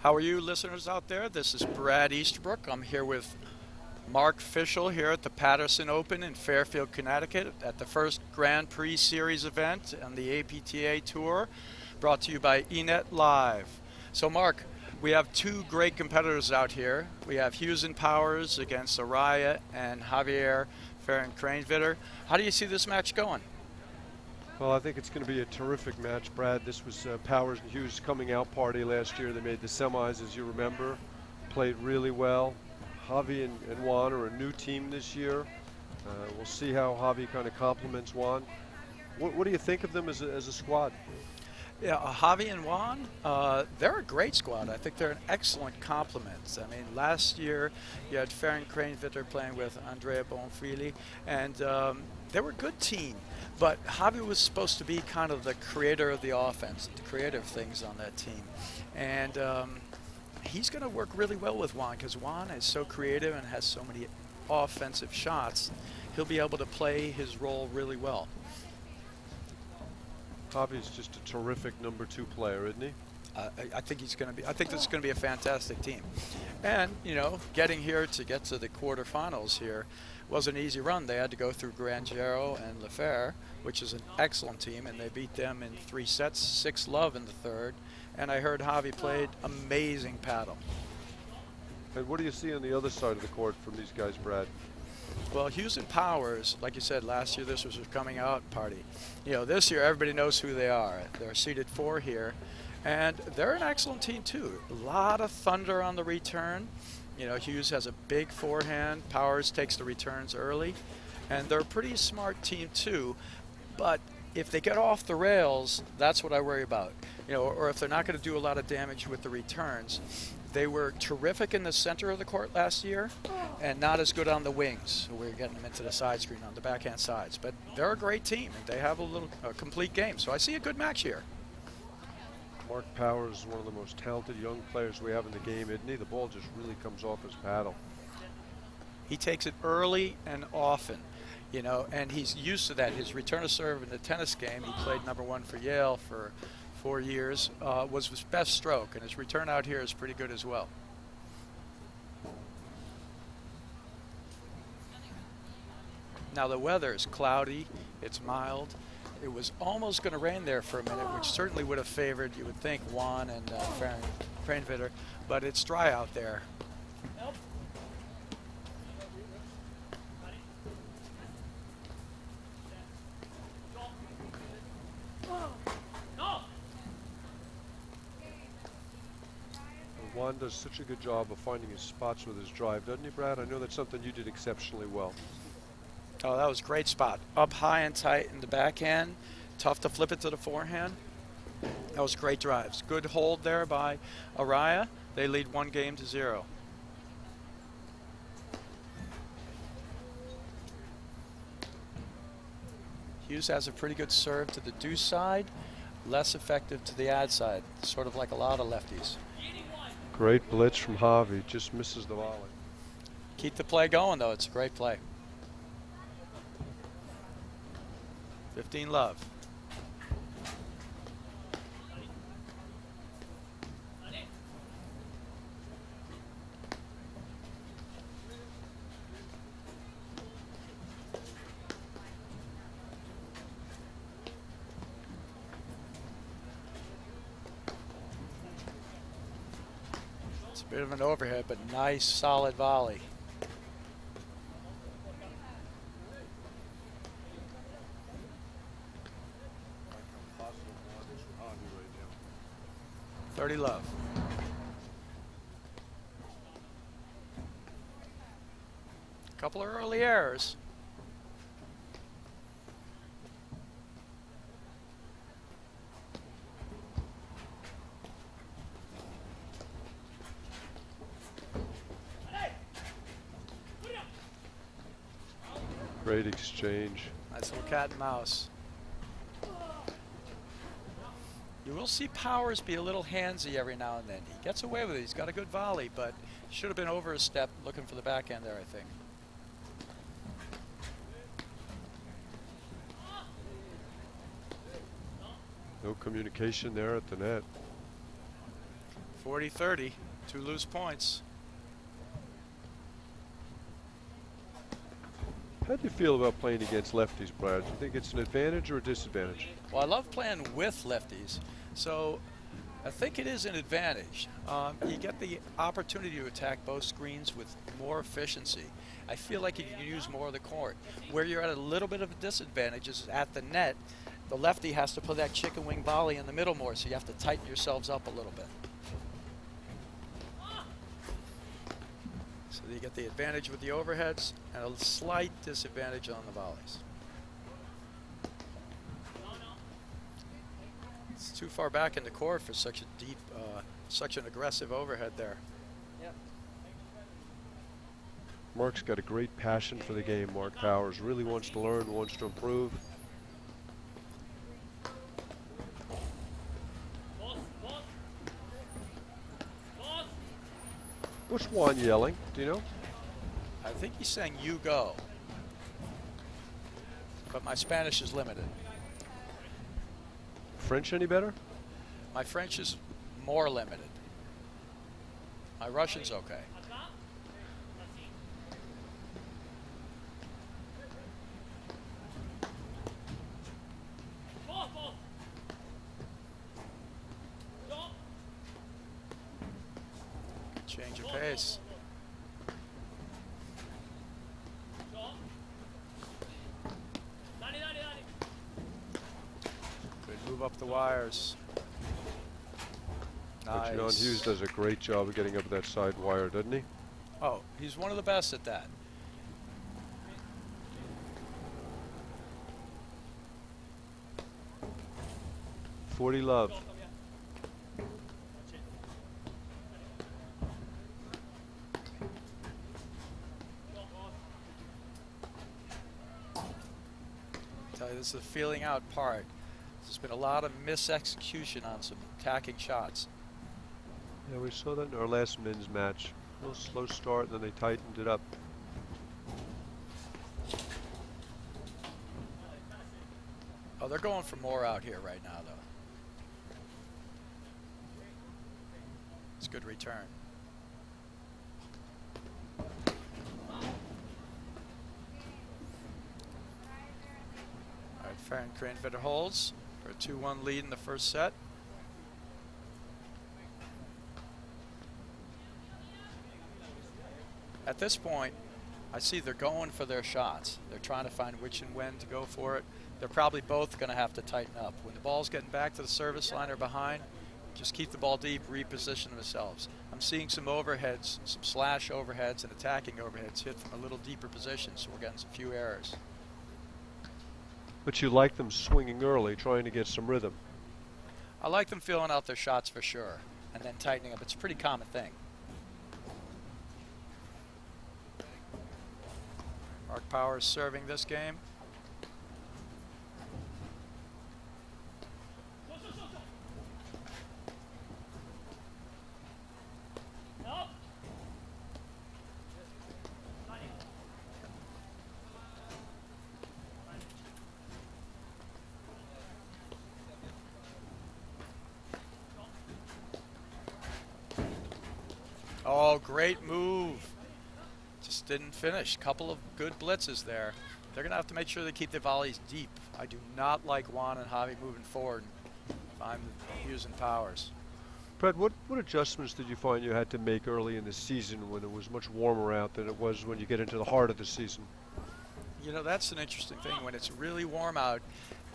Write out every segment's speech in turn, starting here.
How are you, listeners out there? This is Brad Easterbrook. I'm here with Mark Fischel here at the Patterson Open in Fairfield, Connecticut at the first Grand Prix Series event on the APTA Tour, brought to you by eNet Live. So, Mark, we have two great competitors out here. We have Hughes and Powers against Arraya and Javier Ferrin-Kranewitter. How do you see this match going? Well, I think it's going to be a terrific match, Brad. This was Powers and Hughes' coming out party last year. They made the semis, as you remember, played really well. Javi and Juan are a new team this year. We'll see how Javi kind of complements Juan. What do you think of them as a squad? Yeah, Javi and Juan, they're a great squad. I think they're an excellent complement. I mean, last year you had Ferrin-Kranewitter playing with Andrea Bonfili, and they were a good team. But Javi was supposed to be kind of the creator of the offense, the creative things on that team. And he's going to work really well with Juan because Juan is so creative and has so many offensive shots. He'll be able to play his role really well. Javi's just a terrific number 2 player, isn't he? I think he's going to be. I think this is going to be a fantastic team, and you know, getting here to get to the quarterfinals here was an easy run. They had to go through Grangero and Lefebvre, which is an excellent team, and they beat them in 3 sets, 6-love in the third. And I heard Javi played amazing paddle. And what do you see on the other side of the court from these guys, Brad? Well, Hughes and Powers, like you said, last year this was a coming out party. You know, this year everybody knows who they are. They're seeded 4 here. And they're an excellent team, too. A lot of thunder on the return. You know, Hughes has a big forehand. Powers takes the returns early. And they're a pretty smart team, too. But if they get off the rails, that's what I worry about. You know, or if they're not going to do a lot of damage with the returns. They were terrific in the center of the court last year and not as good on the wings. So we're getting them into the side screen on the backhand sides. But they're a great team, and they have a complete game. So I see a good match here. Mark Powers is one of the most talented young players we have in the game, isn't he? The ball just really comes off his paddle. He takes it early and often, you know, and he's used to that. His return to serve in the tennis game, he played number 1 for Yale for 4 years, was his best stroke, and his return out here is pretty good as well. Now the weather is cloudy, it's mild. It was almost going to rain there for a minute, which certainly would have favored, you would think, Juan and Ferrin-Kranewitter, but it's dry out there. Juan does such a good job of finding his spots with his drive, doesn't he, Brad? I know that's something you did exceptionally well. Oh, that was a great spot. Up high and tight in the backhand. Tough to flip it to the forehand. That was great drives. Good hold there by Arraya. They lead 1-0. Hughes has a pretty good serve to the deuce side, less effective to the ad side, sort of like a lot of lefties. Great blitz from Javi, just misses the volley. Keep the play going, though. It's a great play. 15-love. It's a bit of an overhead, but nice, solid volley. Love. Couple of early errors. Great exchange. Nice little cat and mouse. You will see Powers be a little handsy every now and then. He gets away with it. He's got a good volley, but should have been over a step looking for the backhand there, I think. No communication there at the net. 40-30, 2 loose points. How do you feel about playing against lefties, Brad? Do you think it's an advantage or a disadvantage? Well, I love playing with lefties, so I think it is an advantage. You get the opportunity to attack both screens with more efficiency. I feel like you can use more of the court. Where you're at a little bit of a disadvantage is at the net. The lefty has to put that chicken wing volley in the middle more, so you have to tighten yourselves up a little bit. So you get the advantage with the overheads and a slight disadvantage on the volleys. It's too far back in the court for such a deep, such an aggressive overhead there. Mark's got a great passion for the game. Mark Powers really wants to learn, wants to improve. What's Juan yelling? Do you know? I think he's saying "you go," but my Spanish is limited. French any better? My French is more limited. My Russian's okay. Change of pace. Good move up the wires. But John Nice. Hughes does a great job of getting up that side wire, doesn't he? Oh, he's one of the best at that. .40 love. Tell you, this is the feeling out part. There's been a lot of misexecution on some attacking shots. Yeah, we saw that in our last men's match. A little slow start, and then they tightened it up. Oh, they're going for more out here right now, though. It's a good return. All right, Ferrin-Kranewitter holds for a 2-1 lead in the first set. At this point, I see they're going for their shots. They're trying to find which and when to go for it. They're probably both going to have to tighten up. When the ball's getting back to the service line or behind, just keep the ball deep, reposition themselves. I'm seeing some overheads, some slash overheads and attacking overheads hit from a little deeper position, so we're getting some few errors. But you like them swinging early, trying to get some rhythm. I like them feeling out their shots for sure, and then tightening up. It's a pretty common thing. Mark Powers serving this game. Oh, great move. Just didn't finish. Couple of good blitzes there. They're going to have to make sure they keep their volleys deep. I do not like Juan and Javi moving forward if I'm using Powers. Brad, what adjustments did you find you had to make early in the season when it was much warmer out than it was when you get into the heart of the season? You know, that's an interesting thing. When it's really warm out,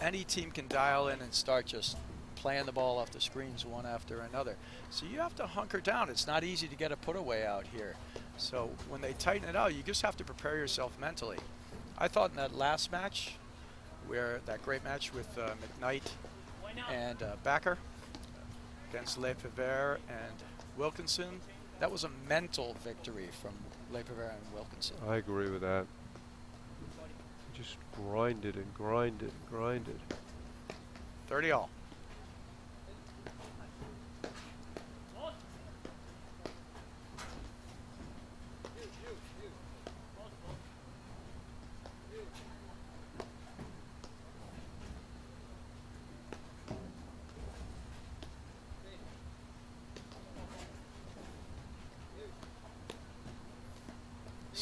any team can dial in and start just playing the ball off the screens one after another. So you have to hunker down. It's not easy to get a put away out here. So when they tighten it out, you just have to prepare yourself mentally. I thought in that last match, where that great match with McKnight and Backer against Lepever and Wilkinson, that was a mental victory from Lepever and Wilkinson. I agree with that. Just grinded and grinded and grinded. 30 all.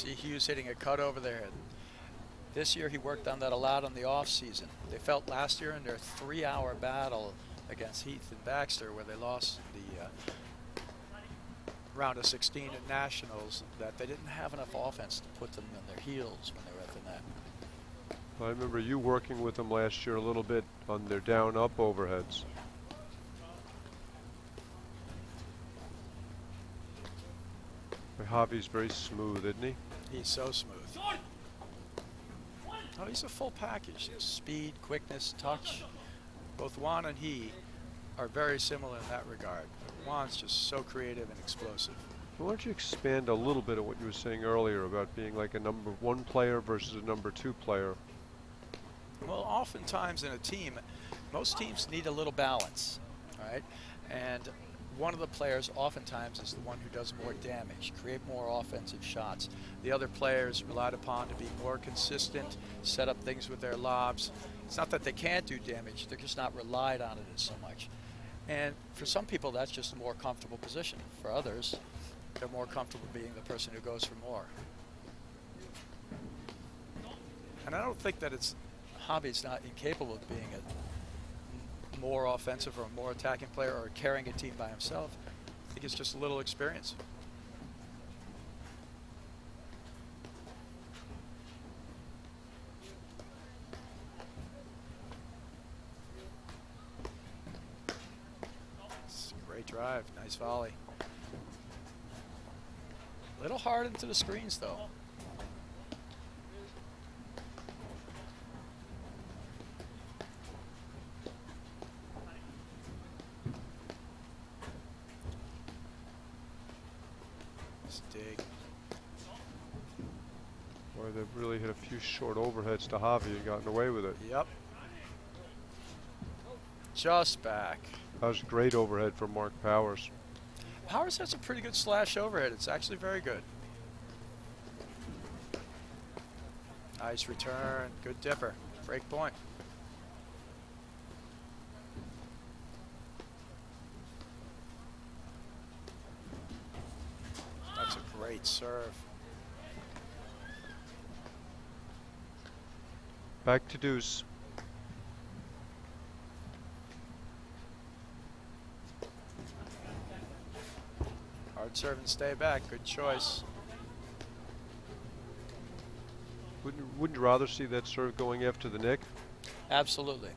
See Hughes hitting a cut over there. This year he worked on that a lot on the off season. They felt last year in their 3-hour battle against Heath and Baxter, where they lost the round of 16 at Nationals, that they didn't have enough offense to put them on their heels when they were at the net. I remember you working with them last year a little bit on their down-up overheads. Javi's very smooth, isn't he? He's so smooth. Oh, he's a full package. Speed, quickness, touch. Both Juan and he are very similar in that regard. Juan's just so creative and explosive. Why don't you expand a little bit on what you were saying earlier about being like a number 1 player versus a number 2 player? Well, oftentimes in a team, most teams need a little balance, right? And one of the players oftentimes is the one who does more damage, create more offensive shots. The other players relied upon to be more consistent, set up things with their lobs. It's not that they can't do damage, they're just not relied on it as so much. And for some people, that's just a more comfortable position. For others, they're more comfortable being the person who goes for more. And I don't think that Javi's not incapable of being a more offensive or more attacking player or carrying a team by himself. I think it's just a little experience. It's a great drive, nice volley. A little hard into the screens though. Boy, they've really hit a few short overheads to Javi and gotten away with it. Yep. Just back. That was a great overhead from Mark Powers. Powers has a pretty good slash overhead. It's actually very good. Nice return. Good dipper. Break point. That's a great serve. Back to deuce. Hard serve and stay back. Good choice. Wouldn't you rather see that serve going after the nick? Absolutely.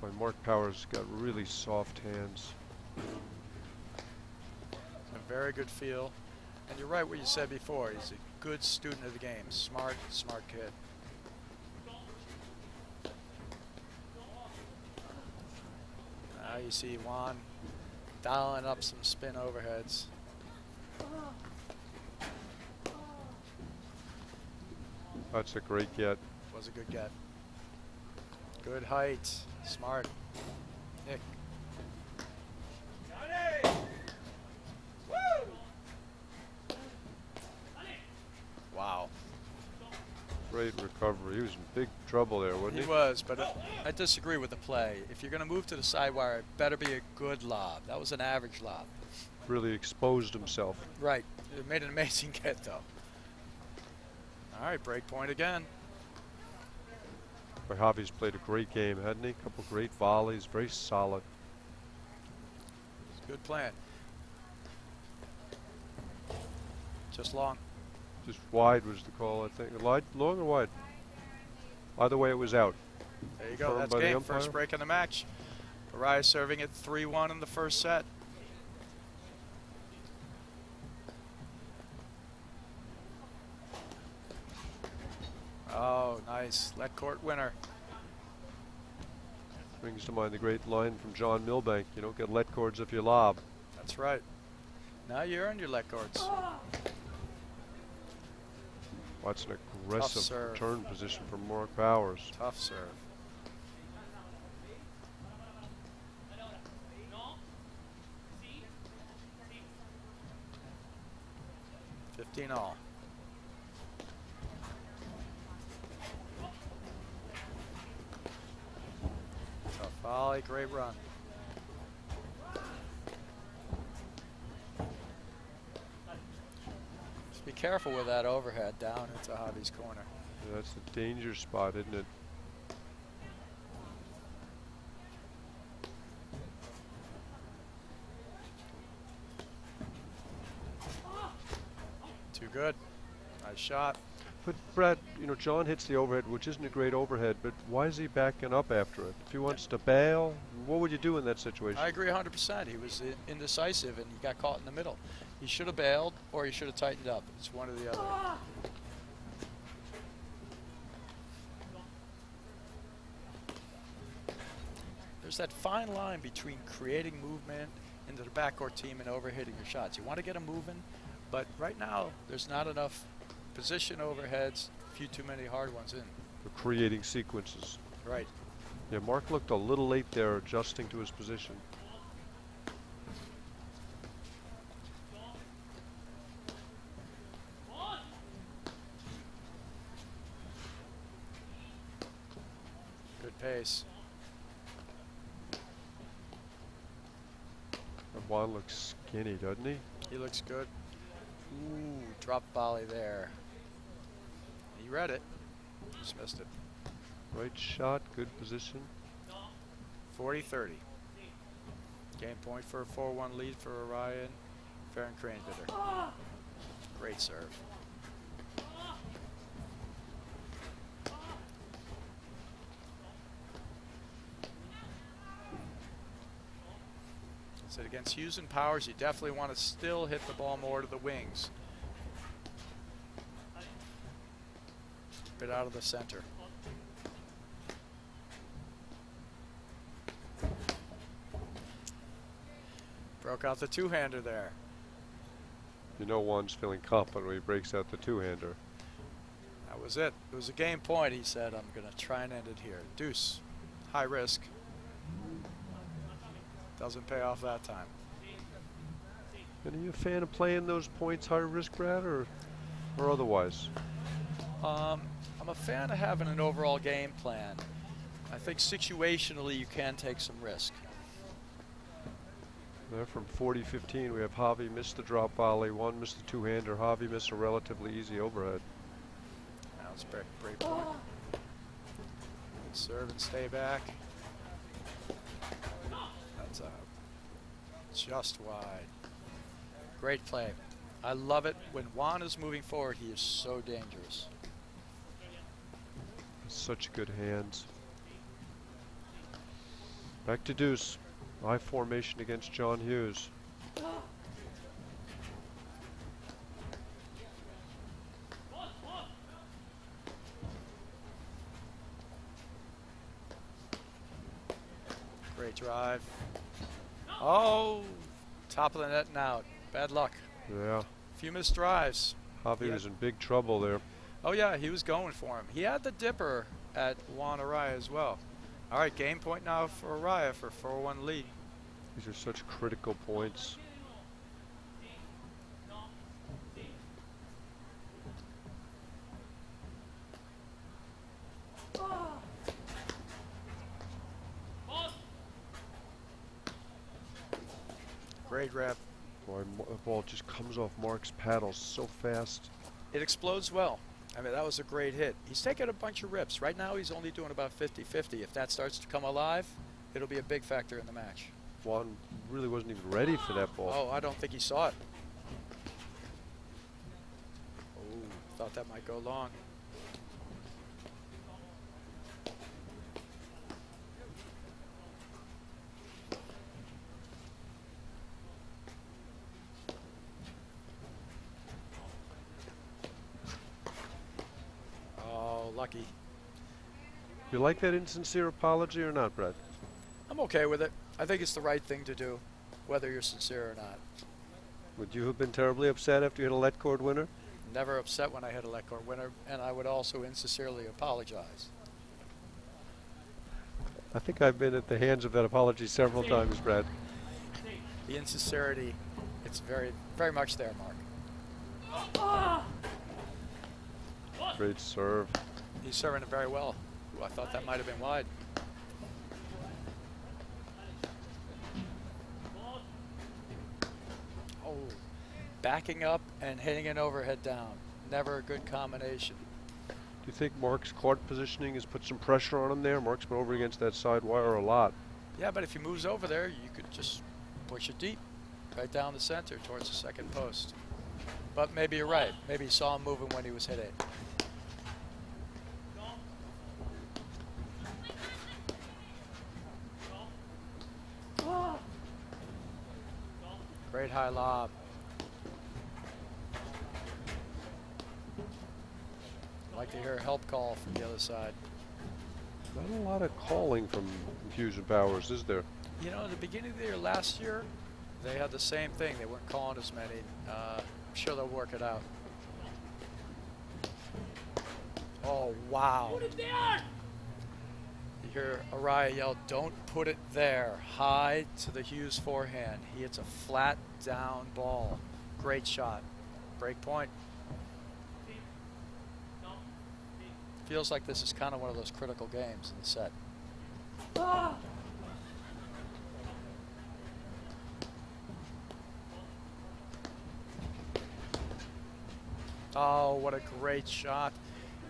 Boy, Mark Powers got really soft hands. A very good feel. And you're right what you said before. He's a good student of the game. Smart kid. Now you see Juan dialing up some spin overheads. That's a great get. Was a good get. Good height. Smart. Nick. Wow. Great recovery. He was in big trouble there, wasn't he? He was, but I disagree with the play. If you're going to move to the sidewire, it better be a good lob. That was an average lob. Really exposed himself. Right. It made an amazing get, though. All right, break point again. Boy, Javi's played a great game, hadn't he? A couple great volleys, very solid. It's a good plan. Just long. Just wide was the call, I think. Long or wide? Either way, it was out. There you go. Confirmed That's by the game. umpire. First break in the match. Arraya serving it 3-1 in the first set. Oh, nice. Let court winner. Brings to mind the great line from John Milbank, you don't get let cords if you lob. That's right. Now you earned your let courts. That's an aggressive serve. return position from Mark Powers. Tough serve. $15-all. Volley, great run. Just be careful with that overhead down into Javi's corner. Yeah, that's the danger spot, isn't it? Too good. Nice shot. But Brad, you know, John hits the overhead, which isn't a great overhead, but why is he backing up after it? If he wants to bail, what would you do in that situation? I agree 100%. He was indecisive and he got caught in the middle. He should have bailed or he should have tightened up. It's one or the other. There's that fine line between creating movement into the backcourt team and overhitting your shots. You want to get them moving, but right now there's not enough position overheads, a few too many hard ones in. For creating sequences. Right. Yeah, Mark looked a little late there adjusting to his position. Good pace. Juan looks skinny, doesn't he? He looks good. Ooh, drop volley there. He read it. Just missed it. Right shot, good position. 40-30. Game point for a 4-1 lead for Arraya and Ferrin-Kranewitter. Great serve. Said against Hughes and Powers, you definitely want to still hit the ball more to the wings. Bit out of the center. Broke out the two-hander there. You know Juan's feeling confident when he breaks out the two-hander. That was it. It was a game point. He said, I'm going to try and end it here. Deuce. High risk. Doesn't pay off that time. And are you a fan of playing those points high risk, Brad, or otherwise? I'm a fan of having an overall game plan. I think situationally you can take some risk. There from 40-15, we have Javi missed the drop volley, Juan missed the two-hander, Javi missed a relatively easy overhead. Now it's break point. Good serve and stay back. That's out. Just wide. Great play. I love it. When Juan is moving forward, he is so dangerous. Such good hands. Back to deuce. I formation against John Hughes. Great drive. Oh, top of the net and out. Bad luck. Yeah. Few missed drives. Javi was in big trouble there. Oh yeah, he was going for him. He had the dipper at Juan Arraya as well. All right, game point now for Arraya for 4-1 lead. These are such critical points. Great rep. Boy, the ball just comes off Mark's paddles so fast. It explodes well. I mean, that was a great hit. He's taking a bunch of rips. Right now, he's only doing about 50-50. If that starts to come alive, it'll be a big factor in the match. Juan really wasn't even ready for that ball. Oh, I don't think he saw it. Oh, thought that might go long. Oh, lucky. You like that insincere apology or not, Brad? I'm okay with it. I think it's the right thing to do, whether you're sincere or not. Would you have been terribly upset after you hit a let cord winner? Never upset when I hit a let court winner, and I would also insincerely apologize. I think I've been at the hands of that apology several times, Brad. The insincerity, it's very, very much there, Mark. Great serve. He's serving it very well. Ooh, I thought that might have been wide. backing up and hitting an overhead down. Never a good combination. Do you think Mark's court positioning has put some pressure on him there? Mark's been over against that side wire a lot. Yeah, but if he moves over there, you could just push it deep, right down the center towards the second post. But maybe you're right. Maybe he saw him moving when he was hitting. Great high lob. I'd like to hear a help call from the other side. Not a lot of calling from Hughes and Powers, is there? You know, at the beginning of the year last year, they had the same thing. They weren't calling as many. I'm sure they'll work it out. Oh, wow. You hear Arraya yell, "Don't put it there." High to the Hughes forehand. He hits a flat down ball. Great shot. Break point. Feels like this is kind of one of those critical games in the set. Oh, what a great shot.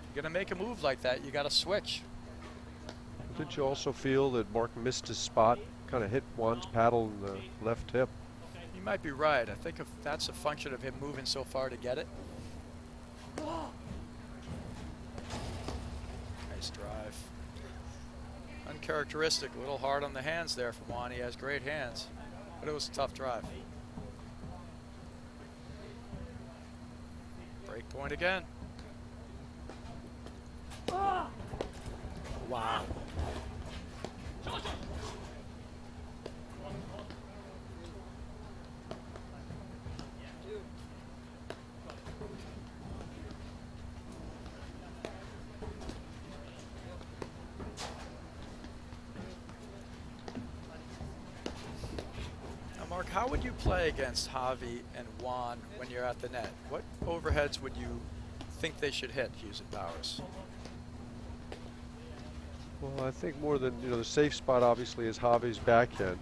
You're going to make a move like that, you got to switch. Didn't you also feel that Mark missed his spot? Kind of hit Juan's paddle in the left hip. You might be right. I think if that's a function of him moving so far to get it. Nice drive. Uncharacteristic, a little hard on the hands there from Juan. He has great hands, but it was a tough drive. Break point again. Wow. Now, Mark, how would you play against Javi and Juan when you're at the net? What overheads would you think they should hit, Hughes and Powers? Well, I think more than, the safe spot obviously is Javi's backhand.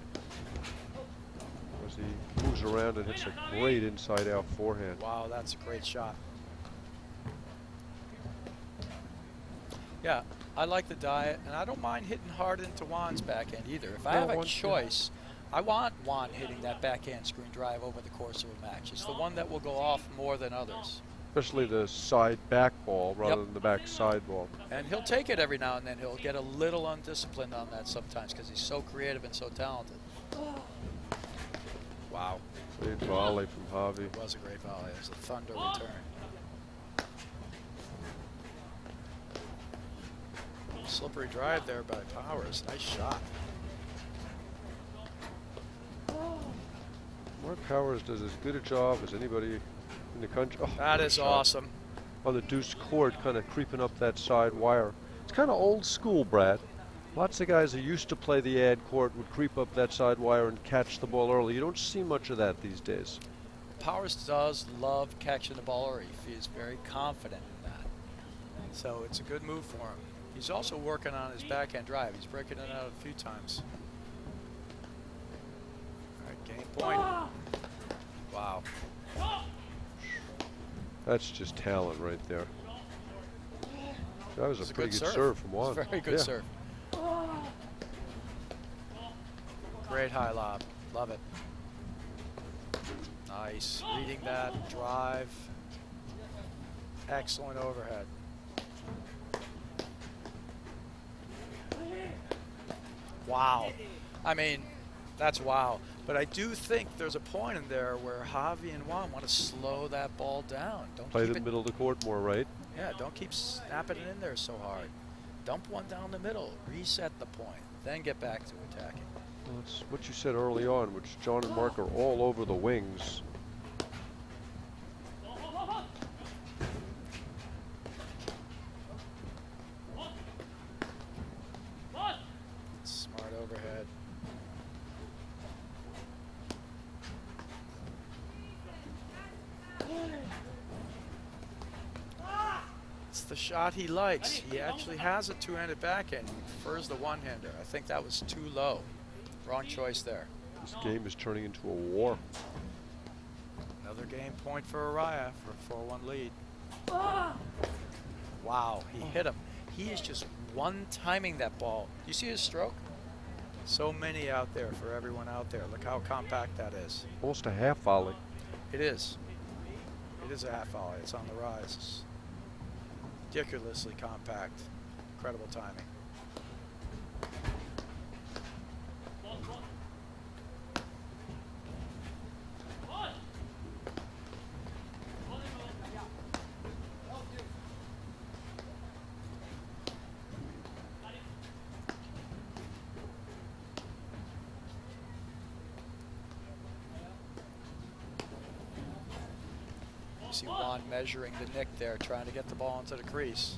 As he moves around and hits a great inside-out forehand. Wow, that's a great shot. Yeah, I like the diet, and I don't mind hitting hard into Juan's backhand either. If I have a choice, I want Juan hitting that backhand screen drive over the course of a match. It's the one that will go off more than others. Especially the side back ball rather than the back side ball. And he'll take it every now and then. He'll get a little undisciplined on that sometimes because he's so creative and so talented. Wow. Great volley from Javi. It was a great volley. It was a thunder return. Slippery drive there by Powers. Nice shot. Mark Powers does as good a job as anybody in the country. Oh, That is awesome. On the deuce court, kind of creeping up that side wire. It's kind of old school, Brad. Lots of guys who used to play the ad court would creep up that side wire and catch the ball early. You don't see much of that these days. Powers does love catching the ball early. He is very confident in that. So it's a good move for him. He's also working on his backhand drive. He's breaking it out a few times. All right, game point. Wow. That's just talent right there. That was a pretty good serve. serve from Juan. Very good serve. Great high lob. Love it. Nice. Reading that drive. Excellent overhead. Wow. I mean, that's wow. But I do think there's a point in there where Javi and Juan want to slow that ball down. Don't Play keep the it, middle of the court more, right? Yeah, don't keep snapping it in there so hard. Dump one down the middle. Reset the point. Then get back to attacking. Well, that's what you said early on, which John and Mark are all over the wings. Smart overhead. It's the shot he likes. He actually has a two-handed backhand. He prefers the one-hander. I think that was too low. Wrong choice there. This game is turning into a war. Another game point for Arraya for a 4-1 lead. Wow, he hit him. He is just one-timing that ball. You see his stroke? So many out there for everyone out there. Look how compact that is. Almost a half volley. It is. It is a half volley. It's on the rise. It's ridiculously compact. Incredible timing. You see Juan measuring the nick there, trying to get the ball into the crease.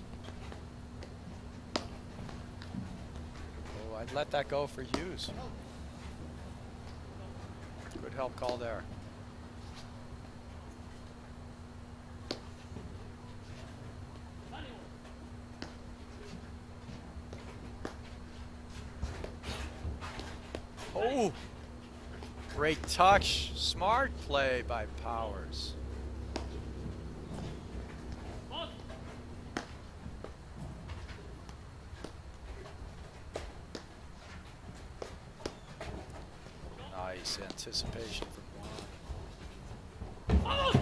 Oh, I'd let that go for Hughes. Good help call there. Oh, great touch. Smart play by Powers. Nice anticipation from Juan.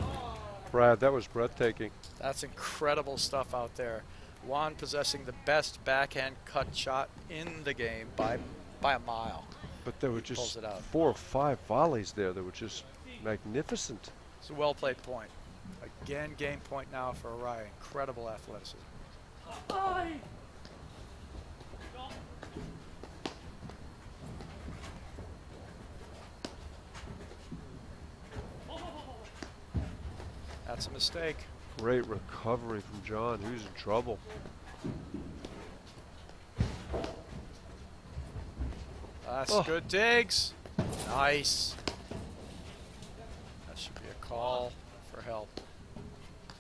Brad, that was breathtaking. That's incredible stuff out there. Juan possessing the best backhand cut shot in the game by a mile. But there were He just pulls it out. 4 or 5 volleys there that were just magnificent. It's a well-played point. Again, game point now for Arraya. Incredible athleticism. That's a mistake. Great recovery from John, who's in trouble. That's Oh. good digs. Nice. That should be a call for help.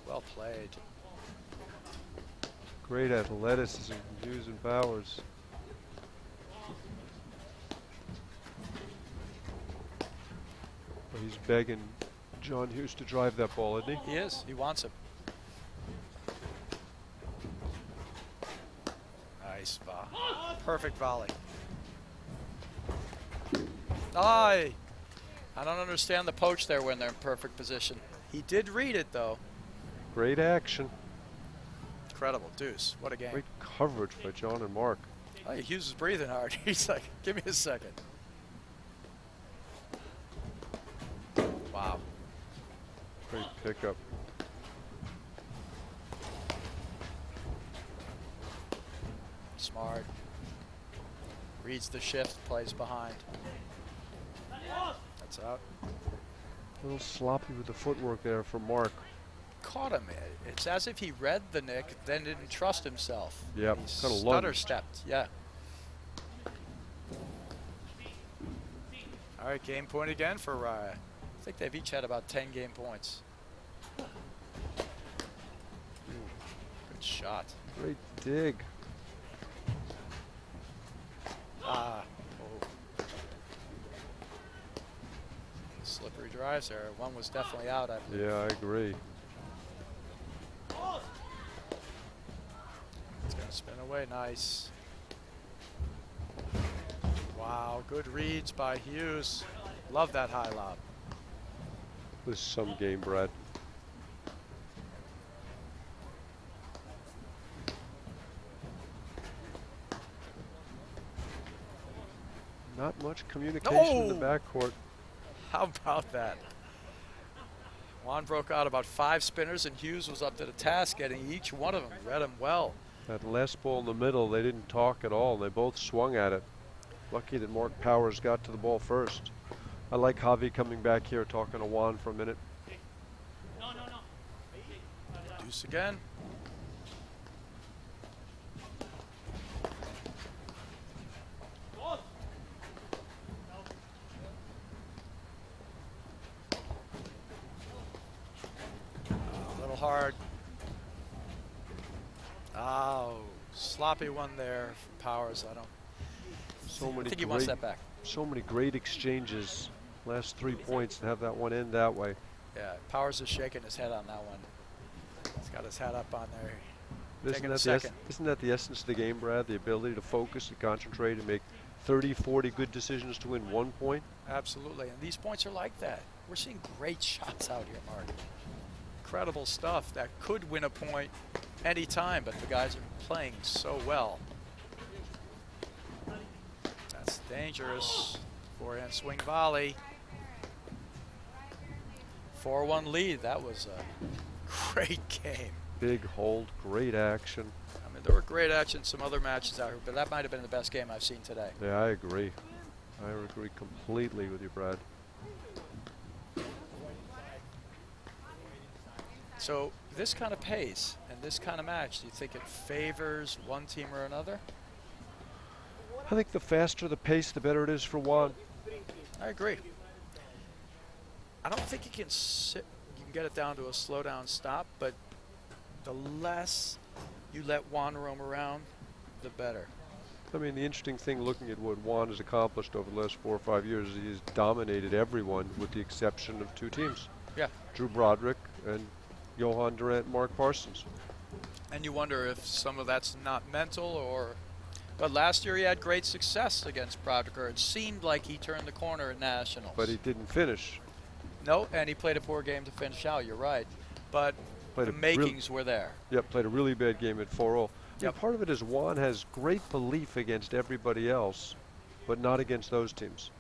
Well played. Great athleticism from Hughes and Powers. But he's begging John Hughes to drive that ball, isn't he? He is. He wants it. Nice volley. Perfect volley. Aye. I don't understand the poach there when they're in perfect position. He did read it, though. Great action. Incredible. Deuce. What a game. Great coverage by John and Mark. Oh, Hughes is breathing hard. He's like, give me a second. Wow. Great pickup. Smart. Reads the shift, plays behind. That's out. A little sloppy with the footwork there from Mark. Caught him. It's as if he read the nick, then didn't trust himself. Yep, He kinda stutter lunged. stepped. Yeah. All right, game point again for Arraya. I think they've each had about 10 game points. Ooh, good shot. Great dig. Ah. Oh. Slippery drives there. One was definitely out, I believe. Yeah, I agree. It's going to spin away. Nice. Wow, good reads by Hughes. Love that high lob. This is some game, Brad. Not much communication in the No! backcourt. How about that? Juan broke out about 5 spinners, and Hughes was up to the task, getting each one of them. Read him well. That last ball in the middle, they didn't talk at all. They both swung at it. Lucky that Mark Powers got to the ball first. I like Javi coming back here talking to Juan for a minute. Deuce again. A little hard. Oh, sloppy one there from Powers. I think he wants that back. So many great exchanges. Last 3 points and have that one end that way. Yeah, Powers is shaking his head on that one. He's got his hat up on there. Isn't that the essence of the game, Brad? The ability to focus and concentrate and make 30, 40 good decisions to win 1 point? Absolutely, and these points are like that. We're seeing great shots out here, Mark. Incredible stuff that could win a point anytime, but the guys are playing so well. That's dangerous. Forehand swing volley. 4-1 lead. That was a great game. Big hold, great action. I mean, there were great action in some other matches out here, but that might have been the best game I've seen today. Yeah, I agree. I agree completely with you, Brad. So this kind of pace and this kind of match, do you think it favors one team or another? I think the faster the pace, the better it is for Juan. I agree. I don't think you can get it down to a slow down stop, but the less you let Juan roam around, the better. I mean, the interesting thing looking at what Juan has accomplished over the last 4 or 5 years is he's dominated everyone with the exception of 2 teams. Yeah. Drew Broderick and Johan Durant, Mark Parsons. And you wonder if some of that's not mental or... But last year he had great success against Broderick. It seemed like he turned the corner at Nationals. But he didn't finish. No, and he played a poor game to finish out, you're right. But the makings were there. Yep, played a really bad game at 4-0. Yep. Part of it is Juan has great belief against everybody else, but not against those teams.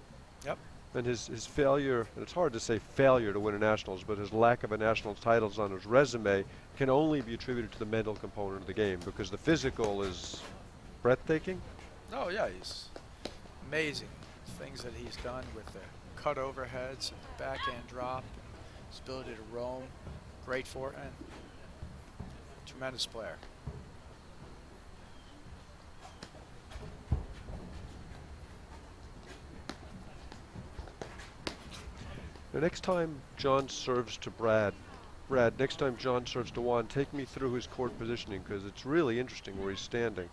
Yep. And his failure, and it's hard to say failure to win a Nationals, but his lack of a Nationals titles on his resume can only be attributed to the mental component of the game, because the physical is breathtaking. Oh yeah, he's amazing. Things that he's done with the cut overheads and the backhand drop, his ability to roam, great forehand, tremendous player. The next time John serves to Brad, next time John serves to Juan, take me through his court positioning, because it's really interesting where he's standing.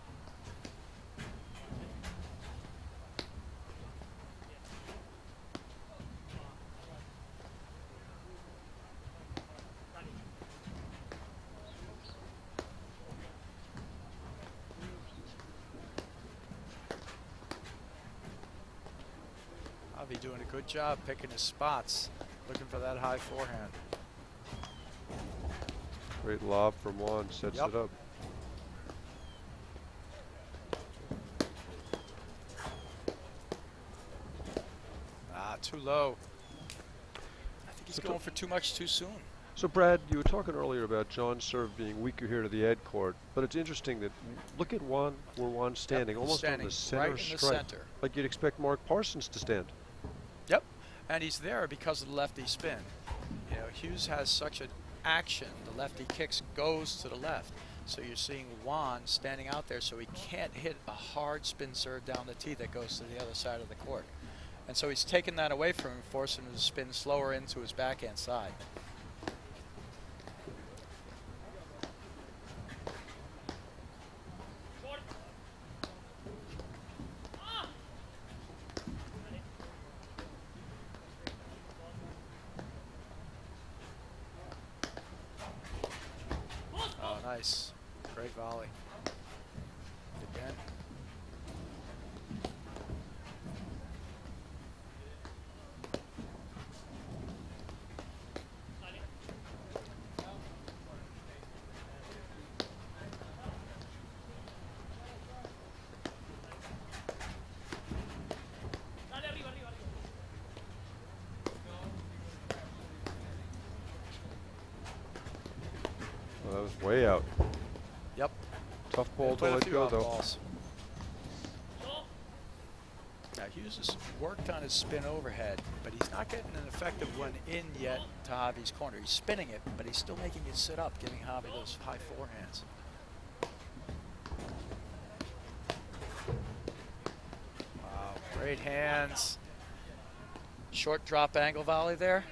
Javi doing a good job picking his spots, looking for that high forehand. Great lob from Juan, sets it up. Too low. I think he's going for too much too soon. So Brad, you were talking earlier about John's serve being weaker here to the ed court, but it's interesting that look at Juan, where Juan's standing, almost standing on the center right in the stripe, center. like you'd expect Mark Parsons to stand. Yep, and he's there because of the lefty spin. You know, Hughes has such an action. The lefty kicks goes to the left. So you're seeing Juan standing out there so he can't hit a hard spin serve down the tee that goes to the other side of the court. And so he's taken that away from him, forcing him to spin slower into his backhand side. Oh, nice. Great volley. Again. Well, that was way out. Yep. Tough ball to let go, though. Balls. Now Hughes has worked on his spin overhead, but he's not getting an effective one in yet to Javi's corner. He's spinning it, but he's still making it sit up, giving Javi those high forehands. Wow, great hands. Short drop angle volley there.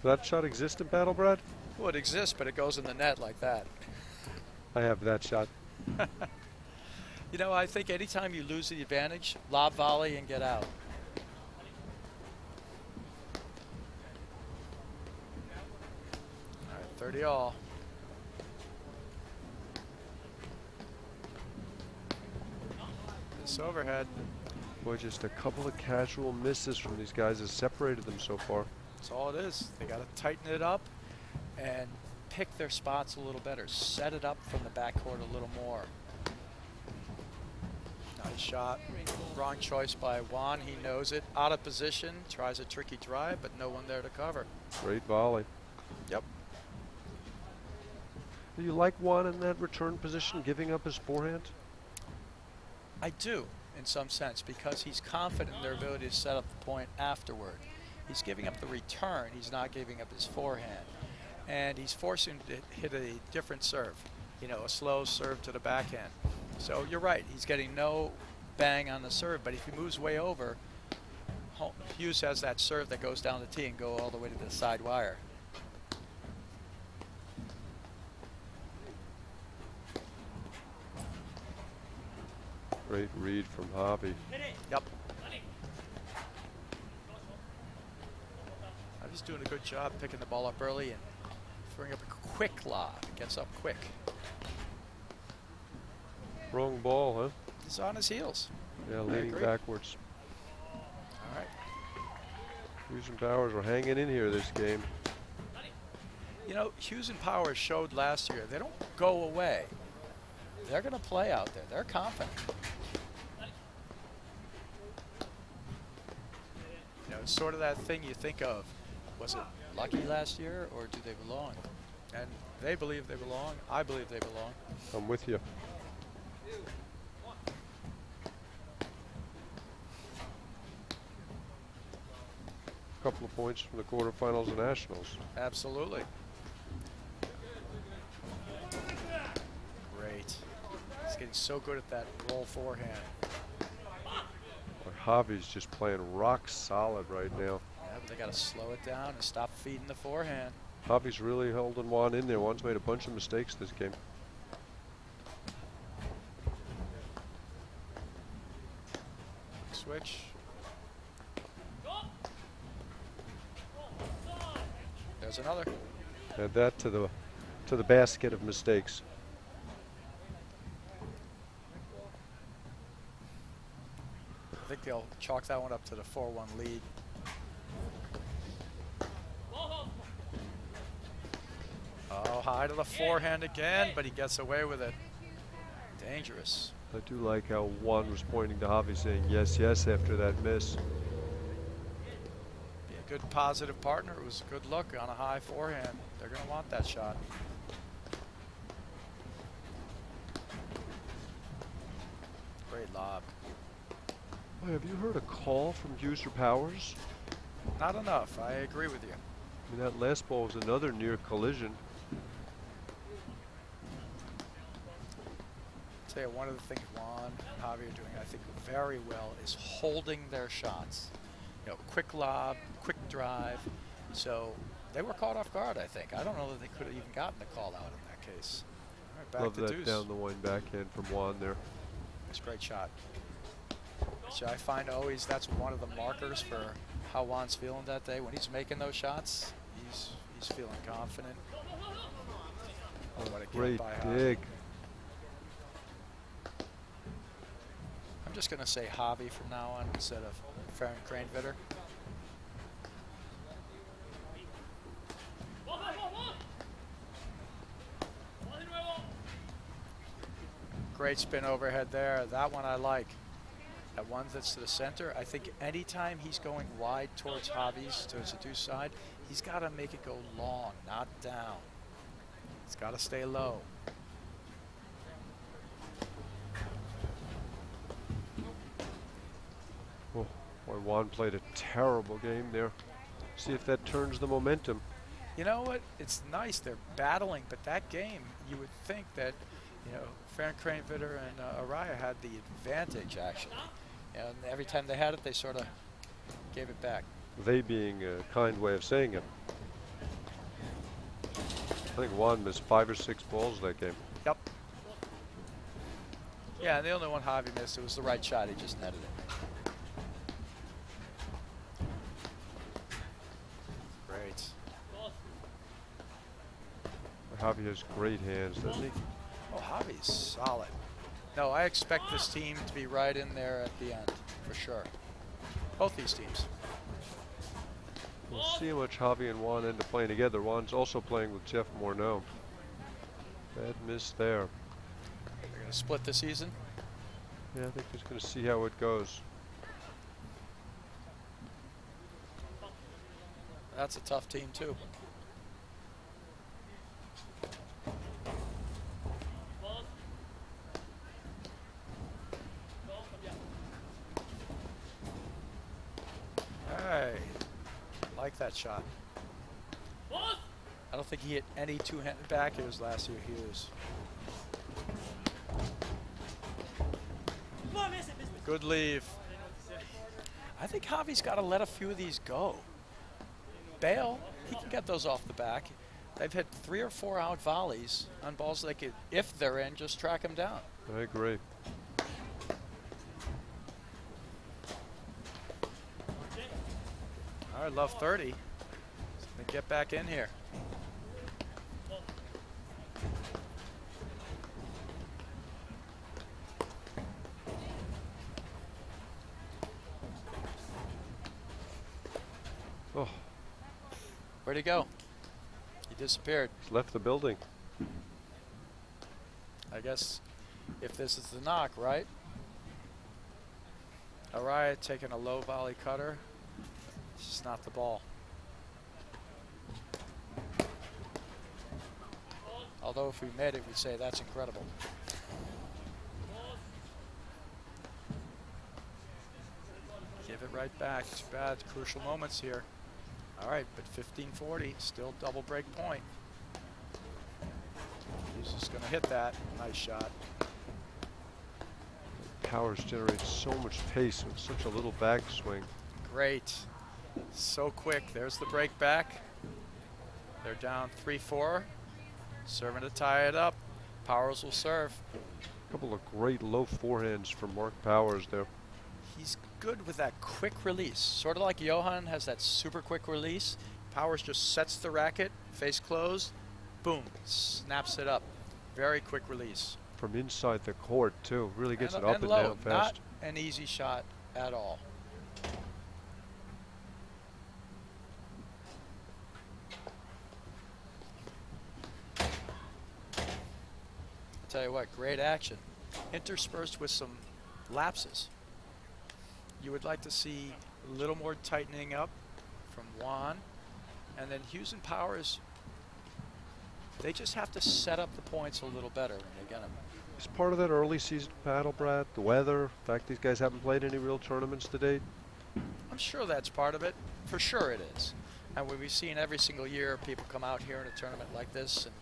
Does that shot exist in battle, Brad? Well, it exists, but it goes in the net like that. I have that shot. You know, I think anytime you lose the advantage, lob volley and get out. 30 all. This overhead. Boy, just a couple of casual misses from these guys has separated them so far. That's all it is. They got to tighten it up and pick their spots a little better. Set it up from the backcourt a little more. Nice shot. Wrong choice by Juan. He knows it. Out of position. Tries a tricky drive, but no one there to cover. Great volley. Yep. Do you like Juan in that return position, giving up his forehand? I do, in some sense, because he's confident in their ability to set up the point afterward. He's giving up the return. He's not giving up his forehand. And he's forcing him to hit a different serve, you know, a slow serve to the backhand. So you're right, he's getting no bang on the serve, but if he moves way over, Hughes has that serve that goes down the tee and go all the way to the side wire. Great read from Javi. Yep. He's doing a good job picking the ball up early and throwing up a quick lob. Gets up quick. Wrong ball, huh? He's on his heels. Yeah, leaning backwards. All right. Hughes and Powers were hanging in here this game. You know, Hughes and Powers showed last year they don't go away. They're going to play out there. They're confident. You know, it's sort of that thing you think of. Was it lucky last year, or do they belong? And they believe they belong. I believe they belong. I'm with you. A couple of points from the quarterfinals and nationals. Absolutely. Great. He's getting so good at that roll forehand. Javi's just playing rock solid right now. Yeah, but they got to slow it down and stop feeding the forehand. Javi's really holding Juan in there. Juan's made a bunch of mistakes this game. Switch. There's another. Add that to the basket of mistakes. I think they'll chalk that one up to the 4-1 lead. Oh, high to the forehand again, but he gets away with it. Dangerous. I do like how Juan was pointing to Javi saying yes, yes after that miss. Be a good positive partner. It was a good look on a high forehand. They're going to want that shot. Great lob. Boy, have you heard a call from Hughes or Powers? Not enough. I agree with you. I mean, that last ball was another near collision. Tell you, one of the things Juan and Javi are doing, I think, very well is holding their shots. You know, quick lob, quick drive. So they were caught off guard, I think. I don't know that they could have even gotten the call out in that case. All right, back Love to that deuce. down the wing backhand from Juan there. It's a great shot. So I find always that's one of the markers for how Juan's feeling that day. When he's making those shots, he's feeling confident. Oh, what a Great by Javi. dig. I'm just going to say Javi from now on instead of Ferrin-Kranewitter. Great spin overhead there. That one I like. That one that's to the center. I think anytime he's going wide towards Javi's, towards the deuce side, he's got to make it go long, not down. He's got to stay low. Oh, boy, Juan played a terrible game there. See if that turns the momentum. You know what? It's nice. They're battling, but that game, you would think that, you know, Ferrin-Kranewitter and Arraya had the advantage, actually. And every time they had it, they sort of gave it back. They being a kind way of saying it. I think Juan missed 5 or 6 balls that game. Yep. Yeah, and the only one Javi missed, it was the right shot. He just netted it. Great. Javi has great hands, doesn't he? Oh, Javi's solid. No, I expect this team to be right in there at the end, for sure. Both these teams. We'll see how much Javi and Juan end up playing together. Juan's also playing with Jeff Morneau. Bad miss there. They're going to split the season. Yeah, I think just going to see how it goes. That's a tough team, too. Hey, like that shot. I don't think he hit any two-handed backers last year, Hughes. Good leave. I think Javi's got to let a few of these go. Bale, he can get those off the back. They've hit 3 or 4 out volleys on balls they could, if they're in, just track them down. I agree. All right, love 30. Then get back in here. Oh, Where'd he go? He disappeared. he's left the building. I guess if this is the knock, right? Arraya taking a low volley cutter. It's just not the ball. Although if we made it, we'd say that's incredible. Give it right back. Too bad. Crucial moments here. All right, but 15-40, still double break point. He's just going to hit that. Nice shot. Powers generates so much pace with such a little backswing. Great. So quick. There's the break back. They're down 3-4. Serving to tie it up. Powers will serve. A couple of great low forehands from Mark Powers there. He's good with that quick release. Sort of like Johan has that super quick release. Powers just sets the racket, face closed, boom, snaps it up. Very quick release. From inside the court, too. Really gets and, it up and low. down fast. Not an easy shot at all. I'll tell you what, great action. Interspersed with some lapses. You would like to see a little more tightening up from Juan. And then Hughes and Powers, they just have to set up the points a little better when they get them. Is part of that early season battle, Brad? The weather? The fact these guys haven't played any real tournaments to date? I'm sure that's part of it. For sure it is. And we've seen every single year people come out here in a tournament like this and,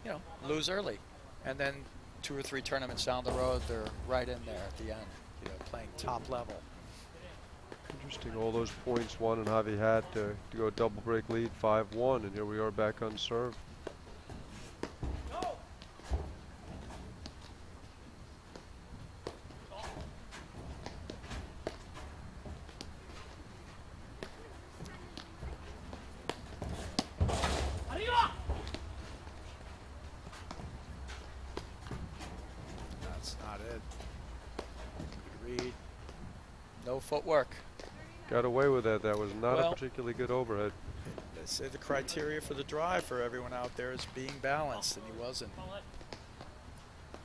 you know, lose early. And then 2 or 3 tournaments down the road, they're right in there at the end, you know, playing top level. Interesting, all those points Juan and Javi had to go double break lead 5-1, and here we are back on serve. That's not it. Good read. No footwork. Got away with that. That was not Well, a particularly good overhead. They say the criteria for the drive for everyone out there is being balanced, and he wasn't.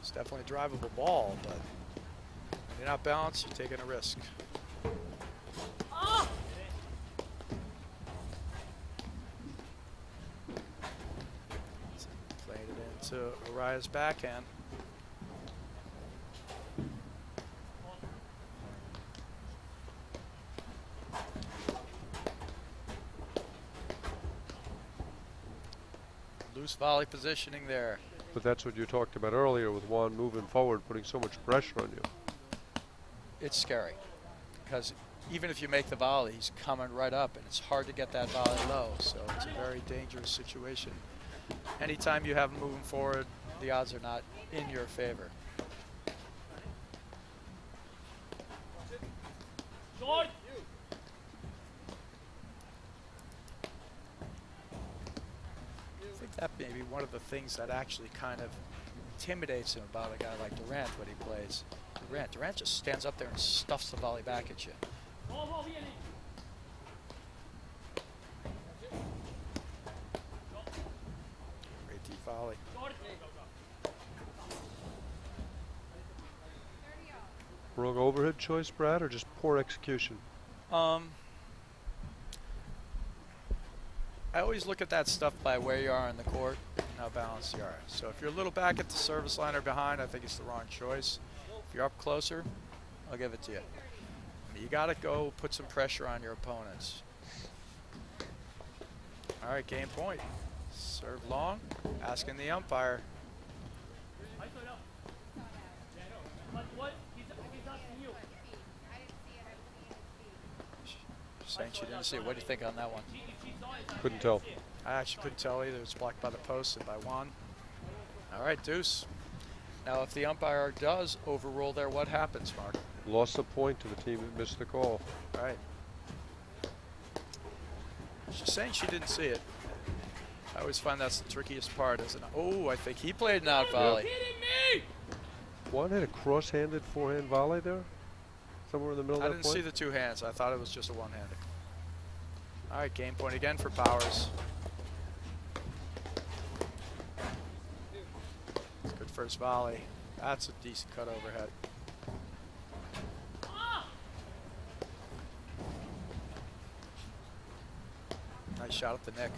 It's definitely a drivable ball, but when you're not balanced, you're taking a risk. Played it into Araya's backhand. Loose volley positioning there. But that's what you talked about earlier with Juan moving forward, putting so much pressure on you. It's scary because even if you make the volley, he's coming right up, and it's hard to get that volley low. So it's a very dangerous situation. Anytime you have him moving forward, the odds are not in your favor. I think That may be one of the things that actually kind of intimidates him about a guy like Durant when he plays. Durant just stands up there and stuffs the volley back at you. Great deep volley. Wrong overhead choice, Brad, or just poor execution? I always look at that stuff by where you are in the court and how balanced you are. So if you're a little back at the service line or behind, I think it's the wrong choice. If you're up closer, I'll give it to you. I mean, you got to go put some pressure on your opponents. All right, game point. Serve long, asking the umpire. Saying she didn't see it. What do you think on that one? Couldn't tell. I actually couldn't tell either. It was blocked by the post and by Juan. All right, deuce. Now, if the umpire does overrule there, what happens, Mark? Lost a point to the team that missed the call. All right. She's saying she didn't see it. I always find that's the trickiest part, isn't it? Oh, I think he played an out volley. Juan had a cross-handed forehand volley there? Somewhere in the middle I of that didn't point? see the two hands. I thought it was just a one-hander. All right, game point again for Powers. Good first volley. That's a decent cut overhead. Nice shot at the neck.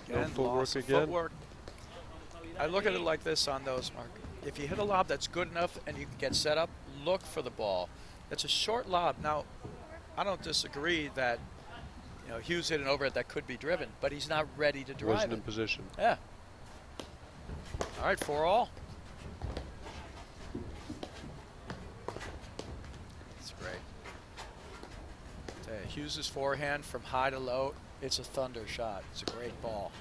Again, footwork loss of again. footwork. I look at it like this on those, Mark. If you hit a lob that's good enough and you can get set up, look for the ball. It's a short lob. Now, I don't disagree that Hughes hit an overhead that could be driven, but he's not ready to drive Wasn't it. in position. Yeah. All right, 4-all. That's great. Hughes' forehand from high to low, it's a thunder shot. It's a great ball.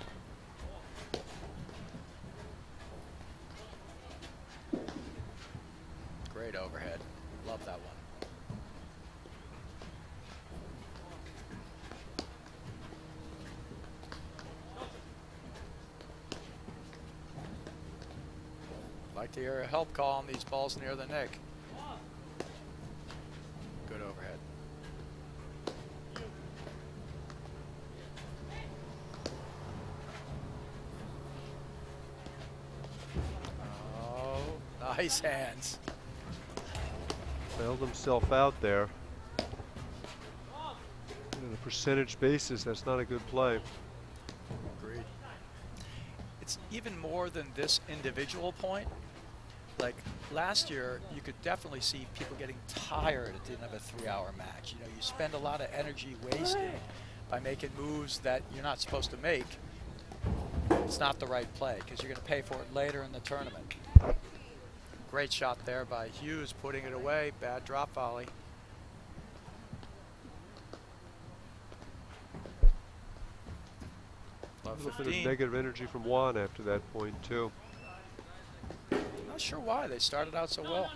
Great overhead. Love that one. Like to hear a help call on these balls near the neck. Good overhead. Oh, nice hands. Bailed himself out there. On a percentage basis, that's not a good play. Agreed. It's even more than this individual point. Like last year, you could definitely see people getting tired at the end of a 3-hour match. You spend a lot of energy wasted by making moves that you're not supposed to make. It's not the right play because you're going to pay for it later in the tournament. Great shot there by Hughes, putting it away. Bad drop volley. A little bit of negative energy from Juan after that point, too. Not sure why. They started out so well.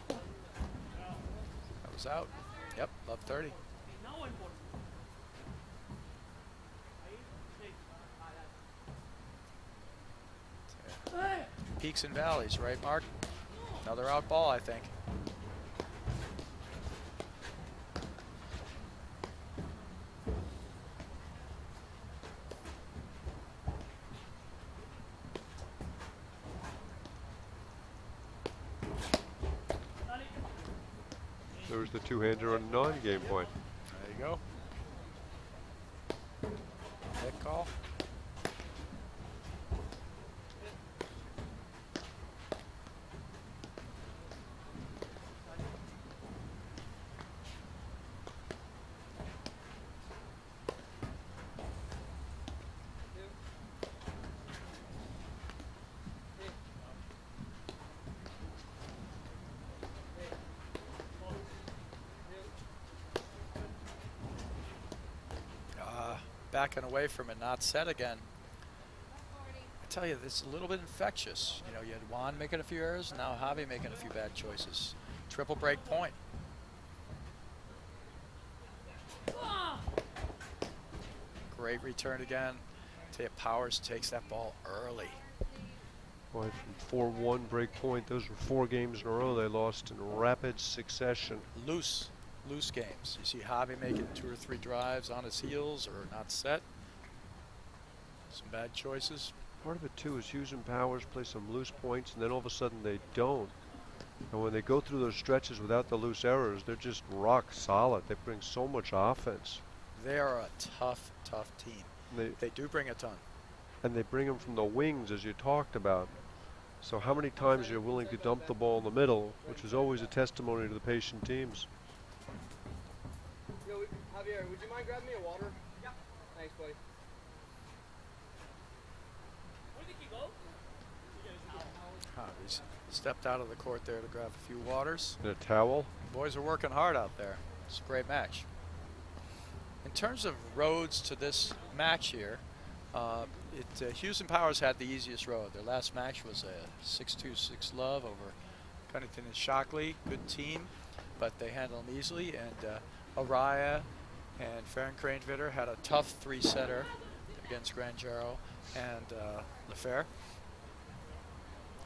That was out. Yep, love 30. Peaks and valleys, right, Mark? Another out ball, I think. There was the two-hander on a non-game point. There you go. Hit call. Backing away from it, not set again. I tell you, it's a little bit infectious. You know, you had Juan making a few errors, now Javi making a few bad choices. Triple break point. Great return again. Tell you, Powers takes that ball early. Boy, from 4-1 break point, those were 4 games in a row they lost in rapid succession. Loose games. You see Javi making 2 or 3 drives on his heels or not set. Some bad choices. Part of it too is Hughes and Powers play some loose points, and then all of a sudden they don't. And when they go through those stretches without the loose errors, they're just rock solid. They bring so much offense. They are a tough team. They do bring a ton. And they bring them from the wings, as you talked about. So how many times you're willing to dump the ball in the middle, which is always a testimony to the patient teams. Yo, Javier, would you mind grabbing me a water? Yeah. Thanks, buddy. Javi's stepped out of the court there to grab a few waters. And a towel. Boys are working hard out there. It's a great match. In terms of roads to this match here, Hughes and Powers had the easiest road. Their last match was a 6-2, 6-love over Pennington and Shockley. Good team, but they handled them easily. And Arraya and Ferrin-Kranewitter had a tough 3-setter against Granjaro and LeFair.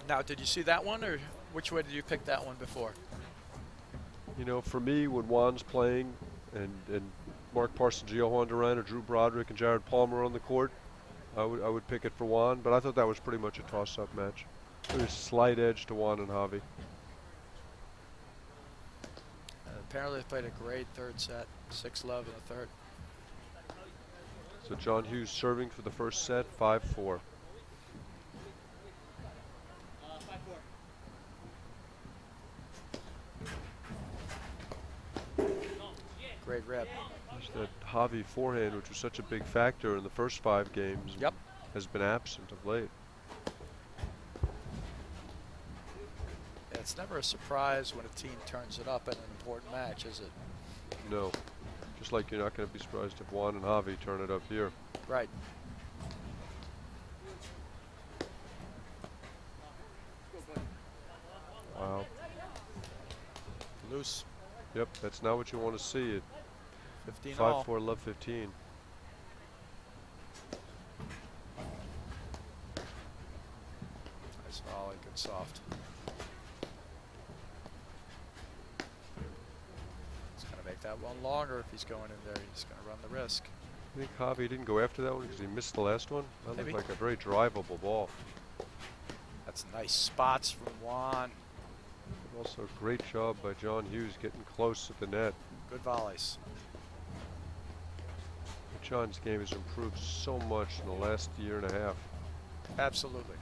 Now, did you see that one, or which way did you pick that one before? You know, for me, when Juan's playing and Mark Parsons, Johan Duran, or Drew Broderick and Jared Palmer on the court, I would pick it for Juan, but I thought that was pretty much a toss-up match. There was a slight edge to Juan and Javi. Apparently they played a great third set, 6-love in the third. So John Hughes serving for the first set, 5-4. Great rep. That Javi forehand, which was such a big factor in the first 5 games, Yep, has been absent of late. yeah, it's never a surprise when a team turns it up in an important match, is it? No. Just like you're not going to be surprised if Juan and Javi turn it up here. Right. Wow. Loose. Yep, that's not what you want to see. 15 all. 5-4, love 15. Nice volley, good soft. He's going to make that one longer if he's going in there. He's going to run the risk. I think Javi didn't go after that one because he missed the last one. That Maybe. looked like a very drivable ball. That's nice spots from Juan. Also, great job by John Hughes getting close at the net. Good volleys. John's game has improved so much in the last year and a half. Absolutely.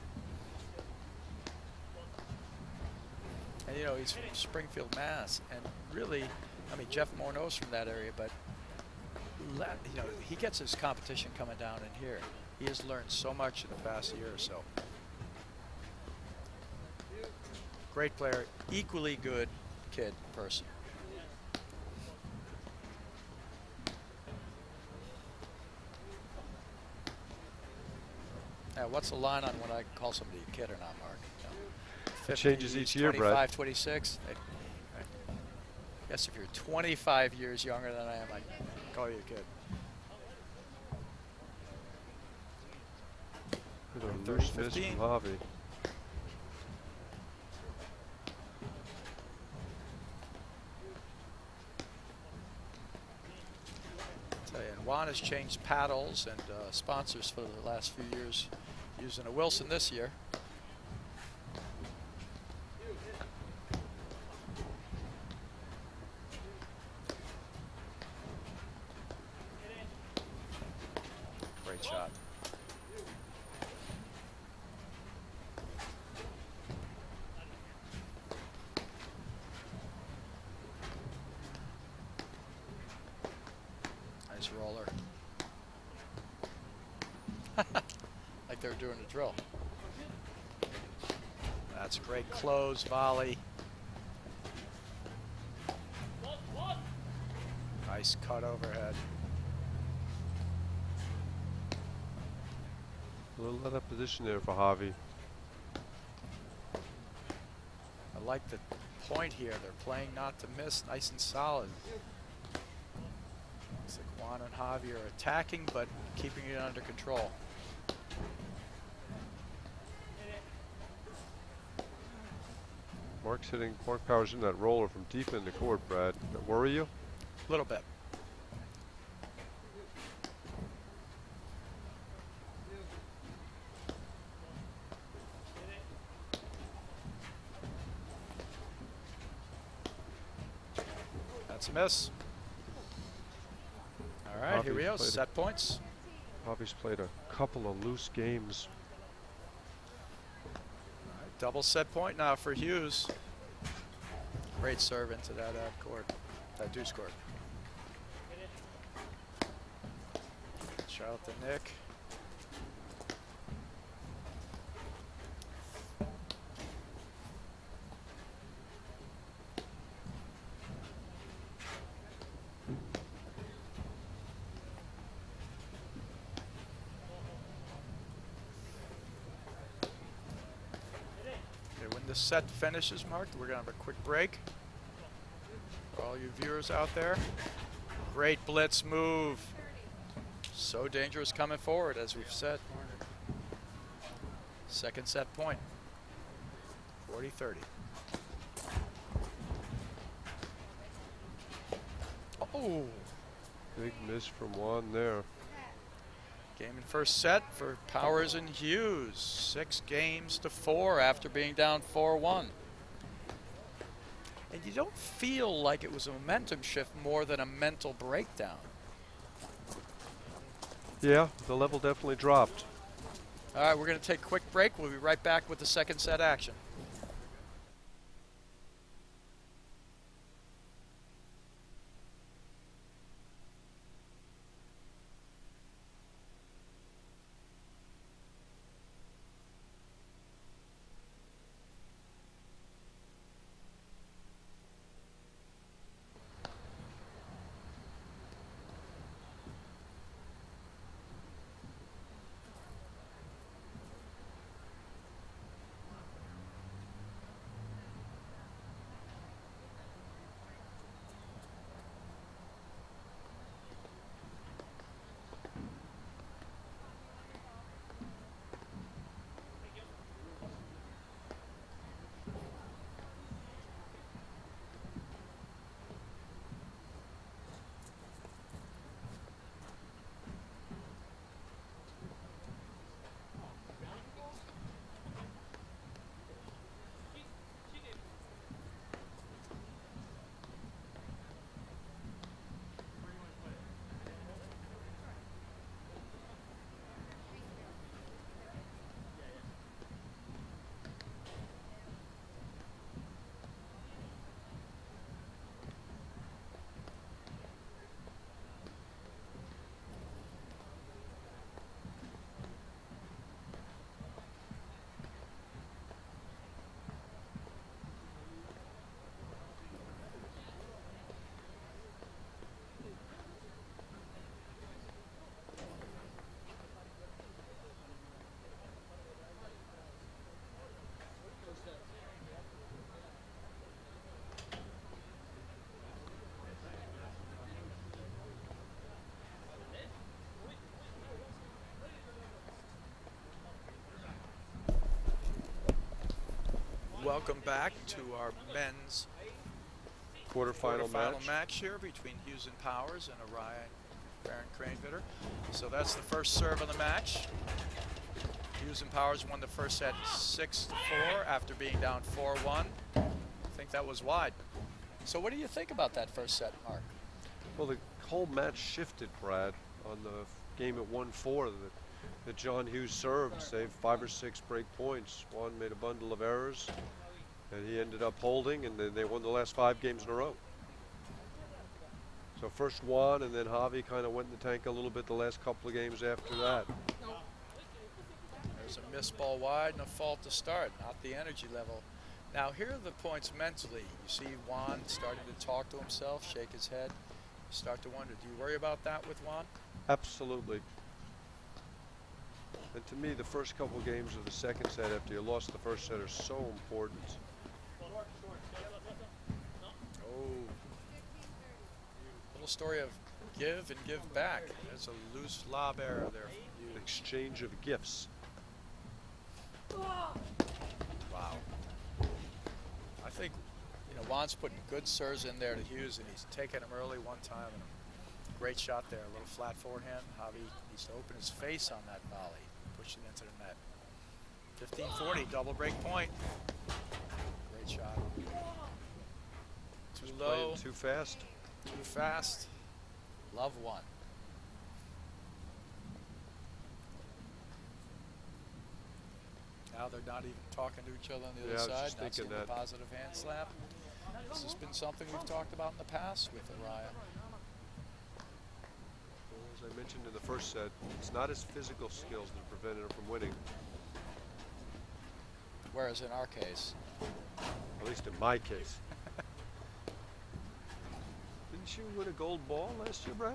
And you know, he's from Springfield, Mass. And really, I mean, Jeff Moore knows from that area, but you know, he gets his competition coming down in here. He has learned so much in the past year or so. Great player, equally good kid, person. Now, what's the line on when I call somebody a kid or not, Mark? You know, It changes each year, 25, Brad. 26. I guess if you're 25 years younger than I am, I'd call you a kid. With a 30, loose miss 15. from Javi. And Juan has changed paddles and sponsors for the last few years, using a Wilson this year. Great shot. Nice roller. Like they were doing a drill. That's a great close volley. Nice cut overhead. A little out of position there for Javi. I like the point here. They're playing not to miss, nice and solid. Looks like Juan and Javi are attacking, but keeping it under control. Mark Powers in that roller from deep in the court, Brad. That worry you? A little bit. That's a miss. All right, here we go. Set points. Javi's played a couple of loose games. Double set point now for Hughes. Great serve into that court, that deuce court. Shout out to Nick. When the set finishes, Mark, we're going to have a quick break. For all you viewers out there, great blitz move. So dangerous coming forward, as we've said. Second set point, 40-30. Oh! Big miss from Juan there. Game in first set for Powers and Hughes. 6 games to 4 after being down 4-1. And you don't feel like it was a momentum shift more than a mental breakdown. Yeah, the level definitely dropped. All right, we're going to take a quick break. We'll be right back with the second set action. Welcome back to our men's Quarterfinal match here between Hughes and Powers and Arraya and Ferrin-Kranewitter. So that's the first serve of the match. Hughes and Powers won the first set 6-4 after being down 4-1. I think that was wide. So what do you think about that first set, Mark? Well, the whole match shifted, Brad, on the game at 1-4 that John Hughes served, saved 5 or 6 break points. Juan made a bundle of errors, and he ended up holding, and then they won the last 5 games in a row. So first Juan, and then Javi kind of went in the tank a little bit the last couple of games after that. There's a missed ball wide and a fault to start, not the energy level. Now here are the points mentally. You see Juan starting to talk to himself, shake his head. You start to wonder, do you worry about that with Juan? Absolutely. And to me, the first couple games of the second set after you lost the first set are so important. Oh. Little story of give and give back. That's a loose lob error there from Hughes. Exchange of gifts. Wow. I think, you know, Juan's putting good serves in there to Hughes, and he's taken him early one time. And a great shot there, a little flat forehand. Javi needs to open his face on that volley, push it into the net. 15-40, double break point. Great shot. Too low. Playing too fast. Too fast. Love one. Now they're not even talking to each other on the Yeah, I other was side. just Not thinking seeing the that. positive hand slap. This has been something we've talked about in the past with Arraya. Well, as I mentioned in the first set, it's not his physical skills that prevented him from winning. Whereas in our case, At least in my case. Didn't you win a gold ball last year, Brad?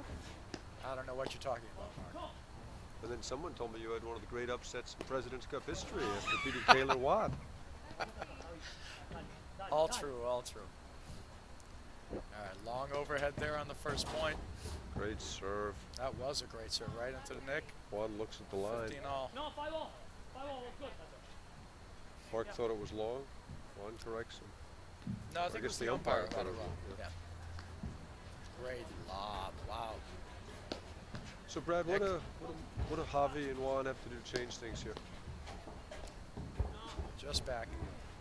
I don't know what you're talking about, Mark. And then someone told me you had one of the great upsets in President's Cup history after beating Taylor Watt. All true, all true. All right, long overhead there on the first point. Great serve. That was a great serve right into the nick. Juan looks at the line. 15 all. No, 5 all. 5 all was good. Mark thought it was long. Juan corrects him. No, I think it guess was the the umpire umpire got it thought it wrong. was, Yeah. Great lob. Wow. So Brad, Nick. what do Javi and Juan have to do to change things here? Just back.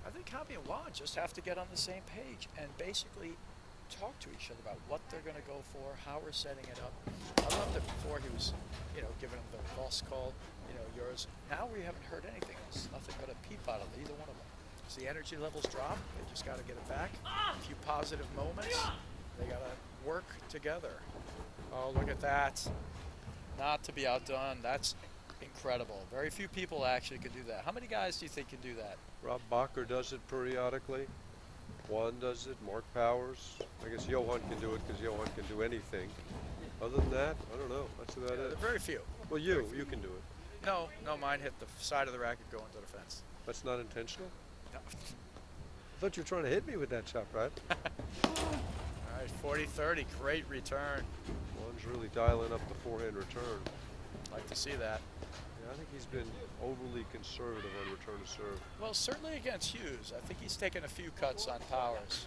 I think Javi and Juan just have to get on the same page and basically talk to each other about what they're going to go for, how we're setting it up. I loved it before he was, you know, giving him the false call, you know, yours. Now we haven't heard anything else. Nothing but a peep out of either one of them. As the energy levels drop, they just got to get it back. A few positive moments. They got to work together. Oh, look at that. Not to be outdone. That's incredible. Very few people actually can do that. How many guys do you think can do that? Rob Bacher does it periodically. Juan does it. Mark Powers. I guess Johan can do it because Johan can do anything. Other than that, I don't know. That's about Yeah, it. very few. Well, you can do it. No, mine hit the side of the racket going to the fence. That's not intentional. No. I thought you were trying to hit me with that shot, Brad. All right, 40-30, great return. Juan's really dialing up the forehand return. Like to see that. Yeah, I think he's been overly conservative on return to serve. Well, certainly against Hughes. I think he's taken a few cuts on Powers.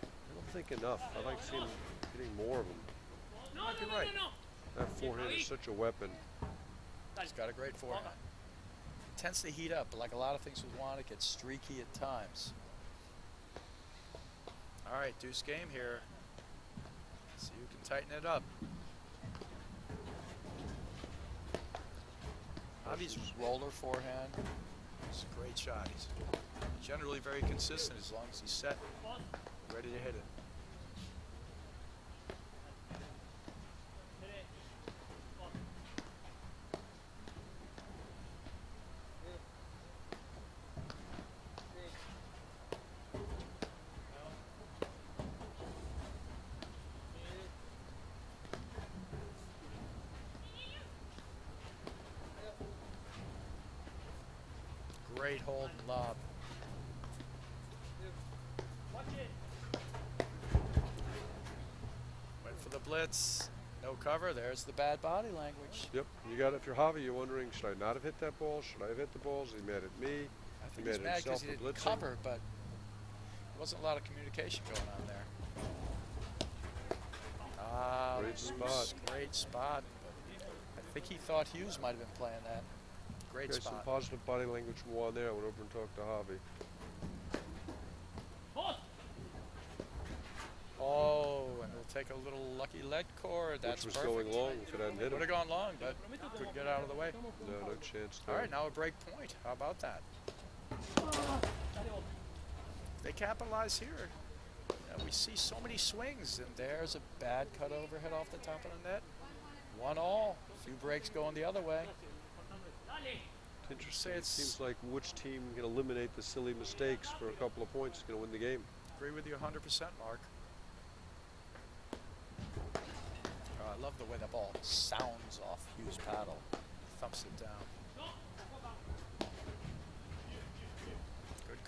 I don't think enough. I like seeing him hitting more of them. You might be right. That forehand is such a weapon. He's got a great forehand. Tends to heat up, but like a lot of things with Juan, it gets streaky at times. All right, deuce game here. See who can tighten it up. Javi's roller forehand. It's a great shot. He's generally very consistent as long as he's set, ready to hit it. Great hold and lob. Went for the blitz. No cover. There's the bad body language. Yep, you got it. If you're Javi, you're wondering, should I not have hit that ball? Should I have hit the balls? He mad at me. I think He he's made mad himself because he for didn't blitzing. cover, but there wasn't a lot of communication going on there. Ah, Great loose, spot. Great spot. But I think he thought Hughes might have been playing that. Great Okay, some spot. positive body language from Juan there. I went over and talked to Javi. Oh, and we'll take a little lucky lead cord. That's Which was perfect. going long if it hadn't hit Would him. have gone long, but couldn't get out of the way. No chance All there. right, now a break point. How about that? They capitalize here. We see so many swings, and there's a bad cut overhead off the top of the net. 1-all. A few breaks going the other way. It's interesting. It It's- seems like which team can eliminate the silly mistakes for a couple of points is going to win the game. Agree with you 100%, Mark. I love the way the ball sounds off Hughes' paddle. Thumps it down.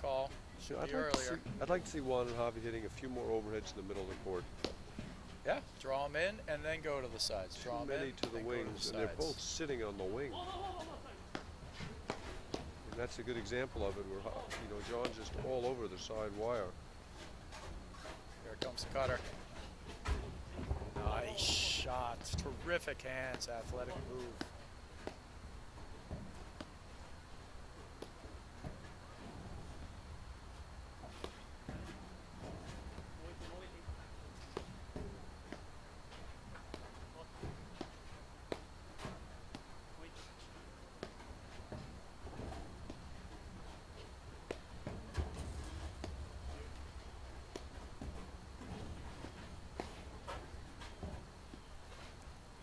call. So Should be earlier. I'd like to see Juan and Javi hitting a few more overheads in the middle of the court. Yeah, draw them in and then go to the sides. Draw Too 'em many in, to the then go wings, the and they're sides. both sitting on the wing. And that's a good example of it, where John's just all over the side wire. Here comes the cutter. Nice shot. Terrific hands. Athletic move.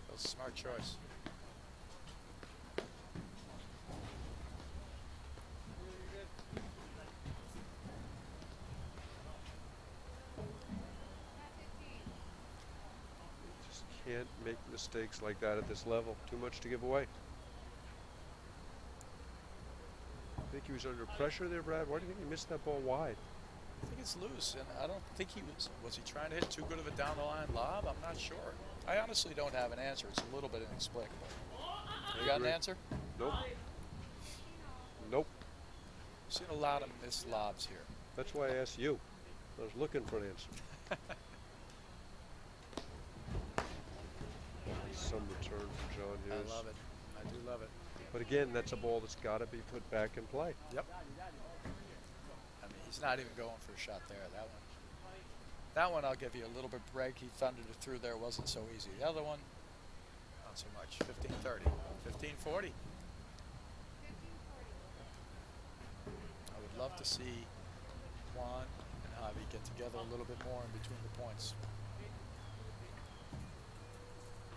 That was a smart choice. Just can't make mistakes like that at this level. Too much to give away. I think he was under pressure there, Brad. Why do you think he missed that ball wide? I think it's loose, and I don't think he was he trying to hit too good of a down the line lob? I'm not sure. I honestly don't have an answer. It's a little bit inexplicable. You got an agree. answer? Nope. Nope. I've seen a lot of missed lobs here. That's why I asked you. I was looking for an answer. Some return from John Hughes. I love it. I do love it. But again, that's a ball that's got to be put back in play. Yep. I mean, he's not even going for a shot there. That one I'll give you a little bit break. He thundered it through there. Wasn't so easy. The other one, not so much. 15-30. 15-40. I would love to see Juan and Javi get together a little bit more in between the points.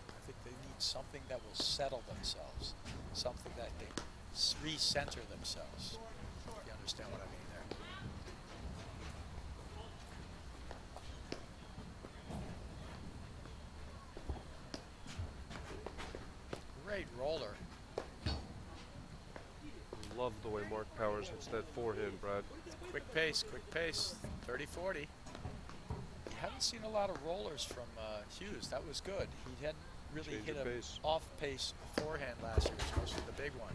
I think they need something that will settle themselves, something that they recenter themselves. If you understand what I mean there. Great roller. Love the way Mark Powers hits that forehand, Brad. Quick pace, 30-40. You haven't seen a lot of rollers from Hughes. That was good. He hadn't really Change hit of an pace. off-pace forehand last year, especially the big one.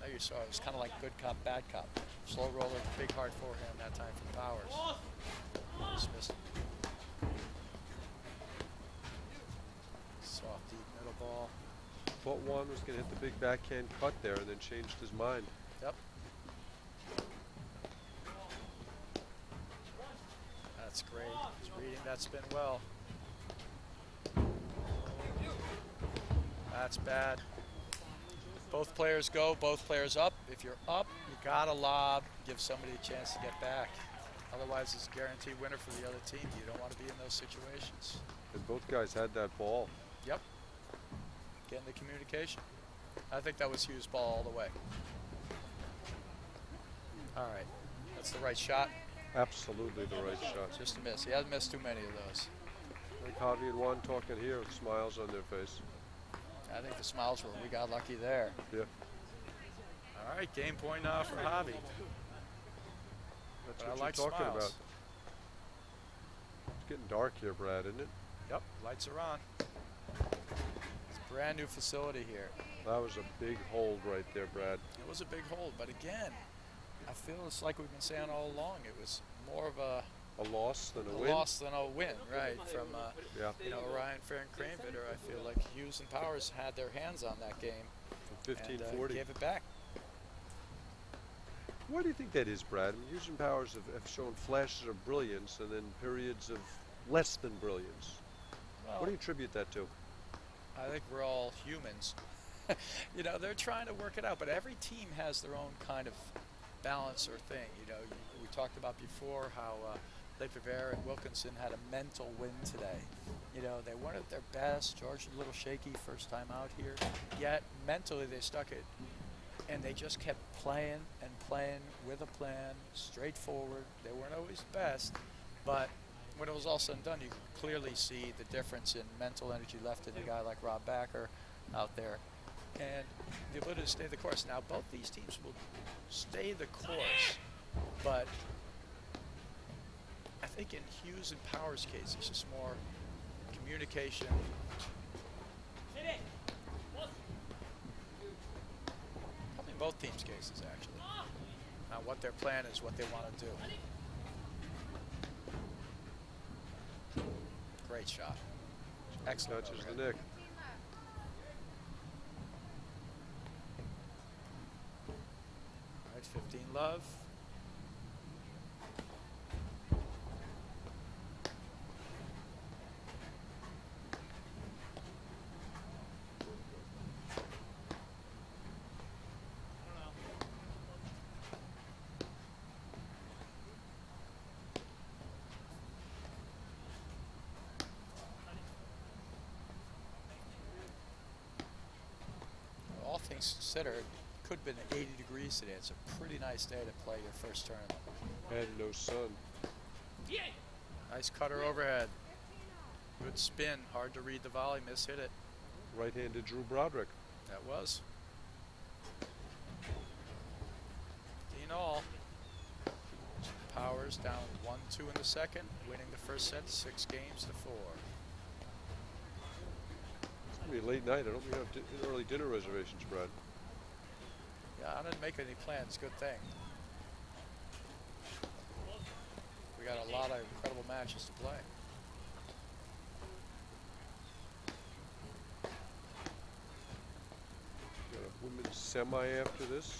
Now you saw it was kind of like good cop, bad cop. Slow roller, big hard forehand that time from Powers. Just missed it. Soft, deep middle ball. Thought Juan was going to hit the big backhand cut there and then changed his mind. Yep. That's great. He's reading that spin well. That's bad. Both players go, both players up. If you're up, you gotta lob, give somebody a chance to get back. Otherwise, it's a guaranteed winner for the other team. You don't want to be in those situations. And both guys had that ball. Yep. Getting the communication. I think that was Hughes' ball all the way. All right. That's the right shot. Absolutely the right shot. Just a miss. He hasn't missed too many of those. Like Javi and Juan talking here with smiles on their face. I think the smiles were, we got lucky there. Yeah. All right, game point now for Javi. That's But I what like you're talking smiles. about. It's getting dark here, Brad, isn't it? Yep, lights are on. It's a brand new facility here. That was a big hold right there, Brad. It was a big hold, but again, I feel it's like we've been saying all along. It was more of a A loss than a a win. loss than a win, right? From Yeah. Arraya and Ferrin-Kranewitter, I feel like Hughes and Powers had their hands on that game From and 15-40. gave it back. Why do you think that is, Brad? I mean, Hughes and Powers have shown flashes of brilliance and then periods of less than brilliance. Well, What do you attribute that to? I think we're all humans. They're trying to work it out, but every team has their own kind of balance or thing. We talked about before how Lepever and Wilkinson had a mental win today. They weren't at their best. George a little shaky first time out here, yet mentally they stuck it, and they just kept playing and playing with a plan, straightforward. They weren't always the best, but when it was all said and done, you could clearly see the difference in mental energy left in a guy like Rob Backer out there, and the ability to stay the course. Now, both these teams will stay the course But I think in Hughes and Powers' case, it's just more communication. Hit it. Boss. Probably in both teams' cases, actually. Now, what their plan is, what they want to do. Great shot. Excellent. Touches the overhead. nick. All right, 15 love. All things considered, could have been 80 degrees today. It's a pretty nice day to play your first tournament. And no sun. Yeah. Nice cutter overhead. Good spin. Hard to read the volley. Miss hit it. Right-handed Drew Broderick. That was. 15 all. Powers down 1-2 in the second, winning the first set 6-4. It's gonna be a late night. I don't think we have early dinner reservations, Brad. Yeah, I didn't make any plans. Good thing. We got a lot of incredible matches to play. Got a women's semi after this,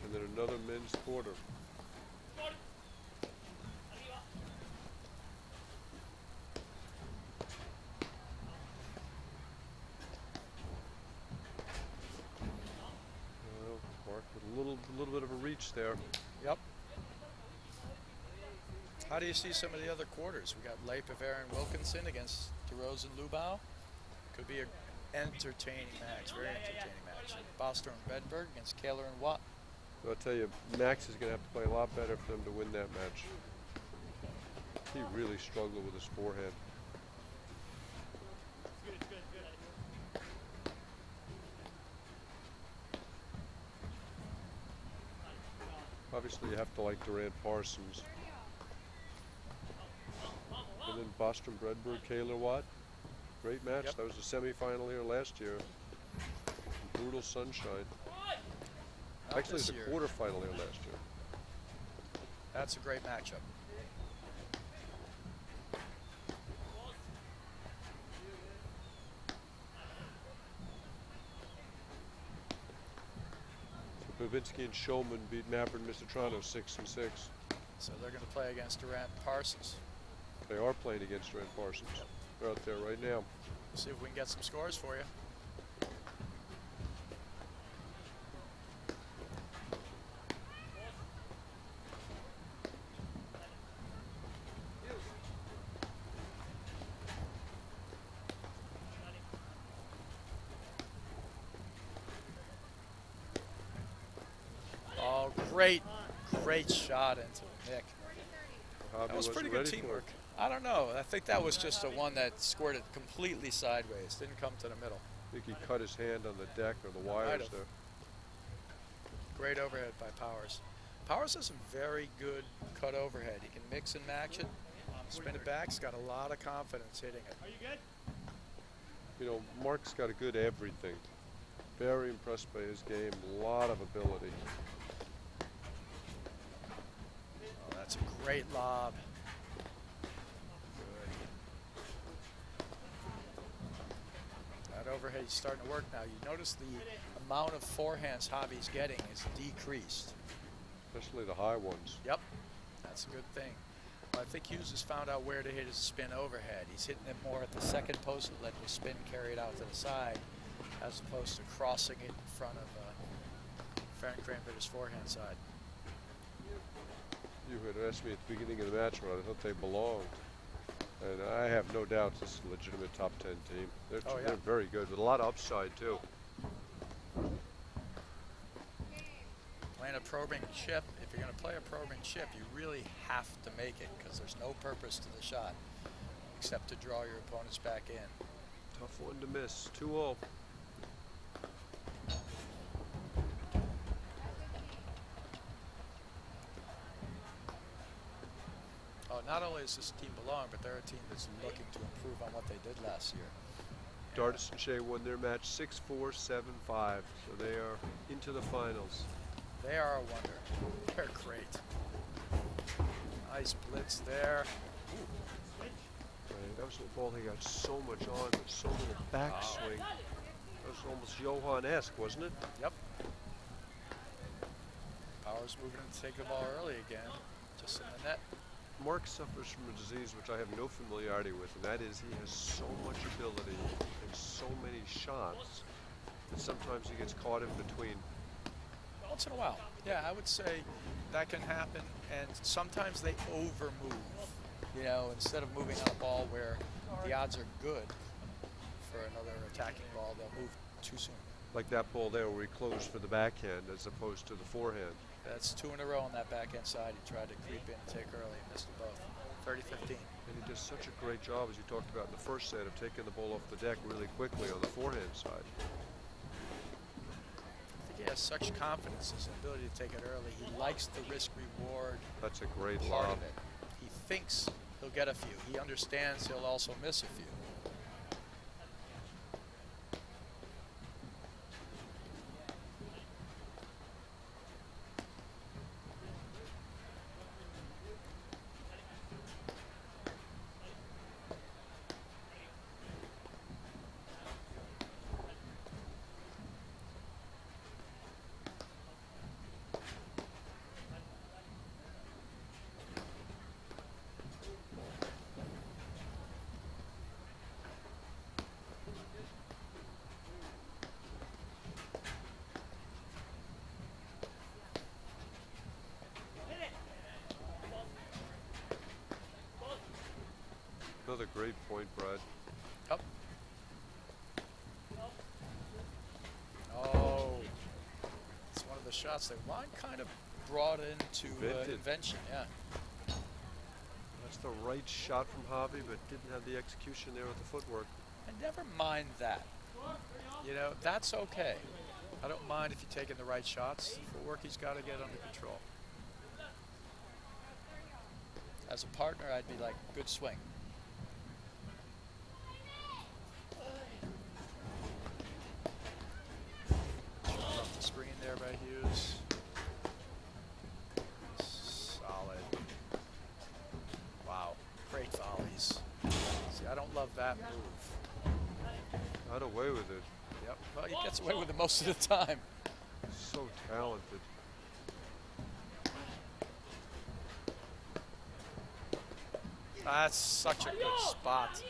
and then another men's quarter. Mark with a little bit of a reach there. Yep. How do you see some of the other quarters? We got Leip of Aaron Wilkinson against DeRozan Lubau. Could be an entertaining match, very entertaining match. And Boston and Bedberg against Kaler and Watt. So I'll tell you, Max is going to have to play a lot better for them to win that match. He really struggled with his forehand. Obviously, you have to like Durant Parsons. And then Boston Bredberg, Kaler Watt. Great match. Yep. That was the semifinal here last year. Brutal sunshine. Not Actually, this it's a year. quarterfinal here last year. That's a great matchup. Babinski and Shulman beat Mapper and Mistrano 6-6. So they're going to play against Durant and Parsons. They are playing against Durant Parsons. They're out there right now. See if we can get some scores for you. Oh, great shot into Nick. Hobby That was pretty wasn't good ready for teamwork. it. I don't know. I think that was just a one that squirted completely sideways. Didn't come to the middle. I think he cut his hand on the deck or the Might wires have. there. Great overhead by Powers. Powers has some very good cut overhead. He can mix and match it, spin it back. He's got a lot of confidence hitting it. Are you good? You know, Mark's got a good everything. Very impressed by his game. A lot of ability. Oh, that's a great lob. Good. That overhead is starting to work now. You notice the amount of forehands Hobby's getting is decreased. Especially the high ones. Yep, that's a good thing. Well, I think Hughes has found out where to hit his spin overhead. He's hitting it more at the second post and letting the spin carry it out to the side, as opposed to crossing it in front of Ferrin-Kranewitter's forehand side. You had asked me at the beginning of the match where I thought they belonged. And I have no doubt this is a legitimate top 10 team. They're, Oh, yeah. they're very good, with a lot of upside too. Playing a probing chip, if you're going to play a probing chip, you really have to make it because there's no purpose to the shot except to draw your opponents back in. Tough one to miss. 2-0. not only is this team belong, but they're a team that's looking to improve on what they did last year. Dardis and Shea won their match 6-4, 7-5, so they are into the finals. They are a wonder. They're great. Nice blitz there. That was a ball he got so much on, with so little backswing. That was almost Johan-esque, wasn't it? Yep. Powers moving in to take the ball early again. Just in the net. Mark suffers from a disease which I have no familiarity with, and that is he has so much ability and so many shots that sometimes he gets caught in between. Once in a while. Yeah, I would say that can happen, and sometimes they over-move. You know, instead of moving on a ball where the odds are good for another attacking ball, they'll move too soon. Like that ball there where he closed for the backhand as opposed to the forehand. That's 2 in a row on that backhand side. He tried to creep in and take early and missed them both. 30-15. And he does such a great job, as you talked about in the first set, of taking the ball off the deck really quickly on the forehand side. I think he has such confidence in his ability to take it early. He likes the risk-reward That's a great part lob. of it. He thinks he'll get a few. He understands he'll also miss a few. Another great point, Brad. Up. Oh, it's one of the shots that Juan kind of brought into invention. Yeah. That's the right shot from Javi, but didn't have the execution there with the footwork. And never mind that. You know, that's okay. I don't mind if you're taking the right shots. Footwork he's got to get under control. As a partner, I'd be like, good swing. Off the screen there by Hughes. Solid. Wow, great volleys. See, I don't love that move. Got away with it. Yep, well, he gets away with it most of the time. So talented. That's such a good spot.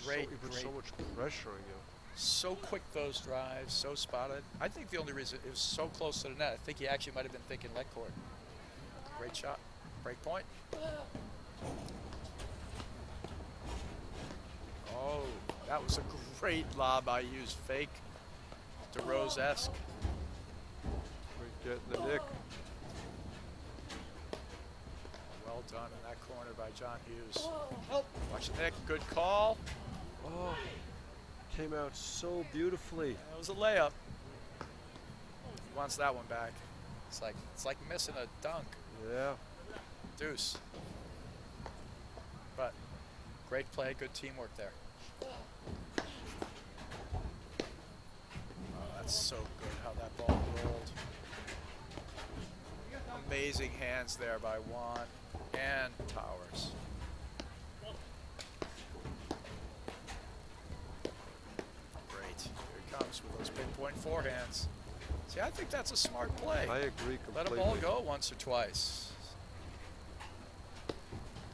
Great, He put great. so much pressure on you. So quick those drives, so spotted. I think the only reason it was so close to the net, I think he actually might have been thinking leg court. Great shot. Break point. Oh, that was a great lob I used. Fake. DeRose-esque. Great get in the nick. Well done in that corner by John Hughes. Watch Nick, good call. Oh, came out so beautifully. That was a layup. He wants that one back. It's like missing a dunk. Yeah. Deuce. But great play, good teamwork there. Oh, that's so good how that ball rolled. Amazing hands there by Juan and Powers. Great. Here he comes with those pinpoint forehands. See, I think that's a smart play. I agree Let completely. a ball go once or twice.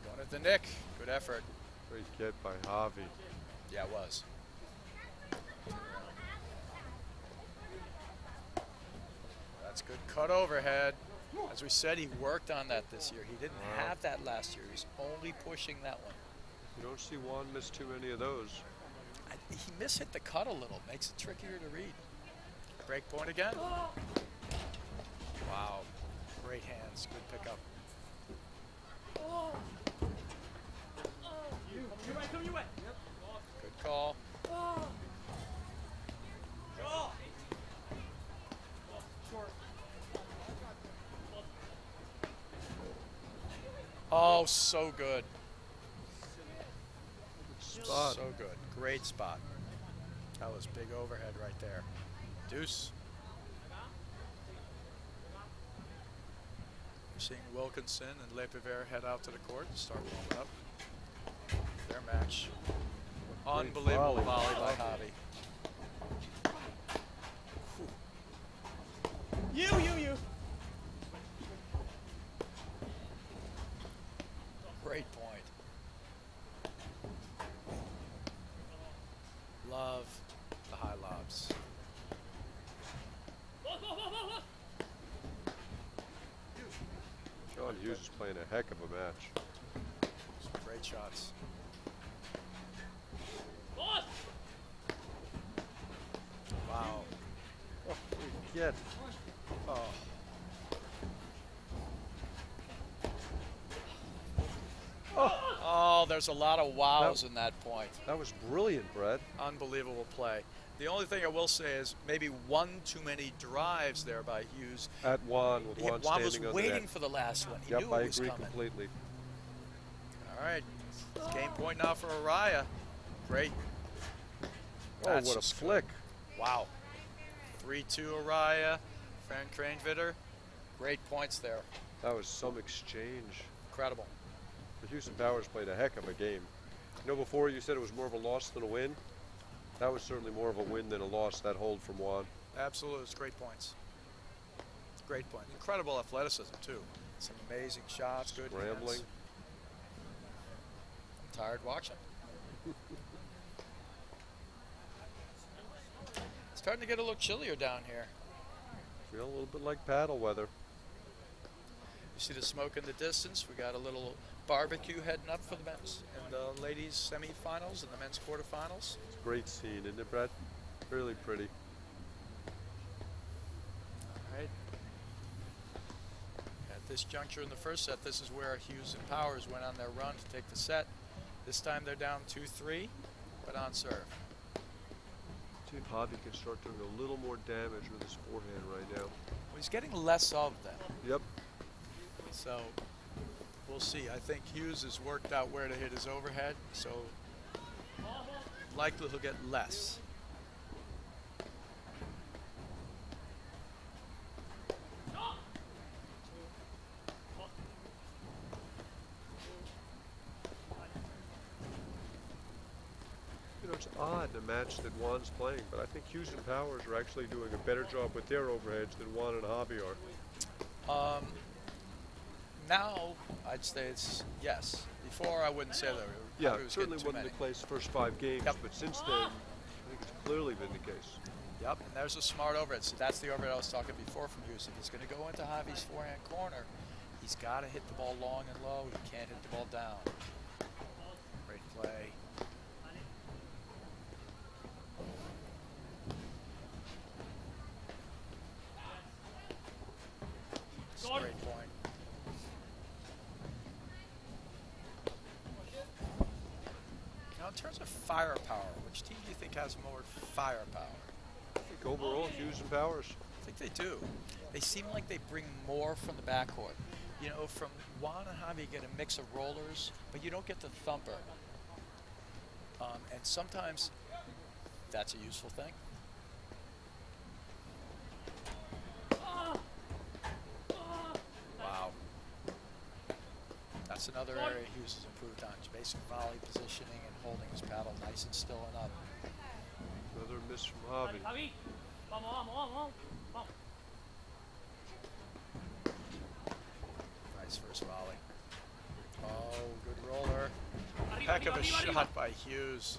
Going at the Nick. Good effort. Great get by Javi. Yeah, it was. That's good cut overhead. As we said, he worked on that this year. He didn't have that last year. He was only pushing that one. You don't see Juan miss too many of those. He mishit the cut a little. Makes it trickier to read. Break point again. Wow. Great hands. Good pickup. Come your way. Good call. Oh, so good. Spot. So good. Great spot. That was big overhead right there. Deuce. We're seeing Wilkinson and Lepever head out to the court and start warming up their match. Unbelievable volley by Hobby. You. Great point. Love the high lobs. John Hughes is playing a heck of a match. Some great shots. Wow. Oh, get. Oh. Oh, there's a lot of wows in that point. That was brilliant, Brad. Unbelievable play. The only thing I will say is maybe one too many drives there by Hughes. At Juan, with Juan Juan was standing on the waiting net. for the last one. He Yep, knew I it was agree coming. completely. All right. Game point now for Arraya. Great. Oh, That's what a just flick. good. Wow. 3-2 Arraya. Ferrin-Kranewitter. Great points there. That was some exchange. Incredible. The Houston Powers played a heck of a game. You know, before you said it was more of a loss than a win. That was certainly more of a win than a loss, that hold from Juan. Absolutely. It's great points. Great point. Incredible athleticism, too. Some amazing shots. Good Scrambling. hands. I'm tired watching. It's starting to get a little chillier down here. Feel a little bit like paddle weather. You see the smoke in the distance. We got a little barbecue heading up for the men's and the ladies semifinals and the men's quarterfinals. It's a great scene, isn't it, Brad? Really pretty. All right. At this juncture in the first set, this is where Hughes and Powers went on their run to take the set. This time they're down 2-3, but on serve. See if Hobby can start doing a little more damage with his forehand right now. Well, he's getting less of them. Yep. So we'll see. I think Hughes has worked out where to hit his overhead, so likely he'll get less. You know, it's odd, the match that Juan's playing, but I think Hughes and Powers are actually doing a better job with their overheads than Juan and Hobby are. Now, I'd say it's yes. Before, I wouldn't say that. Yeah, Hobby was certainly getting too wasn't many. the case first 5 games, Yep. but since then, I think it's clearly been the case. Yep, and there's a smart overhead. So that's the overhead I was talking before from Hughes. If he's going to go into Hobby's forehand corner, he's got to hit the ball long and low. He can't hit the ball down. Great play. It's a great point. Now, in terms of firepower, which team do you think has more firepower? I think overall, Hughes and Powers. I think they do. They seem like they bring more from the backcourt. You know, from Juan and Javi, you get a mix of rollers, but you don't get the thumper. And sometimes that's a useful thing. Wow. That's another area Hughes has improved on. His basic volley positioning and holding his paddle nice and still and up. Another miss from Hobby. Javi, vamos. Nice first volley. Oh, good roller. Arriba, Heck of a arriba, arriba. shot by Hughes.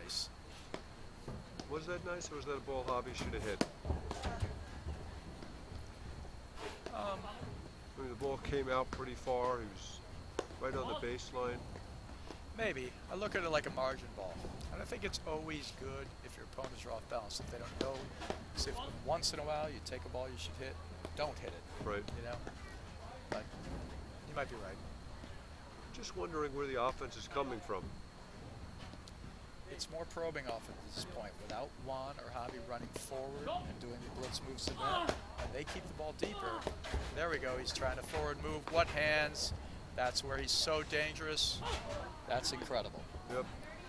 Nice. Was that nice, or was that a ball Hobby should have hit? I mean, the ball came out pretty far. He was right on the baseline. Maybe. I look at it like a margin ball. And I think it's always good if your opponents are off balance. If they don't know, so if once in a while you take a ball you should hit, don't hit it, Right. you know? But You might be right. Just wondering where the offense is coming from. It's more probing off at this point. Without Juan or Javi running forward and doing the blitz moves to net, and they keep the ball deeper. There we go. He's trying to forward move. What hands? That's where he's so dangerous. That's incredible. Yep,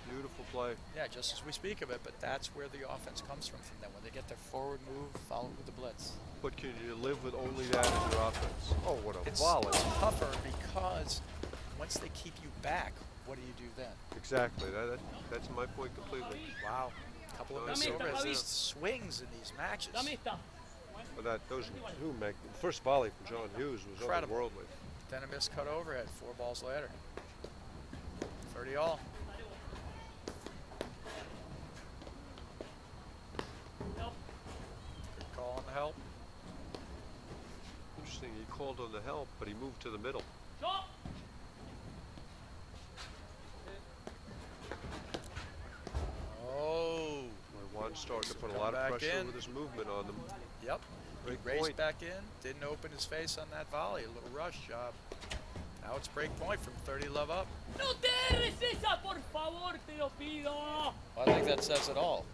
beautiful play. Yeah, just as we speak of it, but that's where the offense comes from them. When they get their forward move, followed with the blitz. But can you live with only that in your offense? Oh, what a It's volley. tougher because once they keep you back, what do you do then? Exactly, that's my point completely. Wow. A couple of Dame missed esta, overheads. Javi. These swings in these matches. Dame esta. But those two, the first volley from John Hughes was Incredible. otherworldly. Then a missed cut overhead, 4 balls later. 30 all. Help. Good call on the help. Interesting, he called on the help, but he moved to the middle. Shot. Oh, Where Juan started to put a Come lot of back pressure in. with his movement on them. yep. He Great raced point. back in, didn't open his face on that volley. A little rush job. Now it's break point from 30 love up. No te erres esa, por favor, te lo pido. Well, I think that says it all.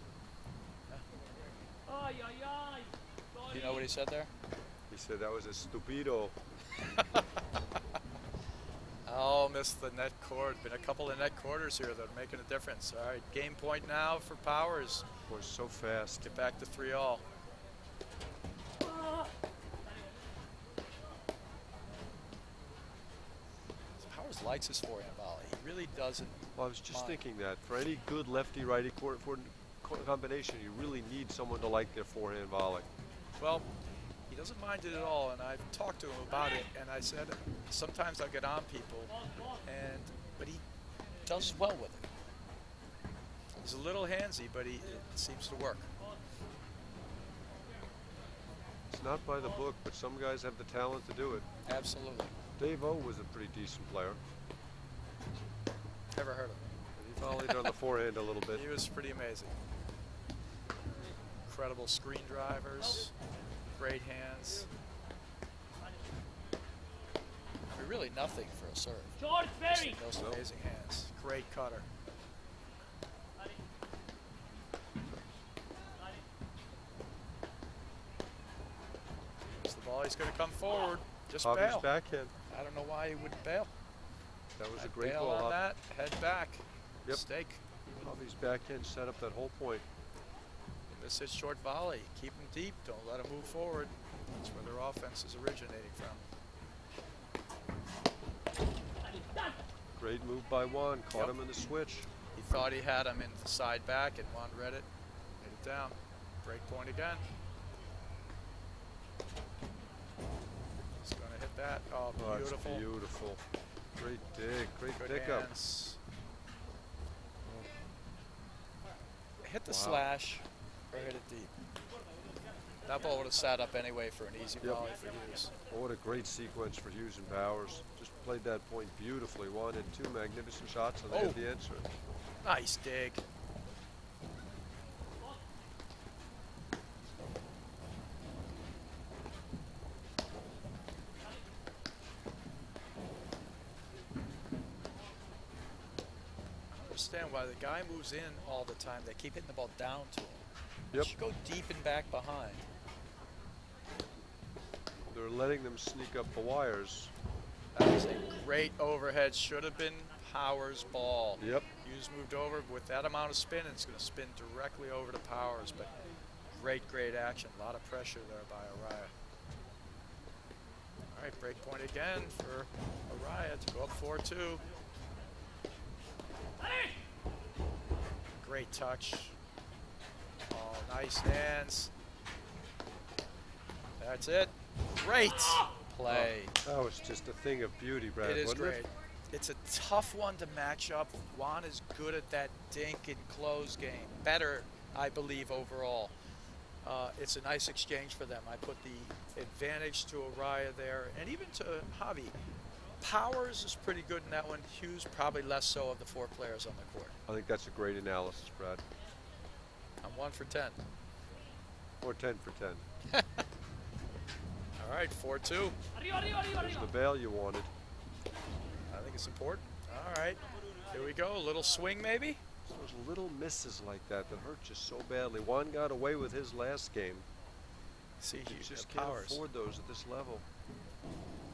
Ay, ay, ay. You know what he said there? He said that was a stupido. Oh, missed the net cord. Been a couple of net quarters here that are making a difference. All right, game point now for Powers. Was so fast. Get back to 3 all. Powers likes his forehand volley. He really doesn't. Well, I was just Fine. thinking that for any good lefty-righty combination, you really need someone to like their forehand volley. Well, he doesn't mind it at all, and I've talked to him about it, and I said sometimes I'll get on people, but he does well with it. He's a little handsy, but it seems to work. It's not by the book, but some guys have the talent to do it. Absolutely. Dave O was a pretty decent player. Never heard of him. He volleyed on the forehand a little bit. He was pretty amazing. Incredible screen drivers, great hands. I mean, really nothing for a serve. Short, Just Ferry. those amazing hands. Great cutter. Here's the ball. He's going to come forward. Just Javi's bail. backhand. I don't know why he wouldn't bail. That was a I'd great bail ball. on that. Head back. Yep. Mistake. Javi's backhand set up that whole point. Miss his short volley. Keep him deep. Don't let him move forward. That's where their offense is originating from. Great move by Juan. Caught Yep. him in the switch. He thought he had him in the side back, and Juan read it. Made it down. Break point again. He's going to hit that. Oh, Oh, beautiful. it's beautiful. Great dig. Great Good pickup. hands. Hit the Wow. slash or hit it deep. That ball would have sat up anyway for an easy Yep. volley for Hughes. Oh, what a great sequence for Hughes and Powers. Just played that point beautifully. One and two magnificent shots, and they had Oh. the answer. Nice dig. I understand why the guy moves in all the time. They keep hitting the ball down to him. Yep. Should go deep and back behind. They're letting them sneak up the wires. That was a great overhead. Should have been Powers' ball. Yep. Hughes moved over with that amount of spin. It's going to spin directly over to Powers, but great action. A lot of pressure there by Arraya. All right, break point again for Arraya to go up 4-2. Great touch. Oh, nice hands. That's it. Great play. That was just a thing of beauty, Brad. It is wasn't great. It's a tough one to match up. Juan is good at that dink and close game. Better, I believe, overall. It's a nice exchange for them. I put the advantage to Arraya there, and even to Javi. Powers is pretty good in that one. Hughes probably less so of the 4 players on the court. I think that's a great analysis, Brad. I'm 1 for 10. Or 10 for 10. All right, 4-2. Arriba, arriba, arriba, There's arriba. the bail you wanted. think it's important. All right, here we go. A little swing, maybe. Those little misses like that that hurt you so badly. Juan got away with his last game. See, You he just can't Powers. afford those at this level.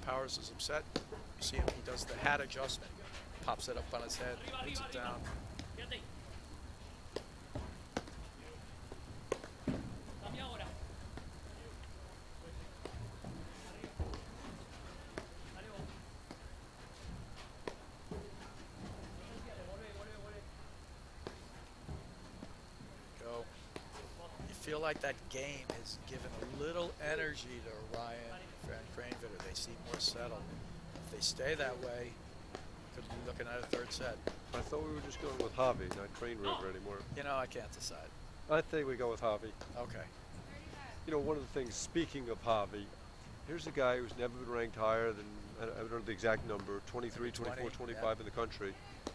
Powers is upset. You see him, he does the hat adjustment. Pops it up on his head, puts it down. Fíjate. Cambia ahora. Go. You feel like that game has given a little energy to Ryan and Ferrin-Kranewitter. They seem more settled. If they stay that way, could be looking at a third set. I thought we were just going with Javi, not Kranewitter anymore. You know, I can't decide. I think we go with Javi. Okay. You know, one of the things, speaking of Javi, here's a guy who's never been ranked higher than, I don't know the exact number, 23, 24, 25 in the country.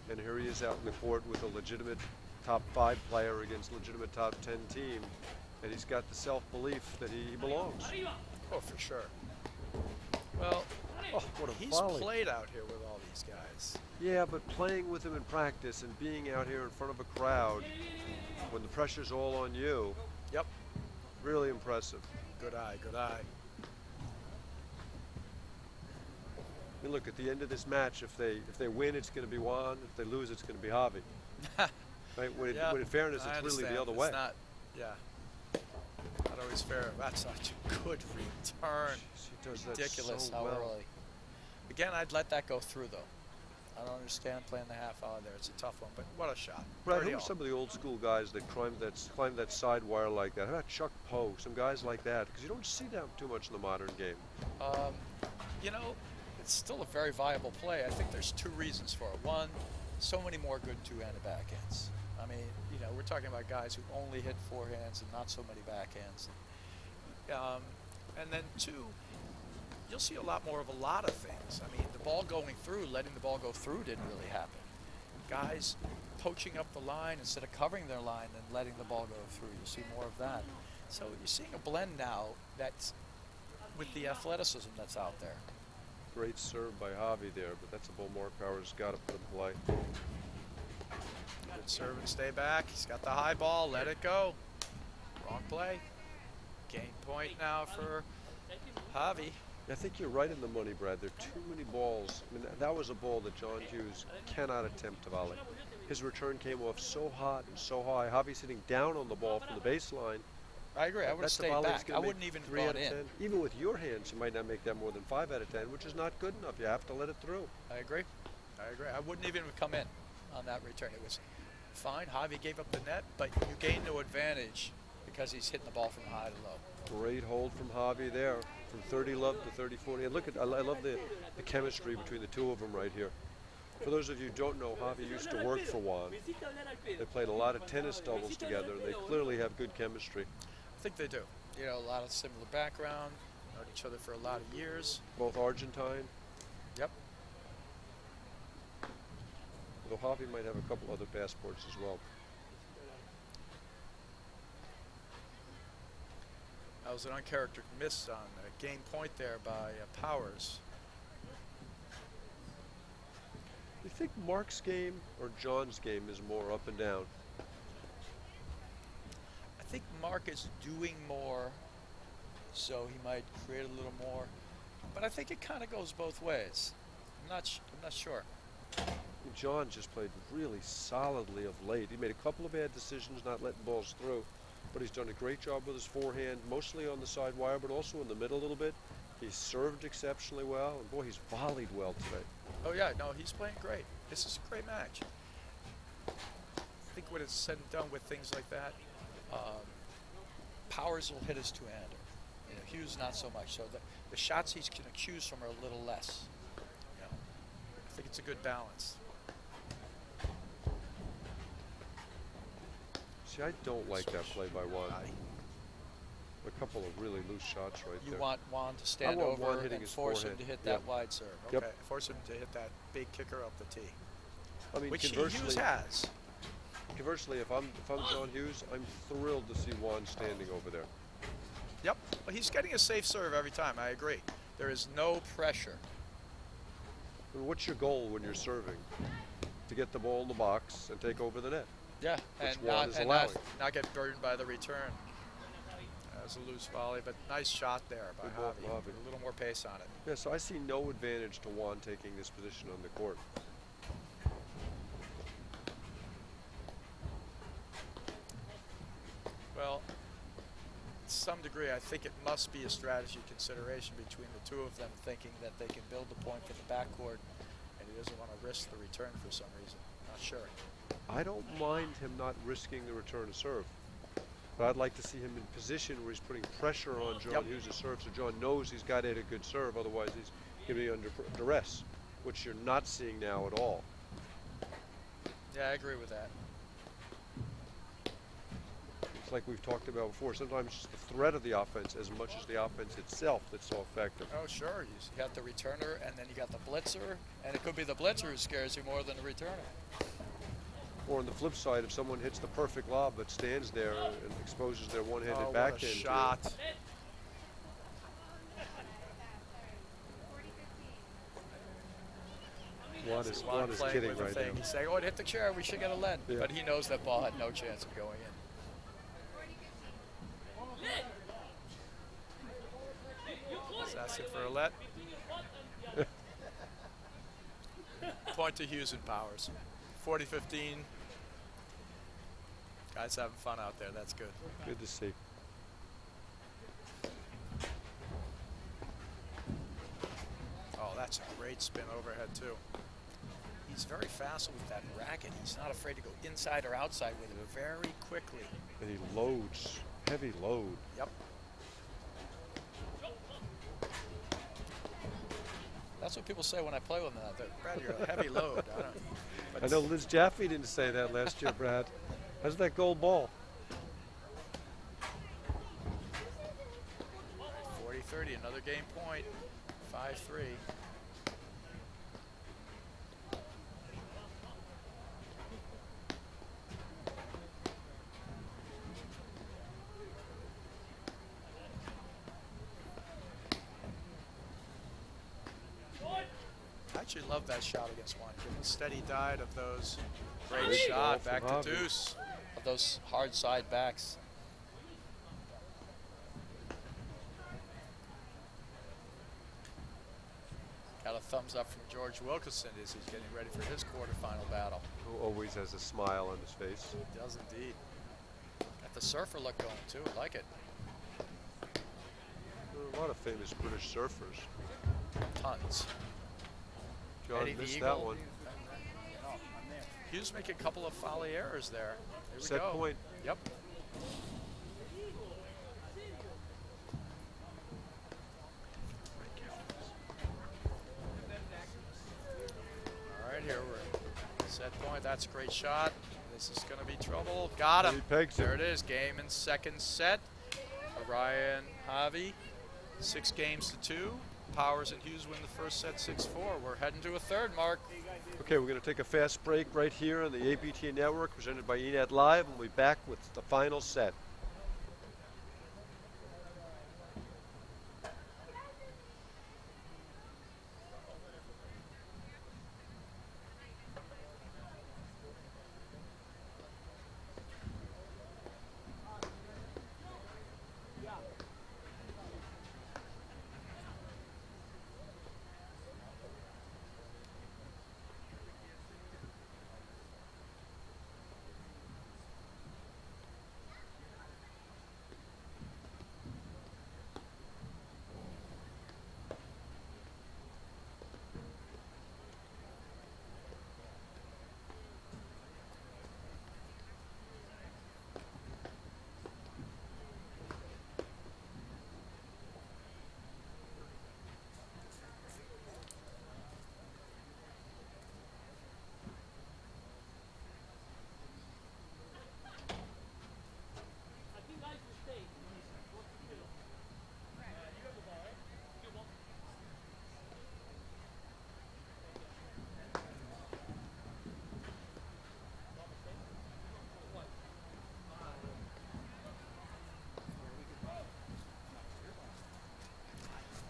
And here he is out in the court with a legitimate top 5 player against legitimate top 10 team. And he's got the self-belief that he belongs. Arriba. Oh, for sure. Well, Oh, what a he's volley. played out here with all these guys. Yeah, but playing with him in practice and being out here in front of a crowd when the pressure's all on you, Yep. really impressive. Good eye, good eye. I mean, look, at the end of this match, if they win, it's going to be Juan. If they lose, it's going to be Javi. Right? When, Yeah, when in fairness, I it's really the understand. other It's way. not, yeah. Not always fair. That's such a good return. Jeez, he does that Ridiculous so how well. early. Again, I'd let that go through, though. I don't understand playing the half hour there. It's a tough one, but what a shot. Brad, 30 who are all. some of the old school guys that climb that side wire like that? How about Chuck Poe? Some guys like that, because you don't see that too much in the modern game. You know, it's still a very viable play. I think there's 2 reasons for it. One, so many more good two-handed backhands. I mean, you know, we're talking about guys who only hit forehands and not so many backhands. And then 2, you'll see a lot more of a lot of things. I mean, the ball going through, letting the ball go through didn't really happen. Guys poaching up the line instead of covering their line and letting the ball go through. You'll see more of that. So you're seeing a blend now that's with the athleticism that's out there. Great serve by Javi there, but that's a ball Mark Powers got to put in play. Good serve and stay back. He's got the high ball. Let it go. Wrong play. Game point now for Javi. I think you're right in the money, Brad. There are too many balls. I mean, that was a ball that John Hughes cannot attempt to volley. His return came off so hot and so high. Javi's hitting down on the ball from the baseline. I agree. I would have That's a stayed volley he's back. gonna I make wouldn't even 3 gone out of in. 10. Even with your hands, you might not make that more than 5 out of 10, which is not good enough. You have to let it through. I agree. I agree. I wouldn't even have come in on that return. It was fine. Javi gave up the net, but you gain no advantage because he's hitting the ball from high to low. Great hold from Javi there, from 30 love to 30-40. And look at, I love the chemistry between the two of them right here. For those of you who don't know, Javi used to work for Juan. They played a lot of tennis doubles together, and they clearly have good chemistry. I think they do. You know, a lot of similar background, known each other for a lot of years. Both Argentine, Yep. though Javi might have a couple other passports as well. That was an uncharacteristic miss on a game point there by Powers. You think Mark's game or John's game is more up and down? I think Mark is doing more, so he might create a little more. But I think it kind of goes both ways. I'm not sure. John just played really solidly of late. He made a couple of bad decisions not letting balls through, but he's done a great job with his forehand, mostly on the side wire, but also in the middle a little bit. He served exceptionally well, and boy, he's volleyed well today. Oh yeah, no, he's playing great. This is a great match. I think when it's said and done with things like that, Powers will hit his two-hander. You know, Hughes not so much. So the shots he's going to choose from are a little less. You know, I think it's a good balance. See, I don't like that play by Juan. I- A couple of really loose shots right You there. want Juan to stand want Juan over hitting and his force him forehand. to hit Yep. that wide serve. Yep. Okay, force him to hit that big kicker up the tee, I mean, which Hughes has. conversely, if I'm John Hughes, I'm thrilled to see Juan standing over there. Yep, well, he's getting a safe serve every time. I agree. There is no pressure. I mean, what's your goal when you're serving? To get the ball in the box and take over the net. Yeah, Which and Juan not is and allowing. not get burdened by the return. That was a loose volley, but nice shot there by Good ball Javi. from Javi. A little more pace on it. Yeah, so I see no advantage to Juan taking this position on the court. Well, to some degree, I think it must be a strategy consideration between the two of them, thinking that they can build the point for the backcourt, and he doesn't want to risk the return for some reason. Not sure. I don't mind him not risking the return to serve. But I'd like to see him in position where he's putting pressure on John Hughes to serve, so John knows he's got to hit a good serve, otherwise he's going to be under duress, which you're not seeing now at all. Yeah, I agree with that. It's like we've talked about before. Sometimes it's the threat of the offense as much as the offense itself that's so effective. Oh, sure. You got the returner, and then you got the blitzer, and it could be the blitzer who scares you more than the returner. Or on the flip side, if someone hits the perfect lob that stands there and exposes their one-handed Oh, what a backhand to you. shot. Juan is Playing kidding with the right thing. now. He's saying, oh, it hit the chair. We should get a lead. Yeah. But he knows that ball had no chance of going in. Is that it for a let? Point to Hughes and Powers. 40-15. Guys having fun out there. That's good. Good to see. Oh, that's a great spin overhead, too. He's very facile with that racket. He's not afraid to go inside or outside with it very quickly. And he loads, heavy load. Yep. That's what people say when I play with them. Brad, you're a heavy load. I don't. I know Liz Jaffe didn't say that last year, Brad. How's that gold ball? 40-30, another game point. 5-3. I actually love that shot against one. Getting a steady diet of those. Great Great ball shot, from back to Javi. deuce. Of those hard side backs. Got a thumbs up from George Wilkinson as he's getting ready for his quarterfinal battle. Who always has a smile on his face. He does indeed. Got the surfer look going too. Like it. There are a lot of famous British surfers. Tons. John Eddie the missed Eagle. that one. Hughes making a couple of folly errors there. Here we Set go. point. Yep. All right, here we're set point. That's a great shot. This is going to be trouble. Got him. He pegs There it. it is. Game in second set. Arraya and Javi, 6 games to 2. Powers and Hughes win the first set 6-4. We're heading to a third, Mark. Okay, we're going to take a fast break right here on the ABT Network, presented by ENET Live, and we'll be back with the final set.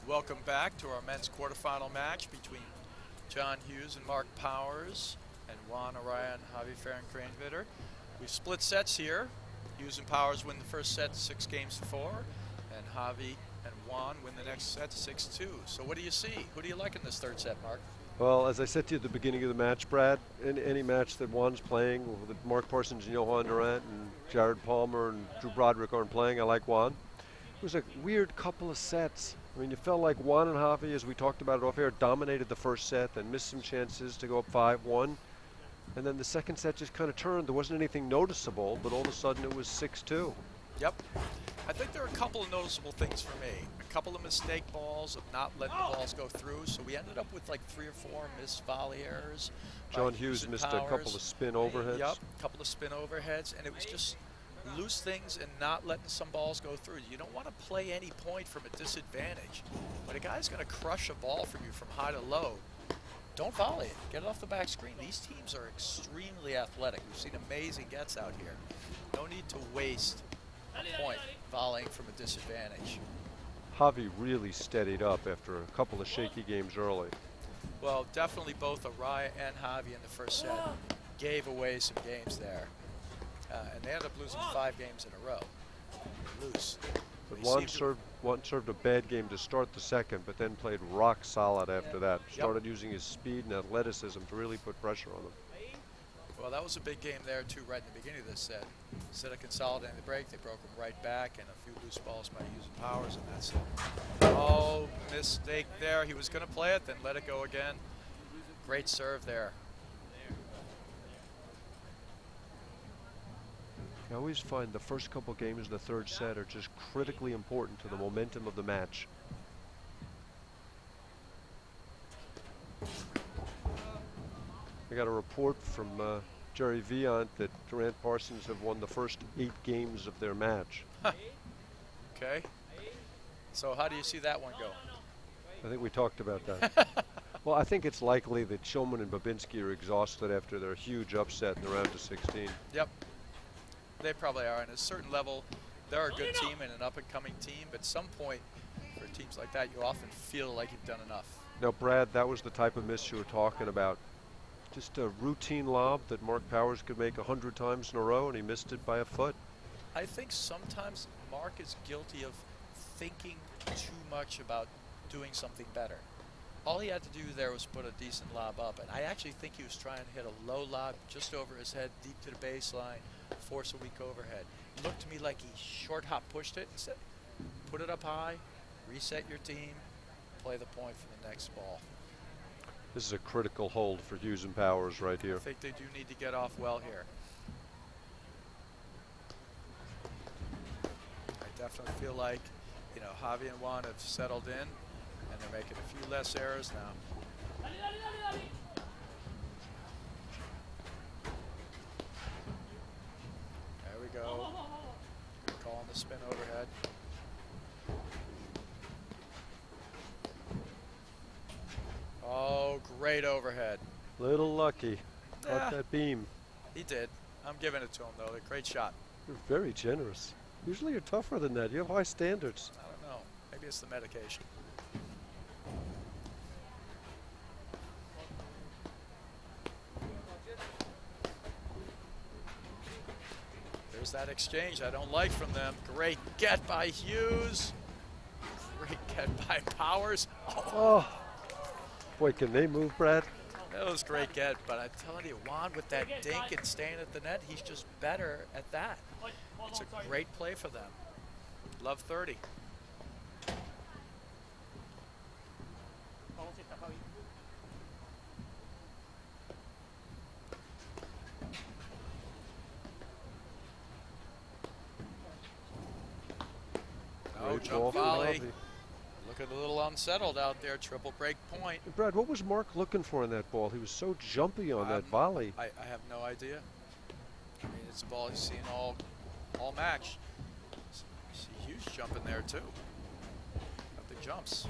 Welcome back to our men's quarterfinal match between John Hughes and Mark Powers, and Juan Arraya and Javi Ferrin-Kranewitter. We've split sets here. Hughes and Powers win the first set 6-4, and Javi and Juan win the next set 6-2. So what do you see? Who do you like in this third set, Mark? Well, as I said to you at the beginning of the match, Brad, any match that Juan's playing, that Mark Parsons and Johan Durant and Jared Palmer and Drew Broderick aren't playing, I like Juan. It was a weird couple of sets. I mean, you felt like Juan and Javi, as we talked about it off air, dominated the first set, then missed some chances to go up 5-1. And then the second set just kind of turned. There wasn't anything noticeable, but all of a sudden it was 6-2. Yep. I think there are a couple of noticeable things for me. A couple of mistake balls of not letting the balls go through, so we ended up with like 3 or 4 missed volley errors. John Hughes missed a couple of spin overheads. Yep, a couple of spin overheads, and it was just loose things and not letting some balls go through. You don't want to play any point from a disadvantage. When a guy's going to crush a ball from you from high to low, don't volley it. Get it off the back screen. These teams are extremely athletic. We've seen amazing gets out here. No need to waste a point volleying from a disadvantage. Javi really steadied up after a couple of shaky games early. Well, definitely both Arraya and Javi in the first set gave away some games there. And they ended up losing 5 games in a row. Loose. But Juan served a bad game to start the second, but then played rock solid after that. Started using his speed and athleticism to really put pressure on them. Well, that was a big game there, too, right in the beginning of this set. Instead of consolidating the break, they broke them right back, and a few loose balls by Hughes and Powers, and that's it. Oh, mistake there. He was going to play it, then let it go again. Great serve there. I always find the first couple games of the third set are just critically important to the momentum of the match. I got a report from Jerry Viant that Durant Parsons have won the first 8 games of their match. Okay. So how do you see that one go? I think we talked about that. Well, I think it's likely that Shulman and Babinski are exhausted after their huge upset in the round of 16. Yep. They probably are. And at a certain level, they're a good team and an up-and-coming team. But at some point, for teams like that, you often feel like you've done enough. Now, Brad, that was the type of miss you were talking about. Just a routine lob that Mark Powers could make 100 times in a row, and he missed it by a foot. I think sometimes Mark is guilty of thinking too much about doing something better. All he had to do there was put a decent lob up, and I actually think he was trying to hit a low lob just over his head, deep to the baseline, force a weak overhead. It looked to me like he short hop pushed it and said, put it up high, reset your team, play the point for the next ball. This is a critical hold for Hughes and Powers right here. I think they do need to get off well here. I definitely feel like, you know, Javi and Juan have settled in, and they're making a few less errors now. There we go. Good call on the spin overhead. Oh, great overhead. Little lucky. Yeah. Caught that beam. He did. I'm giving it to him, though. A great shot. You're very generous. Usually you're tougher than that. You have high standards. I don't know. Maybe it's the medication. There's that exchange I don't like from them. Great get by Hughes. Great get by Powers. Oh. Boy, can they move, Brad? That was a great get, but I'm telling you, Juan with that dink and staying at the net, he's just better at that. It's a great play for them. Love 30. Oh, Great jump ball from volley. Javi. Looking a little unsettled out there. Triple break point. And Brad, what was Mark looking for in that ball? He was so jumpy on that volley. I have no idea. I mean, it's a ball he's seen all match. See Hughes jumping there too. Got the jumps.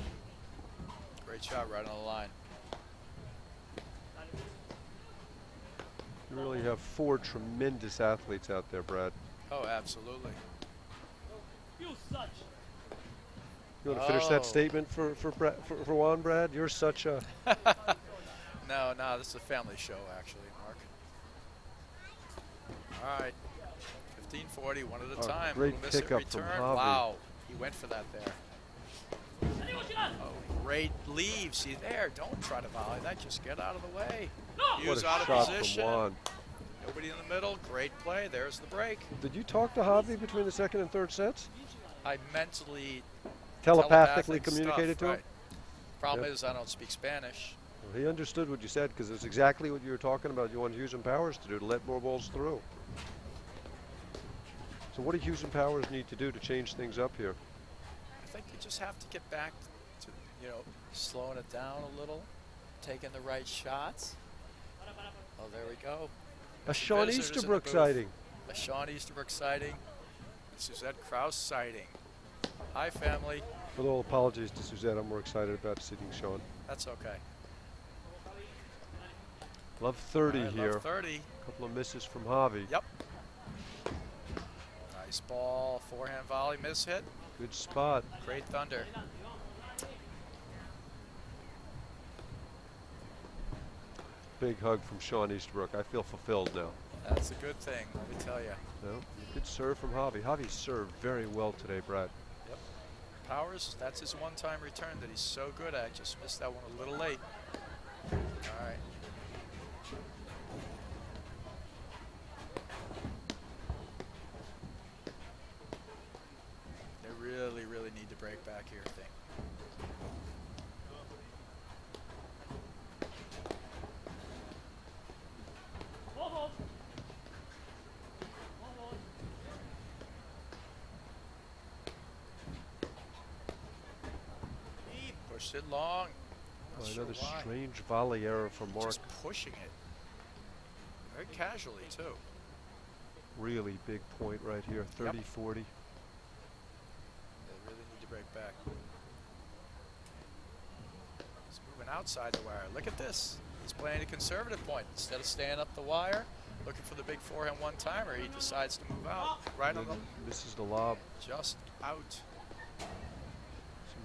Great shot right on the line. You really have 4 tremendous athletes out there, Brad. Oh, absolutely. You such. You want to finish that Oh. statement for Juan, Brad? You're such a... No, no, this is a family show, actually, Mark. All right. 15-40, one at a time. Great Little miss at pickup from return. Javi. Wow, he went for that there. Oh, great leave. See there, don't try to volley that. Just get out of the way. What Hughes a out shot of from position. Juan. Nobody in the middle. Great play. There's the break. Did you talk to Javi between the second and third sets? I mentally Telepathically telepathic communicated stuff, to him? right. Problem Yep. is I don't speak Spanish. Well, he understood what you said because it's exactly what you were talking about. You want Hughes and Powers to do, to let more balls through. So what do Hughes and Powers need to do to change things up here? I think you just have to get back to, slowing it down a little, taking the right shots. Oh, there we go. A Sean Visitors in the Easterbrook booth. sighting. A Sean Easterbrook sighting. Suzette Krause sighting. Hi, family. With all apologies to Suzette, I'm more excited about seeing Sean. That's okay. Love 30 All right, here. love 30. Couple of misses from Javi. Yep. Nice ball. Forehand volley. Miss hit. Good spot. Great thunder. Big hug from Sean Easterbrook. I feel fulfilled now. That's a good thing, let me tell you. No, good serve from Javi. Javi served very well today, Brad. Yep. Powers, that's his one-time return that he's so good at. Just missed that one a little late. All right. They really, really need to break back here, I think. He pushed it long. Not sure Another why. strange volley error from Mark. Just pushing it. Very casually, too. Really big point right here, 30-40. They really need to break back. He's moving outside the wire. Look at this. He's playing a conservative point. Instead of staying up the wire, looking for the big forehand one-timer, he decides to move out. Right on the, Misses the lob. just out. Some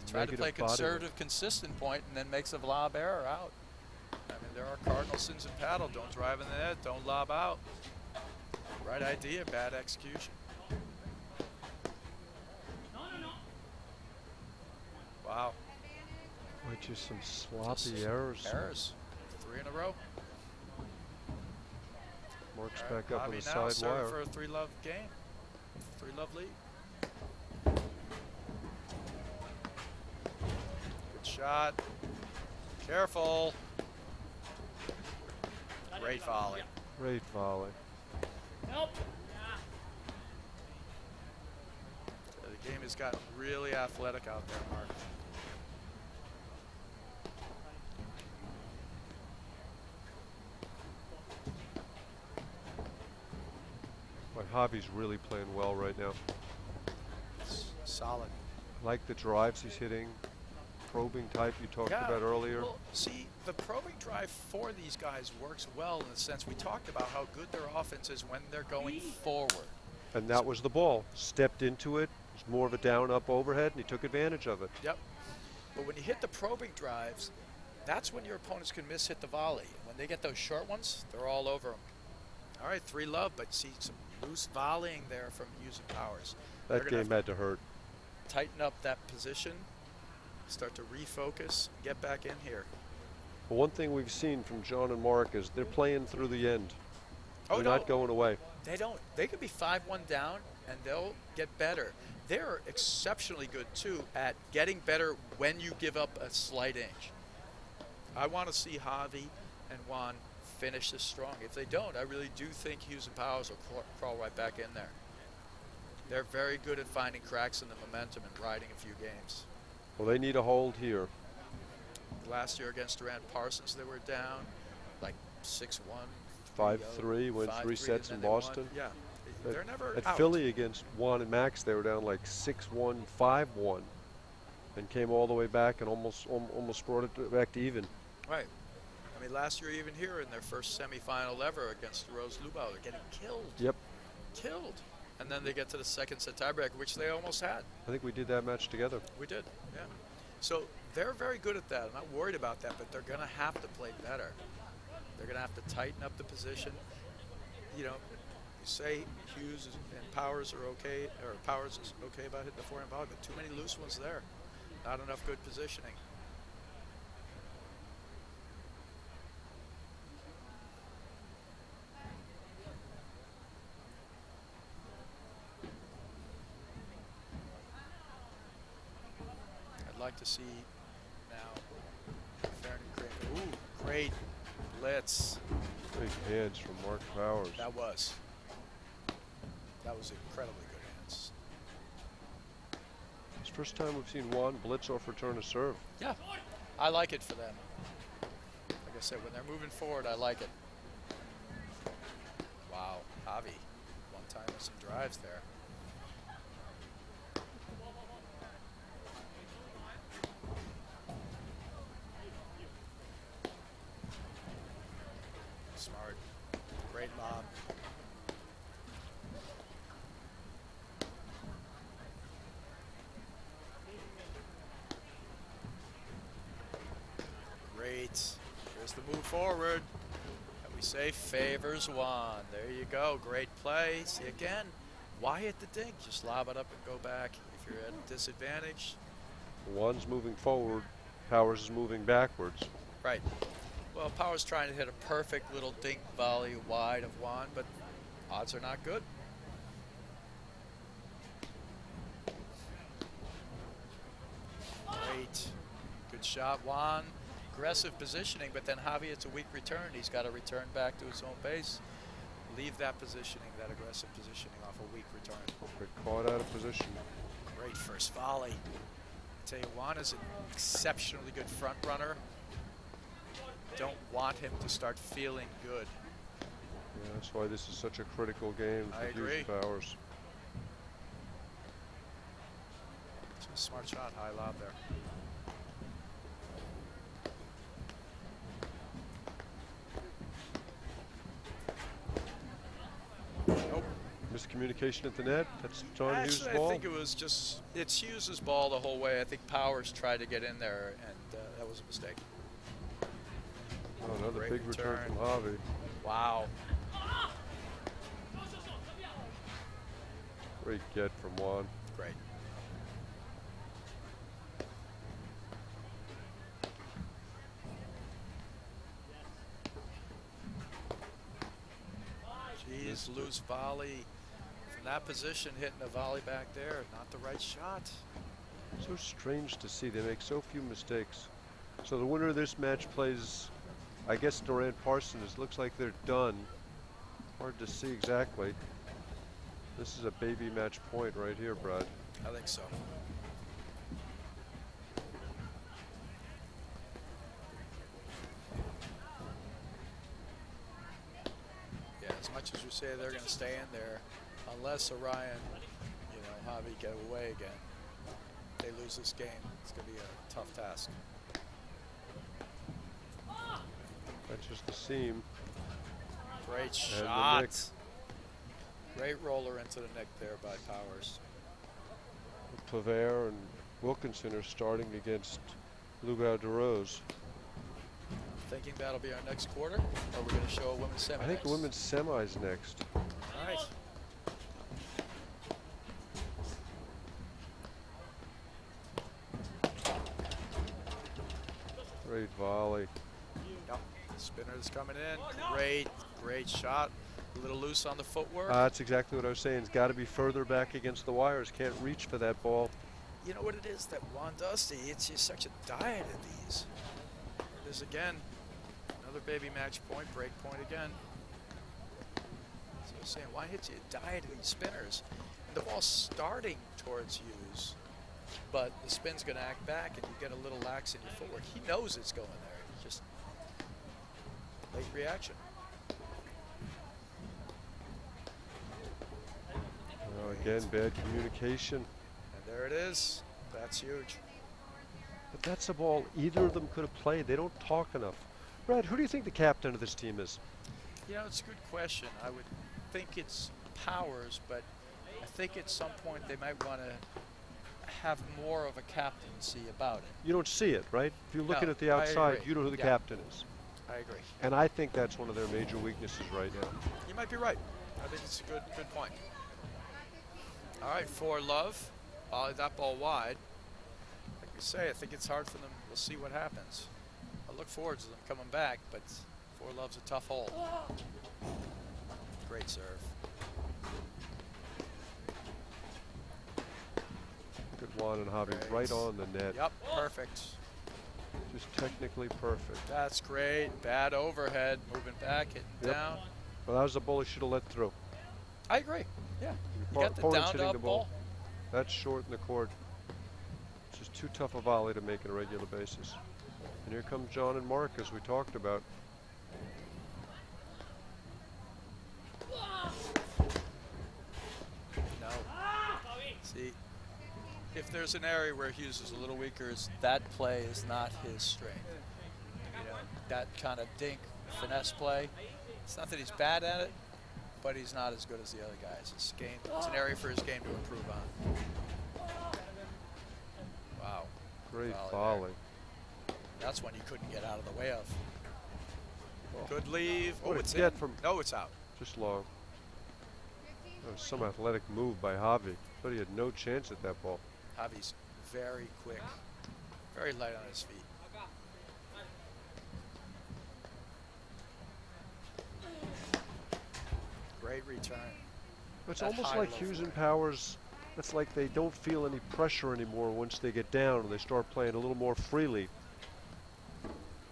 Try to negative play body work. conservative, consistent point, and then makes a lob error out. I mean, there are cardinal sins in paddle. Don't drive in the net. Don't lob out. Right idea, bad execution. Wow. Boy, just some sloppy Just errors. Errors. 3 in a row. Mark's All right, back up on Bobby the now side serving wire. for a 3-love game. 3-love lead. Good shot. Careful. Great volley. Great volley. Help. The game has gotten really athletic out there, Mark. Boy, Javi's really playing well right now. It's solid. Like the drives he's hitting, probing type you talked Yeah, about earlier. Well, see, the probing drive for these guys works well in the sense we talked about how good their offense is when they're going forward. And that was the ball. Stepped into it. It was more of a down-up overhead, and he took advantage of it. Yep. But when you hit the probing drives, that's when your opponents can miss-hit the volley. When they get those short ones, they're all over them. All right, 3-love, but see some loose volleying there from Hughes and Powers. They're That gonna game had to hurt. tighten up that position, start to refocus, get back in here. But one thing we've seen from John and Mark is they're playing through the end. Oh, They're no. not going away. They don't. They could be 5-1 down, and they'll get better. They're exceptionally good, too, at getting better when you give up a slight inch. I want to see Javi and Juan finish this strong. If they don't, I really do think Hughes and Powers will crawl right back in there. They're very good at finding cracks in the momentum and riding a few games. Well, they need a hold here. Last year against Durant Parsons, they were down like 6-1. 5-3, went 5-3, 3 sets and in then they won. Boston. Yeah, they're never At out. Philly against Juan and Max, they were down like 6-1, 5-1, and came all the way back and almost brought it back to even. Right. I mean, last year even here in their first semifinal ever against Rose Lubau, they're getting killed. Yep. Killed. And then they get to the second set tiebreaker, which they almost had. I think we did that match together. We did, yeah. So they're very good at that. I'm not worried about that, but they're going to have to play better. They're going to have to tighten up the position. You know, you say Hughes and Powers are okay, or Powers is okay about hitting the forehand volley, but too many loose ones there. Not enough good positioning. I'd like to see now Ferrin-Kranewitter. Ooh, great blitz. Great hands from Mark Powers. That was incredibly good hands. It's the first time we've seen Juan blitz off return of serve. Yeah, I like it for them. Like I said, when they're moving forward, I like it. Wow, Javi, one time with some drives there. Smart, great lob. Great. Here's the move forward. And we say favors Juan. There you go. Great play. See again. Why hit the dink? Just lob it up and go back. If you're at a disadvantage. Juan's moving forward. Powers is moving backwards. Right. Well, Powers trying to hit a perfect little dink volley wide of Juan, but odds are not good. Great. Good shot, Juan. Aggressive positioning, but then Javi, it's a weak return. He's got to return back to his own base. Leave that positioning, that aggressive positioning off a weak return. Got caught out of position. Great first volley. I tell you, Juan is an exceptionally good front runner. Don't want him to start feeling good. Yeah, that's why this is such a critical game I for Hughes agree. and Powers. It's a smart shot, high lob there. Nope. Miscommunication at the net. That's John Hughes' Actually, ball. I think it was just, it's Hughes' ball the whole way. I think Powers tried to get in there, and that was a mistake. Oh, another Great big return return. from Javi. Wow. Great get from Juan. Great. Jeez, loose volley. From that position, hitting a volley back there, not the right shot. So strange to see. They make so few mistakes. So the winner of this match plays, I guess, Durant Patterson. It looks like they're done. Hard to see exactly. This is a baby match point right here, Brad. I think so. Yeah, as much as we say they're going to stay in there, unless Arraya and, Javi get away again, if they lose this game, it's going to be a tough task. That's just the seam. Great the shot. nick. Great roller into the neck there by Powers. Pavare and Wilkinson are starting against Lugau DeRose. Thinking that'll be our next quarter, or we're going to show a women's semi I think next? the women's semi is next. All right. Great volley. Yep. Spinner's coming in. Great shot. A little loose on the footwork. That's exactly what I was saying. It's got to be further back against the wires. Can't reach for that ball. You know what it is that Juan does? It's just such a diet of these. It is again. Another baby match point, break point again. So I was saying, why hit you a diet of these spinners? And the ball's starting towards Hughes, but the spin's going to act back, and you get a little lax in your footwork. He knows it's going there. He just late reaction. Again, bad communication. And there it is. That's huge. But that's a ball either of them could have played. They don't talk enough. Brad, who do you think the captain of this team is? It's a good question. I would think it's Powers, but I think at some point they might want to have more of a captaincy about it. You don't see it, right? If you're looking No, at the I outside, agree. you know who the Yeah. captain is. I agree. And I think that's one of their major weaknesses right now. You might be right. I think it's a good point. All right, for Love, volley that ball wide. Like you say, I think it's hard for them. We'll see what happens. I look forward to them coming back, but for Love's a tough hole. Great serve. Good one and Javi Great. right on the net. Yep, perfect. Just technically perfect. That's great. Bad overhead, moving back, hitting Yep. down. Well, that was the ball he should have let through. I agree. Yeah. Your You got the opponent's down hitting up the ball. That's short in the court. It's just too tough a volley to make on a regular basis. And here come John and Mark, as we talked about. No. See, if there's an area where Hughes is a little weaker, is that play is not his strength. You know, that kind of dink finesse play. It's not that he's bad at it, but he's not as good as the other guys. It's game. It's an area for his game to improve on. Wow. Great Volley volley. That's one you couldn't get out of the way of. Oh. Good leave. What Oh, a it's get in. from- No, it's out. Just long. That was some athletic move by Javi. But he had no chance at that ball. Javi's very quick, very light on his feet. Great return. It's That almost high like low Hughes and forehand. Powers, it's like they don't feel any pressure anymore once they get down and they start playing a little more freely.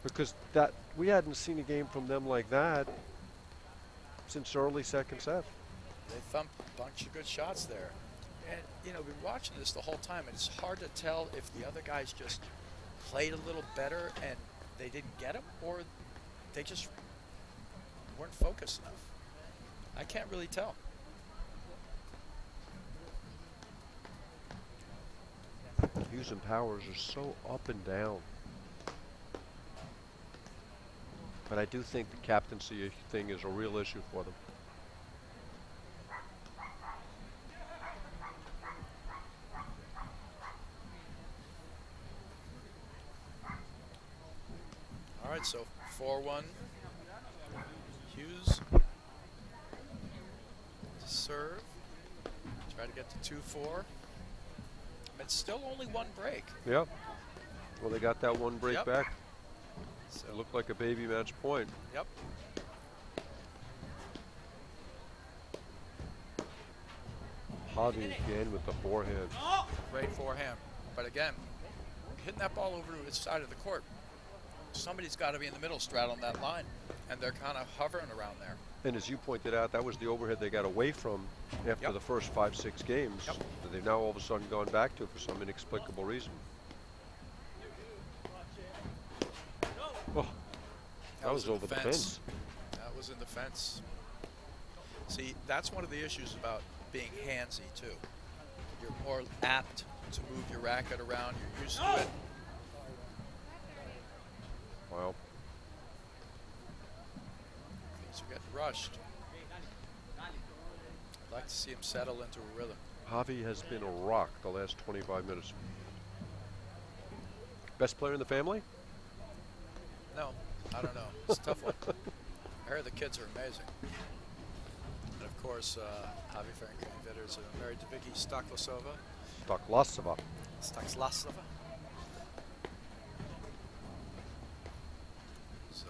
Because that we hadn't seen a game from them like that since early second set. They thumped a bunch of good shots there. And, you know, we've been watching this the whole time, and it's hard to tell if the other guys just played a little better and they didn't get him, or they just weren't focused enough. I can't really tell. Hughes and Powers are so up and down. But I do think the captaincy thing is a real issue for them. All right, so 4-1. Hughes. Serve. Try to get to 2-4. It's still only one break. Yeah. Well, they got that one break Yep. back. So, It looked like a baby match point. yep. Javi again with the forehand. Great forehand. But again, hitting that ball over to its side of the court. Somebody's got to be in the middle straddling that line, and they're kind of hovering around there. And as you pointed out, that was the overhead they got away from after Yep. the first 5-6 games Yep. that they've now all of a sudden gone back to for some inexplicable reason. Oh, that was in over the fence. That was in the fence. See, that's one of the issues about being handsy, too. You're more apt to move your racket around. You're used to it. Wow. Things are getting rushed. I'd like to see him settle into a rhythm. Javi has been a rock the last 25 minutes. Best player in the family? No, I don't know. It's a tough one. I heard the kids are amazing. And of course, Javi Ferrin-Kranewitter is married to Vicky Staklasova. Staklasova. Staklasova. He's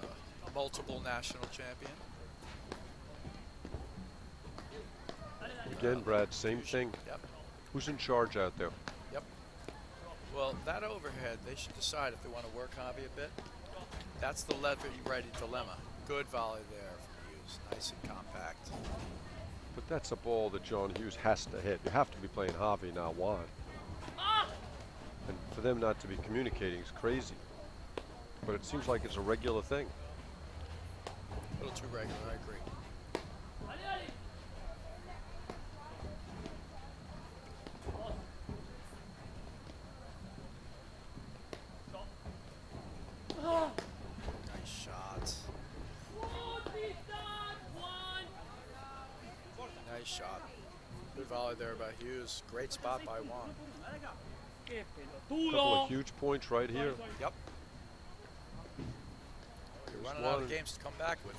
a multiple national champion. Again, Brad, same thing. Yep. Who's in charge out there? Yep. Well, that overhead, they should decide if they want to work Javi a bit. That's the levy-ready dilemma. Good volley there from Hughes. Nice and compact. But that's a ball that John Hughes has to hit. You have to be playing Javi, not Juan. And for them not to be communicating is crazy. But it seems like it's a regular thing. A little too regular, I agree. Nice shot. Nice shot. Good volley volley there by Hughes. Great spot by Juan. Qué Couple pelotudo. of huge points right here. Yep. You're There's running out one. of games to come back with.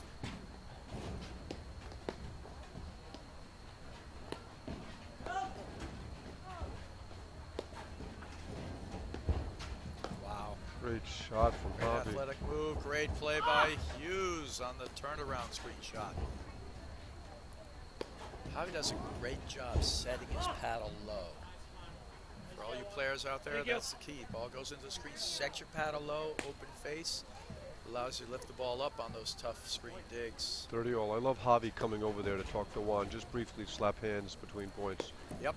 Wow. Great shot from Great Javi. athletic move. Great play by Hughes on the turnaround screen shot. Javi does a great job setting his paddle low. For all you players out there, Thank you. that's the key. Ball goes into the screen, set your paddle low, open face. Allows you to lift the ball up on those tough screen digs. 30-all. I love Javi coming over there to talk to Juan. Just briefly slap hands between points. Yep.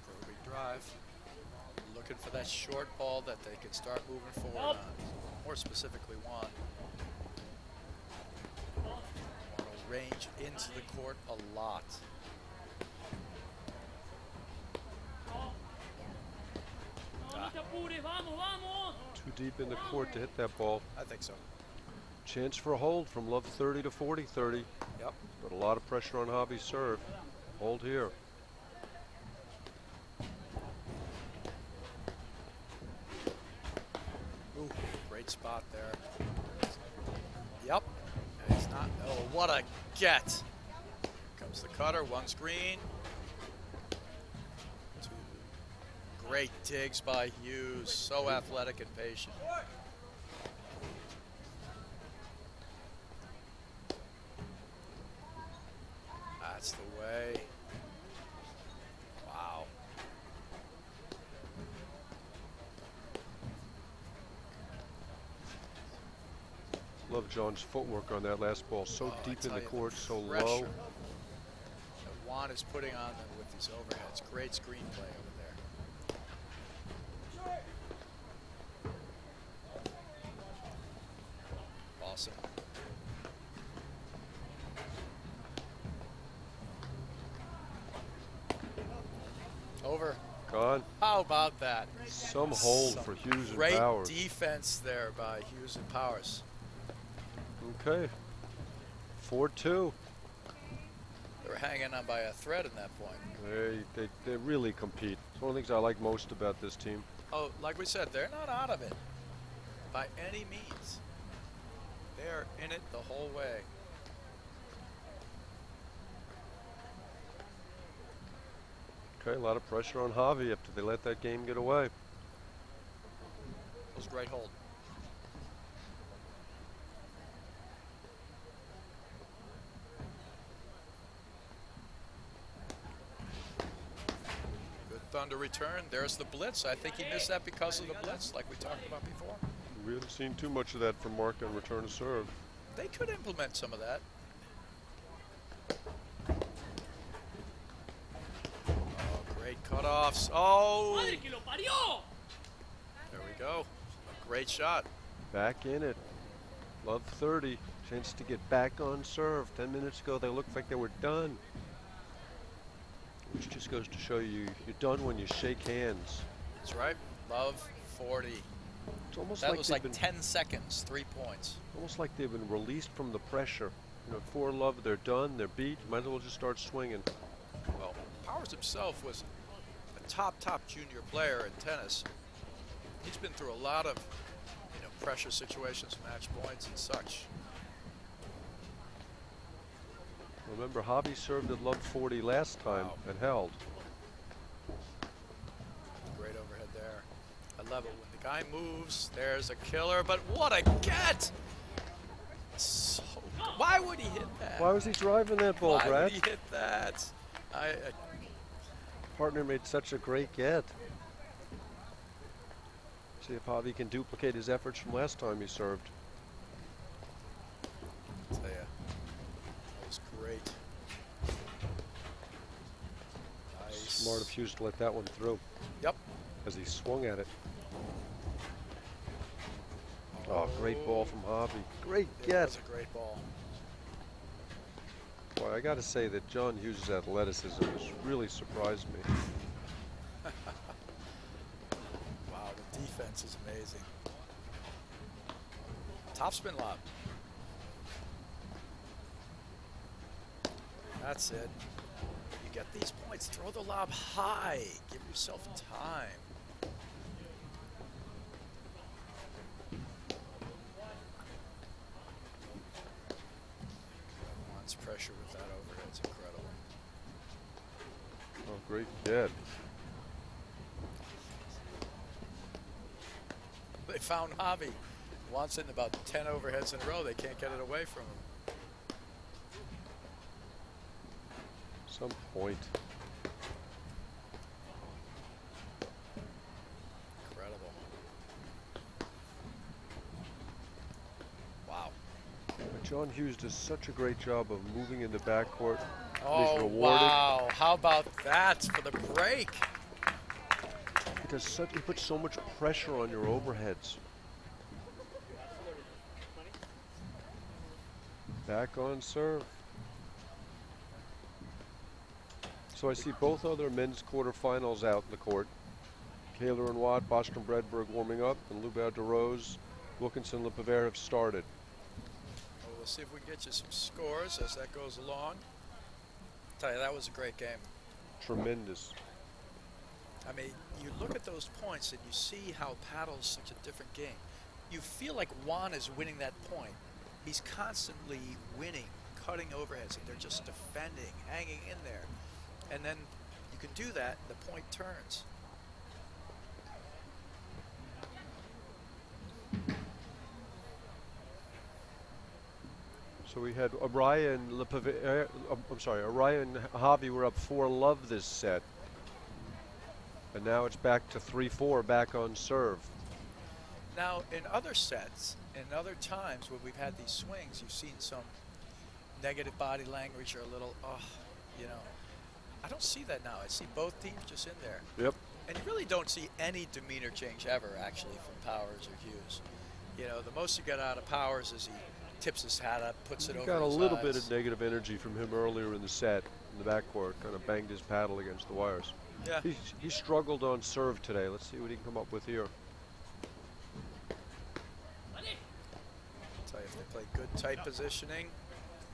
Rotary drive. Looking for that short ball that they can start moving forward on. More specifically, Juan. Juan will range into the court a lot. No, no te apures, vamos, vamos. Too deep in the court to hit that ball. I think so. Chance for a hold from love 30 to 40-30. Yep. But a lot of pressure on Javi's serve. Hold here. Ooh, great spot there. Yep. And he's not. Oh, what a get. Comes the cutter, one screen. Two. Great digs by Hughes. So athletic and patient. That's the way. Wow. Love John's footwork on that last ball. So Oh, I deep in tell the you, court, so pressure low. that Juan is putting on them with these overheads. Great screenplay over there. Awesome. Over. Gone. How about that? Some hold Some for Hughes and great Powers. defense there by Hughes and Powers. Okay. 4-2. They were hanging on by a thread at that point. They really compete. It's one of the things I like most about this team. Oh, like we said, they're not out of it by any means. They're in it the whole way. Okay, a lot of pressure on Javi after they let that game get away. It was a great hold. Good Thunder return. There's the blitz. I think he missed that because of the blitz, like we talked about before. We haven't seen too much of that from Mark on return to serve. They could implement some of that. Oh, great cutoffs. Oh, Madre que lo parió. there we go. A great shot. Back in it. Love 30. Chance to get back on serve. 10 minutes ago, they looked like they were done. Which just goes to show you, you're done when you shake hands. That's right. Love 40. It's almost That like was they've like been, 10 seconds, 3 points. almost like they've been released from the pressure. You know, for love, they're done, they're beat. Might as well just start swinging. Well, Powers himself was a top junior player in tennis. He's been through a lot of, pressure situations, match points and such. Remember, Javi served at love 40 last time Wow. and held. Great overhead there. I love it when the guy moves. There's a killer, but what a get! So, why would he hit that? Why was he driving that ball, Why Brad? would he hit that? Partner made such a great get. See if Javi can duplicate his efforts from last time he served. Tell ya, that was great. Nice. Smart of Hughes to let that one through Yep. as he swung at it. Oh, great ball from Javi. Great It get. was a great ball. Boy, I got to say that John Hughes' athleticism has really surprised me. defense is amazing. Topspin lob. That's it. You get these points, throw the lob high. Give yourself time. Juan's pressure with that overhead's incredible. Oh, great dead. They found Javi. Juan's in about 10 overheads in a row. They can't get it away from him. Some point. Incredible. Wow. John Hughes does such a great job of moving in the backcourt. Oh, He's rewarded. wow. How about that for the break? He puts so much pressure on your overheads. Back on serve. So I see both other men's quarterfinals out in the court. Kaler and Watt, Bostrom Bredberg warming up, and Lubau DeRose, Wilkinson, LePavere have started. Well, we'll see if we can get you some scores as that goes along. Tell you, that was a great game. Tremendous. I mean, you look at those points and you see how paddle's such a different game. You feel like Juan is winning that point. He's constantly winning, cutting overheads, and they're just defending, hanging in there. And then you can do that, the point turns. So we had Arraya and LePavere, Arraya and Javi were up 4-love this set. And now it's back to 3-4, back on serve. Now, in other sets, in other times when we've had these swings, you've seen some negative body language or a little, you know. I don't see that now. I see both teams just in there. Yep. And you really don't see any demeanor change ever, actually, from Powers or Hughes. You know, the most you get out of Powers is he tips his hat up, puts it He over got a his little eyes. bit of negative energy from him earlier in the set in the backcourt, kind of banged his paddle against the wires. Yeah. He struggled on serve today. Let's see what he can come up with here. Tell you, if they play good tight positioning,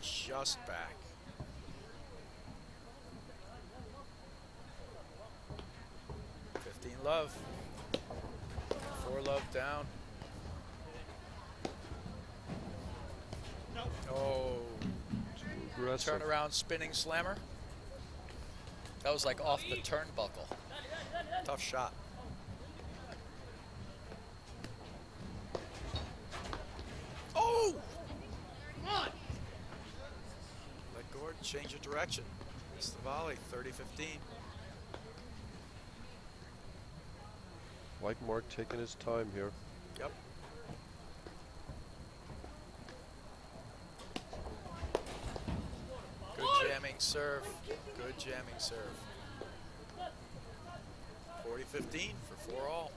just back. Love. 4-love down. Oh. Aggressive. Turnaround spinning slammer. That was like off the turnbuckle. Tough shot. Oh! Let Gordon change of direction. It's the volley, 30-15. Like Mark taking his time here. Yep. Good jamming serve. Good jamming serve. 40-15 for 4-all.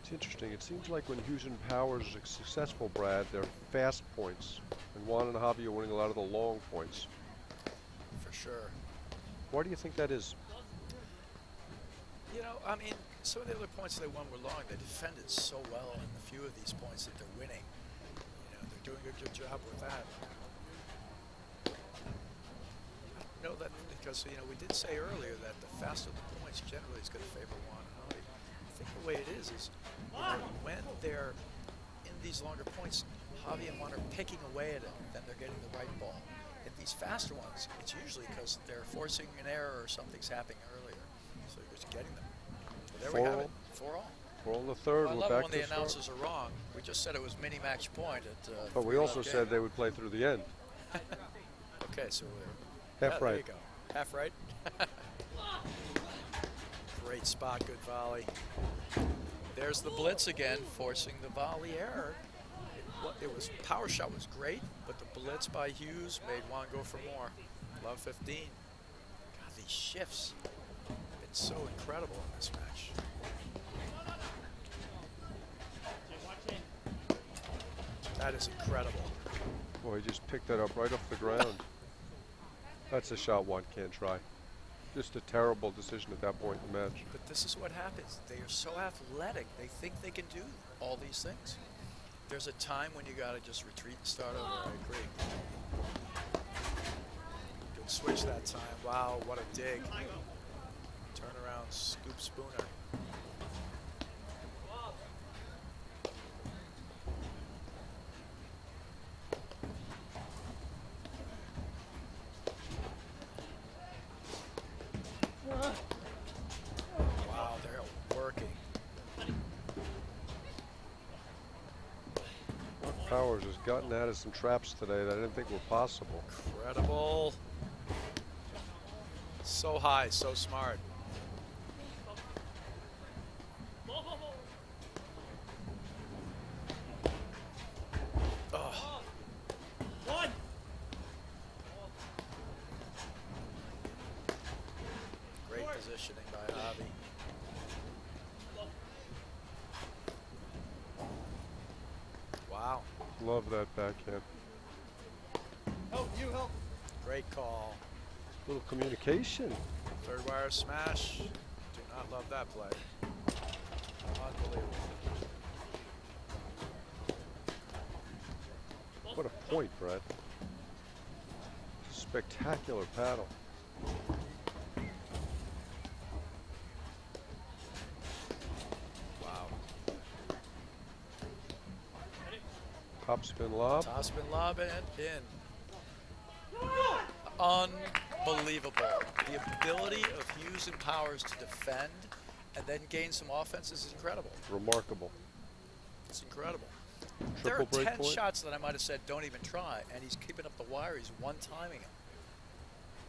It's interesting. It seems like when Hughes and Powers are successful, Brad, they're fast points. And Juan and Javi are winning a lot of the long points. For sure. Why do you think that is? You know, I mean, some of the other points they won were long. They defended so well in a few of these points that they're winning. You know, they're doing a good job with that. I know that because, you know, we did say earlier that the faster the points generally is going to favor Juan and Javi. I think the way it is you know, when they're in these longer points, Javi and Juan are picking away at it, then they're getting the right ball. In these faster ones, it's usually because they're forcing an error or something's happening earlier. So you're just getting them. Well, there we have it. 4-all. We're on the third. Well, I We're love back when to the start. announcers are wrong. We just said it was mini match point at But we also said they would play through the end. Okay, so we're Half There right. you go. Half right. Great spot, good volley. There's the blitz again, forcing the volley error. It was power shot was great, but the blitz by Hughes made Juan go for more. Love 15. God, these shifts have been so incredible in this match. That is incredible. Boy, he just picked that up right off the ground. That's a shot one can't try. Just a terrible decision at that point in the match. But this is what happens. They are so athletic. They think they can do all these things. There's a time when you got to just retreat and start over. I agree. Good switch that time. Wow, what a dig. Turn around, scoop Spooner. Wow, they're working. Powers has gotten out of some traps today that I didn't think were possible. Incredible. So high, so smart. Oh. One. Great positioning by Javi. Wow, Love that backhand. Help, you help. great call. Little communication. Third wire smash. Do not love that play. Unbelievable. What a point, Brad. Spectacular paddle. Wow. Top spin lob. Top spin lob and in. Unbelievable. The ability of Hughes and Powers to defend and then gain some offense is incredible. Remarkable. It's incredible. Triple There are break 10 point. shots that I might have said don't even try, and he's keeping up the wire. He's one-timing it.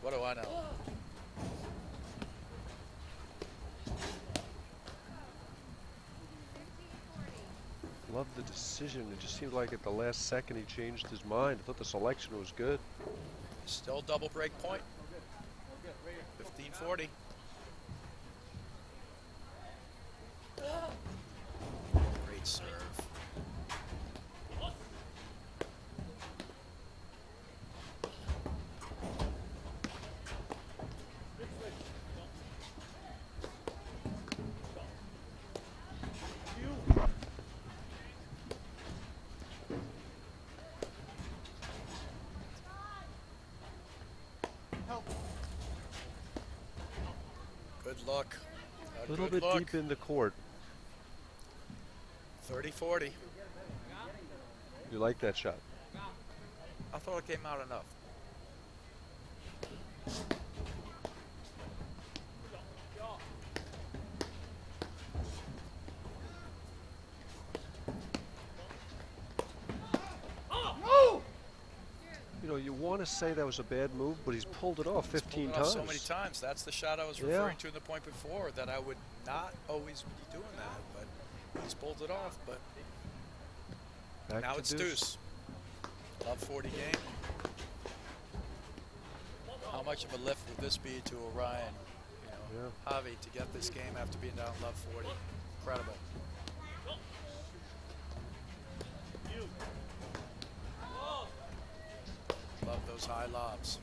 What do I know? Love the decision. It just seemed like at the last second he changed his mind. I thought the selection was good. Still double break point. 15-40. Great serve. Good look. A little bit deep in the court. 30-40. You like that shot? I thought it came out enough. You know, you want to say that was a bad move, but he's pulled it off 15 Pulled it times. off so many times. That's the shot I was Yeah. referring to in the point before, that I would not always be doing that, but he's pulled it off. But Back now to it's deuce. Love 40 game. How much of a lift would this be to Orion? You know, Javi, to get this game after being down love 40. Incredible. Love those high lobs.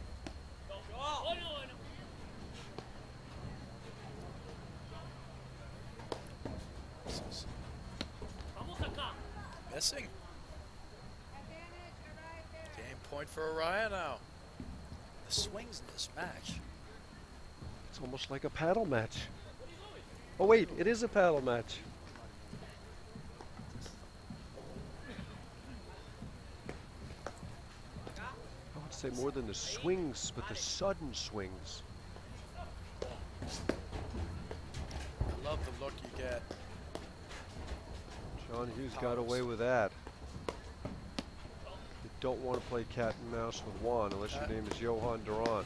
Vamos acá. Missing. Game point for Arraya now. The swings in this match. It's almost like a paddle match. Oh wait, it is a paddle match. I would say more than the swings, but the sudden swings. I love the look you get. John Hughes got away with that. You don't want to play cat and mouse with Juan unless your name is Johan Duran.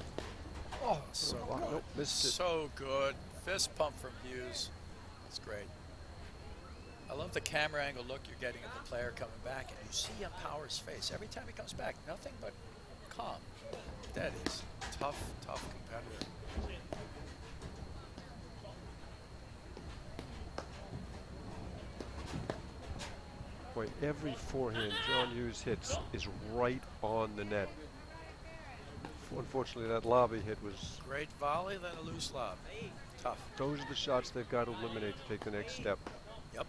Oh, so Oh, good. nope, missed it. So good. Fist pump from Hughes. That's great. I love the camera angle look you're getting at the player coming back, and you see on Power's face every time he comes back, nothing but calm. That is tough, tough competitor. point, every forehand John Hughes hits is right on the net. Unfortunately, that lobby hit was... Great volley, then a loose lob. Tough. Those are the shots they've got to eliminate to take the next step. Yep.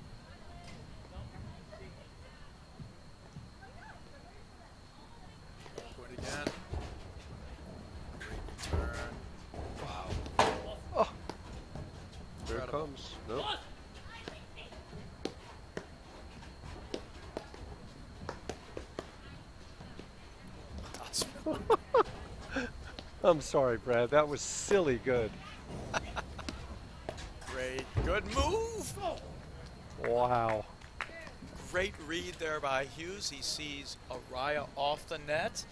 Point again. Great return. Wow. Oh, there it Incredible. comes. Nope. I'm sorry, Brad. That was silly good. Great. Good move. Wow. Great read there by Hughes. He sees Arraya off the net.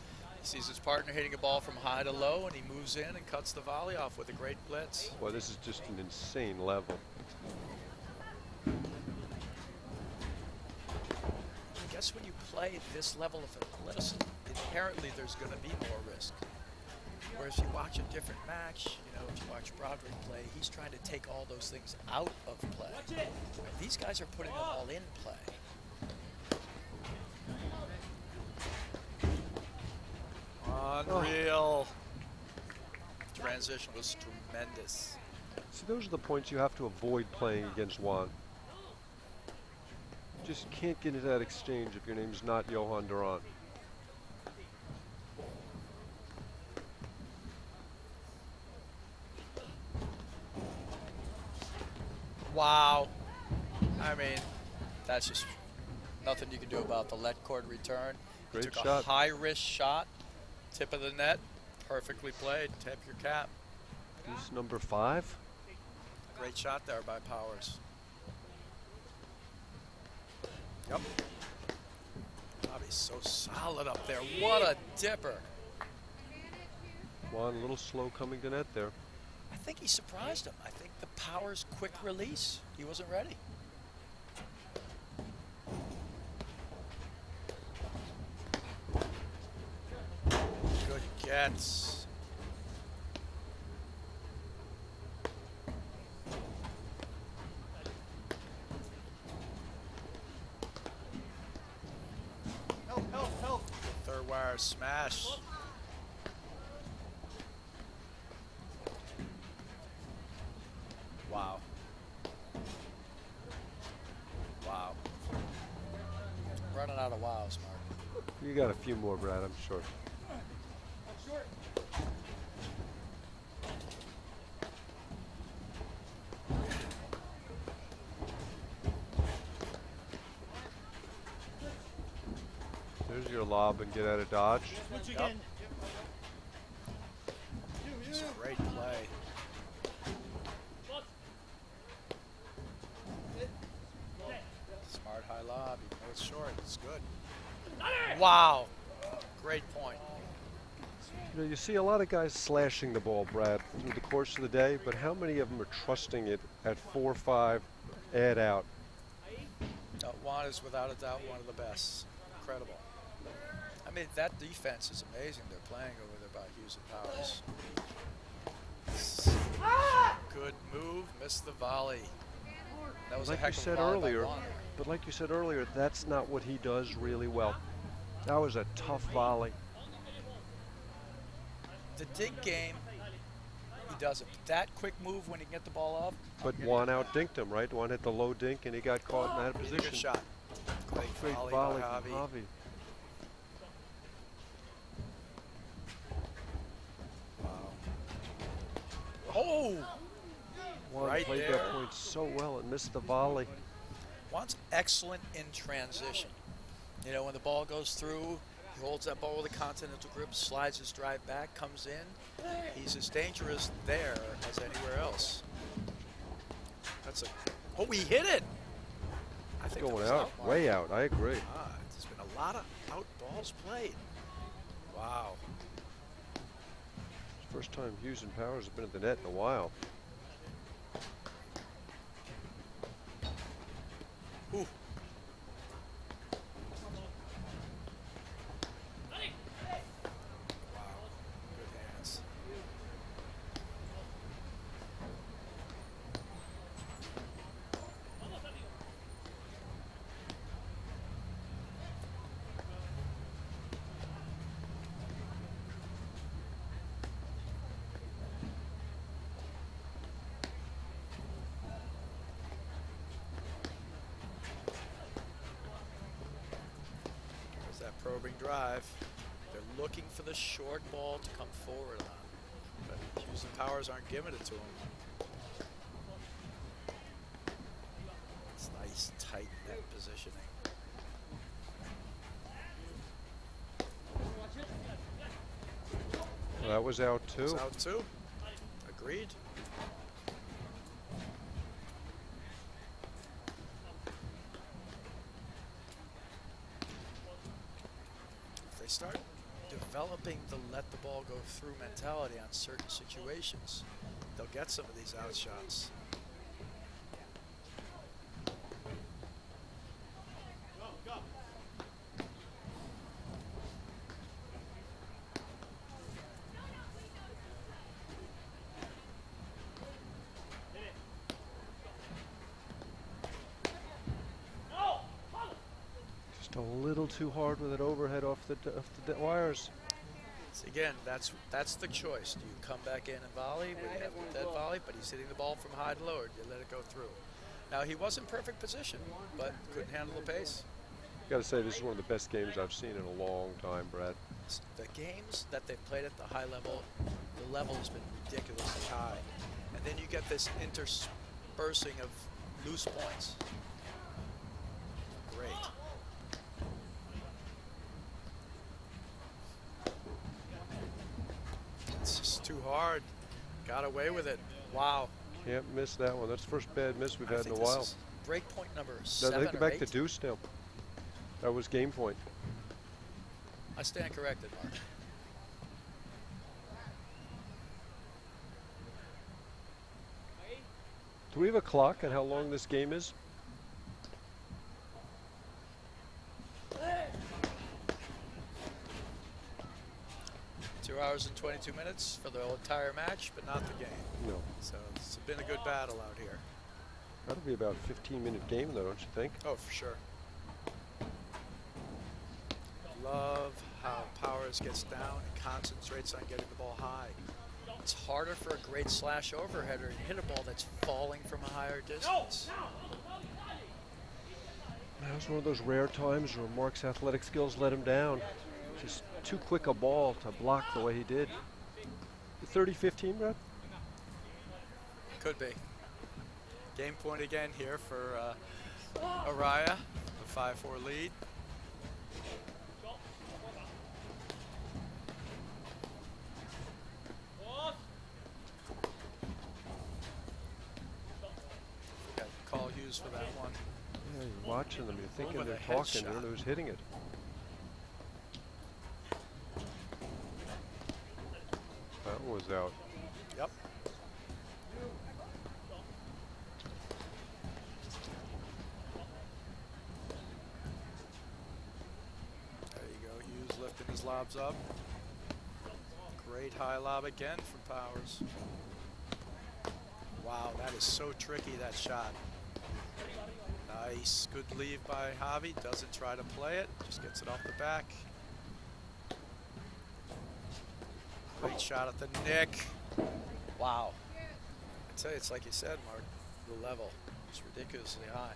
He sees his partner hitting a ball from high to low, and he moves in and cuts the volley off with a great blitz. Well, this is just an insane level. I guess when you play this level of athleticism, inherently there's going to be more risk. Whereas you watch a different match, you know, if you watch Broderick play, he's trying to take all those things out of play. These guys are putting them all in play. Unreal. Transition was tremendous. See, those are the points you have to avoid playing against Juan. Just can't get into that exchange if your name's not Johan Durant. Wow. I mean, that's just nothing you can do about the let court return. Great Took shot. a high-risk shot, tip of the net, perfectly played. Tip your cap. Who's number 5? Great shot there by Powers. Yep. Bobby's so solid up there. What a dipper. Juan a little slow coming to net there. I think he surprised him. I think the Powers quick release, he wasn't ready. Good gets. Help, help, help. Third wire smash. Wow. Wow. Running out of wows, Mark. You got a few more, Brad, I'm sure. There's your lob and get out of dodge. Yep. Just great play. Smart high lob, even though it's short, it's good. Wow. Great point. You know, you see a lot of guys slashing the ball, Brad, through the course of the day, but how many of them are trusting it at 4-5, add out? Juan is without a doubt one of the best. Incredible. I mean, that defense is amazing. They're playing over there by Hughes and Powers. Good move, missed the volley. That was Like a you heck of said a volley by earlier, Juan there. but like you said earlier, that's not what he does really well. That was a tough volley. The dink game, he does it. That quick move when he can get the ball off. But Juan out-dinked him, right? Juan hit the low dink and he got caught in that Really position. good shot. Great Great volley volley by from Javi. Javi. Wow. Oh! Juan Right played there. that point so well and missed the volley. Juan's excellent in transition. You know, when the ball goes through, he holds that ball with a continental grip, slides his drive back, comes in. He's as dangerous there as anywhere else. That's a... Oh, he hit it! I think that Going was out, Mark. way out, I agree. Ah, there's been a lot of out balls played. Wow. First time Hughes and Powers have been at the net in a while. Ooh. Wow. Good hands. disturbing drive. They're looking for the short ball to come forward on. But Hughes and Powers aren't giving it to them. It's nice, tight net positioning. Well, that was out too. It's out too. Agreed. If they start developing the let the ball go through mentality on certain situations, they'll get some of these outshots. Just a little too hard with it overhead off the wires. So again, that's the choice. Do you come back in and volley where you have the dead volley, but he's hitting the ball from high to low, or do you let it go through? Now, he was in perfect position, but couldn't handle the pace. Got to say, this is one of the best games I've seen in a long time, Brad. The games that they've played at the high level, the level has been ridiculously high. And then you get this interspersing of loose points. Great. It's just too hard. Got away with it. Wow. Can't miss that one. That's the first bad miss we've I had in a think this while. is break point number No, 7 they or go back 8. to deuce now. That was game point. I stand corrected, Mark. Do we have a clock on how long this game is? Two hours and 22 minutes for the entire match, but not the game. No. So it's been a good battle out here. That'll be about a 15-minute game, though, don't you think? Oh, for sure. Love how Powers gets down and concentrates on getting the ball high. It's harder for a great slash overheader to hit a ball that's falling from a higher distance. That was one of those rare times where Mark's athletic skills let him down. Just too quick a ball to block the way he did. 30-15, Brad? Could be. Game point again here for Arraya, the 5-4 lead. Got to call Hughes for that one. Yeah, you're watching them. You're thinking with they're a head talking. You don't shot. know who's hitting it. That one was out. Yep. There you go. Hughes lifting his lobs up. Great high lob again from Powers. Wow, that is so tricky, that shot. Nice. Good leave by Javi. Doesn't try to play it. Just gets it off the back. Great shot at the nick. Wow. I tell you, it's like you said, Mark, the level is ridiculously high.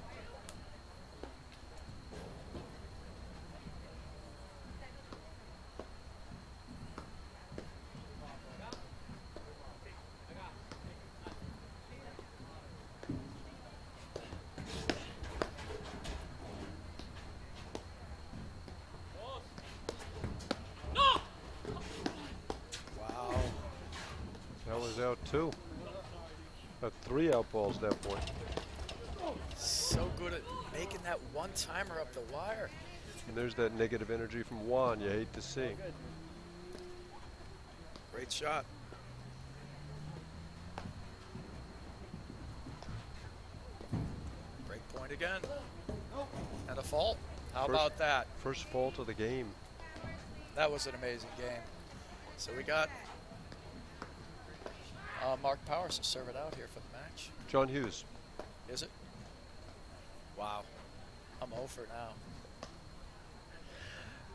Wow. That was out, too. Got 3 out balls at that point. So good at making that one-timer up the wire. And there's that negative energy from Juan you hate to see. Great shot. Break point again. And a fault. How about that? First fault of the game. That was an amazing game. So we got Mark Powers to serve it out here for the match. John Hughes. Is it? Wow. I'm over now.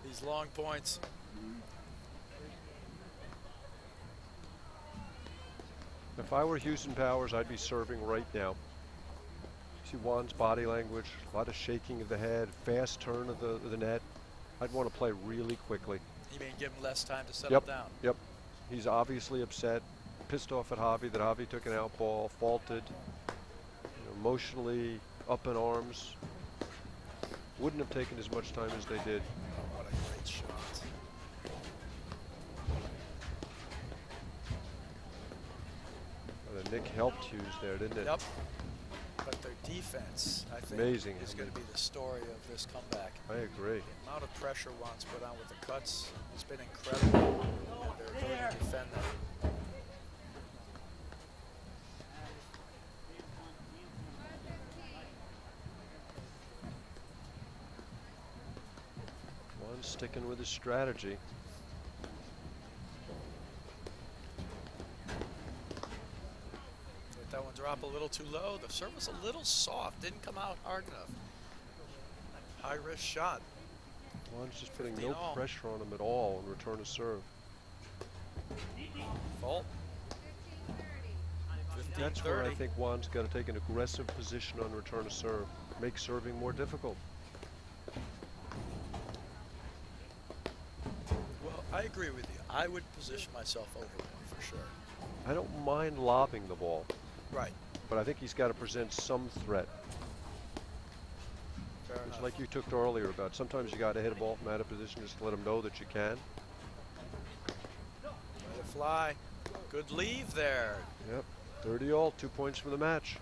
These long points. If I were Hughes and Powers, I'd be serving right now. See Juan's body language, a lot of shaking of the head, fast turn of the net. I'd want to play really quickly. You mean give him less time to settle down? Yep. He's obviously upset, pissed off at Javi that Javi took an out ball, faulted, emotionally up in arms. Wouldn't have taken as much time as they did. Oh, what a great shot. Nick helped Hughes there, didn't it? Yep. But their defense, I think, Amazing. is going to be the story of this comeback. I agree. The amount of pressure Juan's put on with the cuts has been incredible, and their ability to defend them. Juan's sticking with his strategy. Let that one drop a little too low. The serve was a little soft, didn't come out hard enough. High risk shot. Juan's just putting 15 no all. pressure on him at all in return to serve. Fault. That's where I 15-30. think Juan's got to take an aggressive position on return to serve, make serving more difficult. Well, I agree with you. I would position myself over him for sure. I don't mind lobbing the ball, Right. but I think he's got to present some threat. Fair It's enough. like you talked earlier about sometimes you got to hit a ball from out of position just to let them know that you can. Let it fly. Good leave there. Yep, 30 all, 2 points for the match.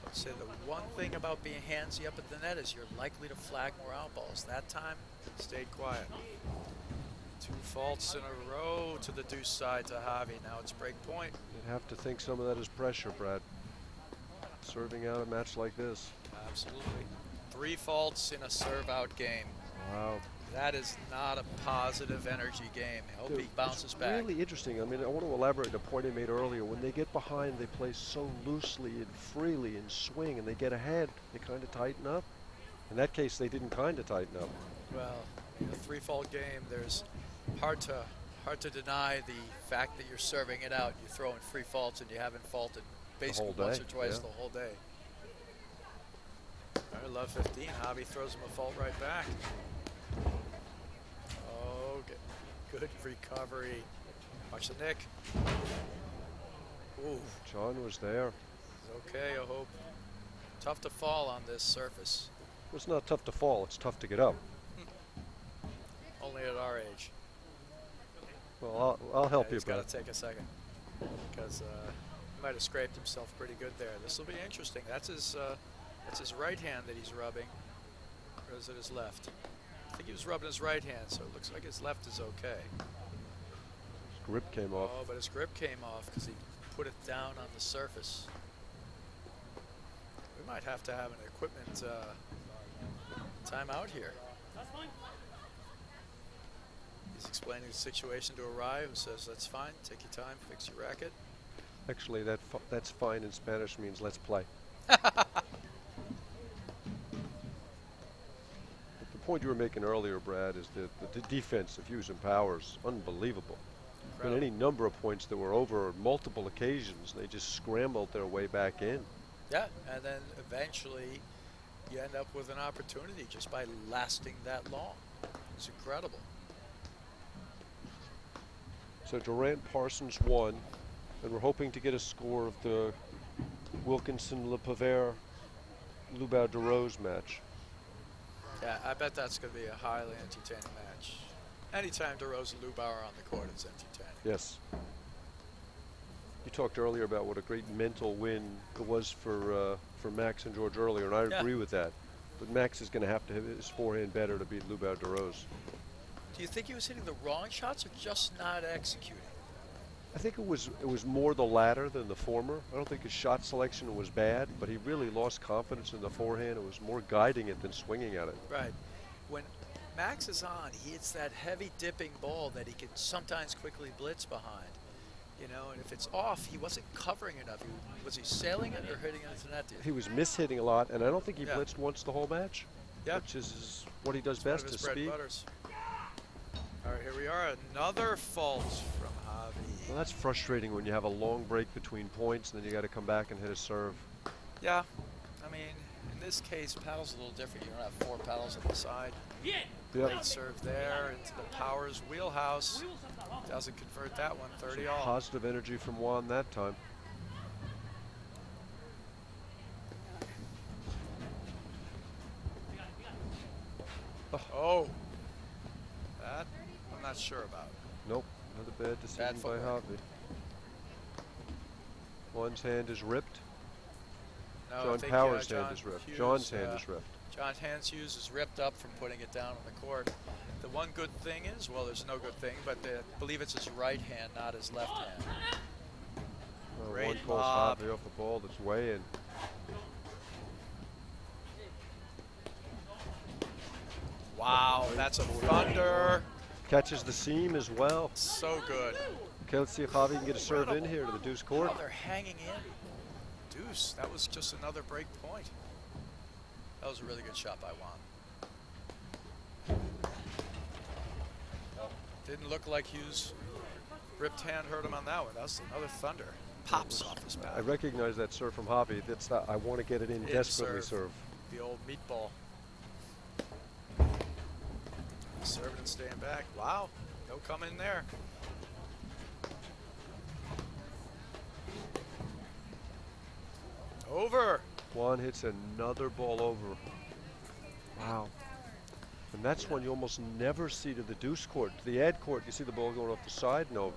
I'd say the one thing about being handsy up at the net is you're likely to flag more out balls. That time, stayed quiet. 2 faults in a row to the deuce side to Javi. Now it's break point. You'd have to think some of that is pressure, Brad. Serving out a match like this. Absolutely. 3 faults in a serve out game. Wow. That is not a positive energy game. I hope Dude, he bounces it's back. really interesting. I mean, I want to elaborate the point I made earlier. When they get behind, they play so loosely and freely and swing, and they get ahead, they kind of tighten up. In that case, they didn't kind of tighten up. Well, in a 3 fault game, there's hard to deny the fact that you're serving it out. You throw in 3 faults and you haven't faulted basically whole once day, or twice yeah. the whole day. I love 15. Javi throws him a fault right back. Oh, good recovery. Watch the nick. Ooh, John was there. it's okay, I hope. Tough to fall on this surface. It's not tough to fall. It's tough to get up. Only at our age. Well, I'll help you, He's Brad. got to take a second because he might have scraped himself pretty good there. This will be interesting. That's his right hand that he's rubbing, or is it his left? I think he was rubbing his right hand, so it looks like his left is okay. His grip came off. Oh, but his grip came off because he put it down on the surface. We might have to have an equipment timeout here. That's fine. He's explaining the situation to Arraya, who says, that's fine, take your time, fix your racket. Actually, that's fine in Spanish means let's play. The point you were making earlier, Brad, is that the defense of Hughes and Powers, unbelievable. Been any number of points that were over multiple occasions. They just scrambled their way back in. Yeah, and then eventually you end up with an opportunity just by lasting that long. It's incredible. So Durant Parsons won, and we're hoping to get a score of the Wilkinson-LePavere Lubau DeRose match. Yeah, I bet that's going to be a highly entertaining match. Anytime DeRose and Lubau are on the court, it's entertaining. Yes. You talked earlier about what a great mental win it was for Max and George earlier, and I Yeah. agree with that. But Max is going to have to hit his forehand better to beat Lubau DeRose. Do you think he was hitting the wrong shots or just not executing? I think it was more the latter than the former. I don't think his shot selection was bad, but he really lost confidence in the forehand. It was more guiding it than swinging at it. Right. When Max is on, he hits that heavy dipping ball that he can sometimes quickly blitz behind. You know, and if it's off, he wasn't covering enough. Was he sailing it or hitting it into net? He was mishitting a lot, and I don't think he Yeah. blitzed once the whole match, Yeah. which is what he does It's one best, of his is bread speed. and butters. All right, here we are. Another fault from Javi. Well, that's frustrating when you have a long break between points, and then you got to come back and hit a serve. Yeah, I mean, In this case, paddle's a little different. You don't have 4 paddles on the side. Bien. Yep. Great serve there into the Powers wheelhouse. Doesn't convert that one. 30 Some all. positive energy from Juan that time. Oh, that I'm not sure about. Nope, another bad decision by footwork. Javi. Juan's hand is ripped. No, I John think, Powers' John hand is ripped. Hughes, John's hand is ripped. John Hughes is ripped up from putting it down on the court. The one good thing is, well, there's no good thing, but I believe it's his right hand, not his left hand. Great One calls lob. Javi off a ball that's way in. Wow, that's a thunder. Catches the seam as well. So good. Okay, let's see if Javi can get a serve in here to the deuce court. Oh, they're hanging in. Deuce, that was just another break point. That was a really good shot by Juan. Didn't look like Hughes' ripped hand hurt him on that one. That's another thunder. Pops off his I bat. recognize that serve from Javi. That's not, I want to get it in desperately serve. The old meatball. Serving and staying back. Wow, no come in there. Over. Juan hits another ball over. Wow. And that's one you almost never see to the deuce court. To the ad court, you see the ball going off the side and over.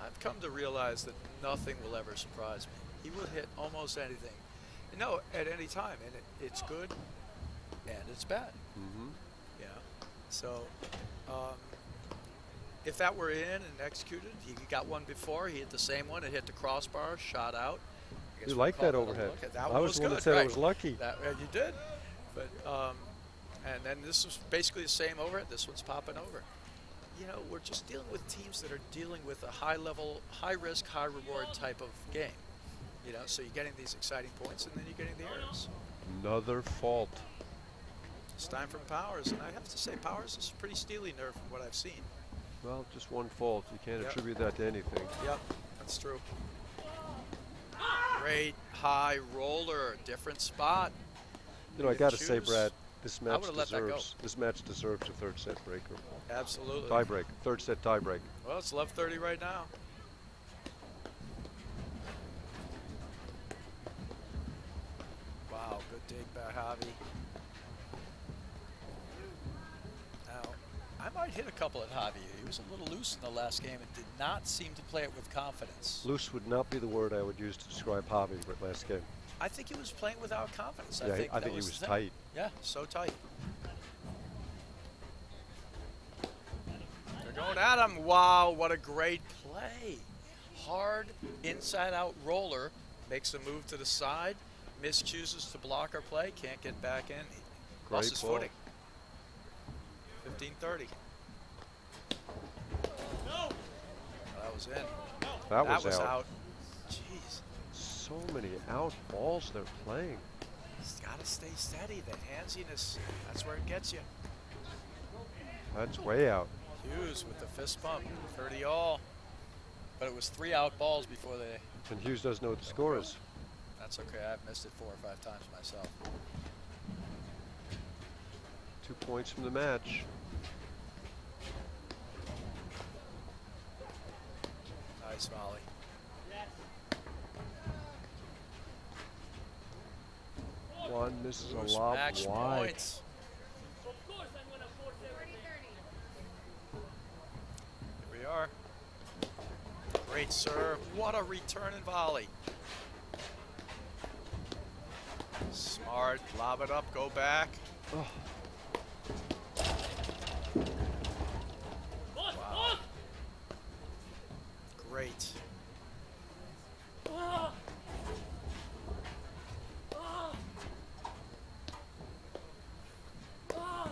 I've come to realize that nothing will ever surprise me. He will hit almost anything. You know, at any time, and it's good and it's bad. Mm-hmm. You know, so if that were in and executed, he got one before. He hit the same one. It hit the crossbar, shot out. I guess You we'll like call that a overhead. look at that I one was the one that good, said I right. was lucky. That, you did, but and then this was basically the same overhead. This one's popping over. You know, we're just dealing with teams that are dealing with a high level, high risk, high reward type of game. You know, so you're getting these exciting points and then you're getting the errors. Another fault. It's time for Powers, and I have to say Powers is pretty steely nerve from what I've seen. Well, just one fault. You can't Yep. attribute that to anything. Yep, that's true. Great high roller, different spot. You know, I If got to say, Hughes- Brad, this match would've let that go. deserves a third set breaker. Absolutely. Tie break. Third set tie break. Well, it's 11:30 right now. Wow, good dig by Javi. Now, I might hit a couple at Javi. He was a little loose in the last game and did not seem to play it with confidence. Loose would not be the word I would use to describe Javi for last game. I think he was playing without confidence. Yeah, I I think that he was the thing. tight. Yeah, so tight. They're going at him. Wow, what a great play. Hard inside-out roller. Makes a move to the side. Miscuses to block our play. Can't get back in. Lost his ball. footing. 15-30. No. That was in. That was out. Jeez. So many out balls they're playing. He's got to stay steady. That handsiness, that's where it gets you. That's way out. Hughes with the fist pump. 30 all. But it was 3 out balls before they... And Hughes doesn't know what the score is. That's okay. I've missed it 4 or 5 times myself. 2 points from the match. Nice volley. Juan misses Loose a lob match wide. points. Of course I'm gonna force everything. Here we are. Great serve. What a return and volley. Smart. Lob it up. Go back. Oh, Boss, Wow. boss. Great. Ah. Ah. Ah.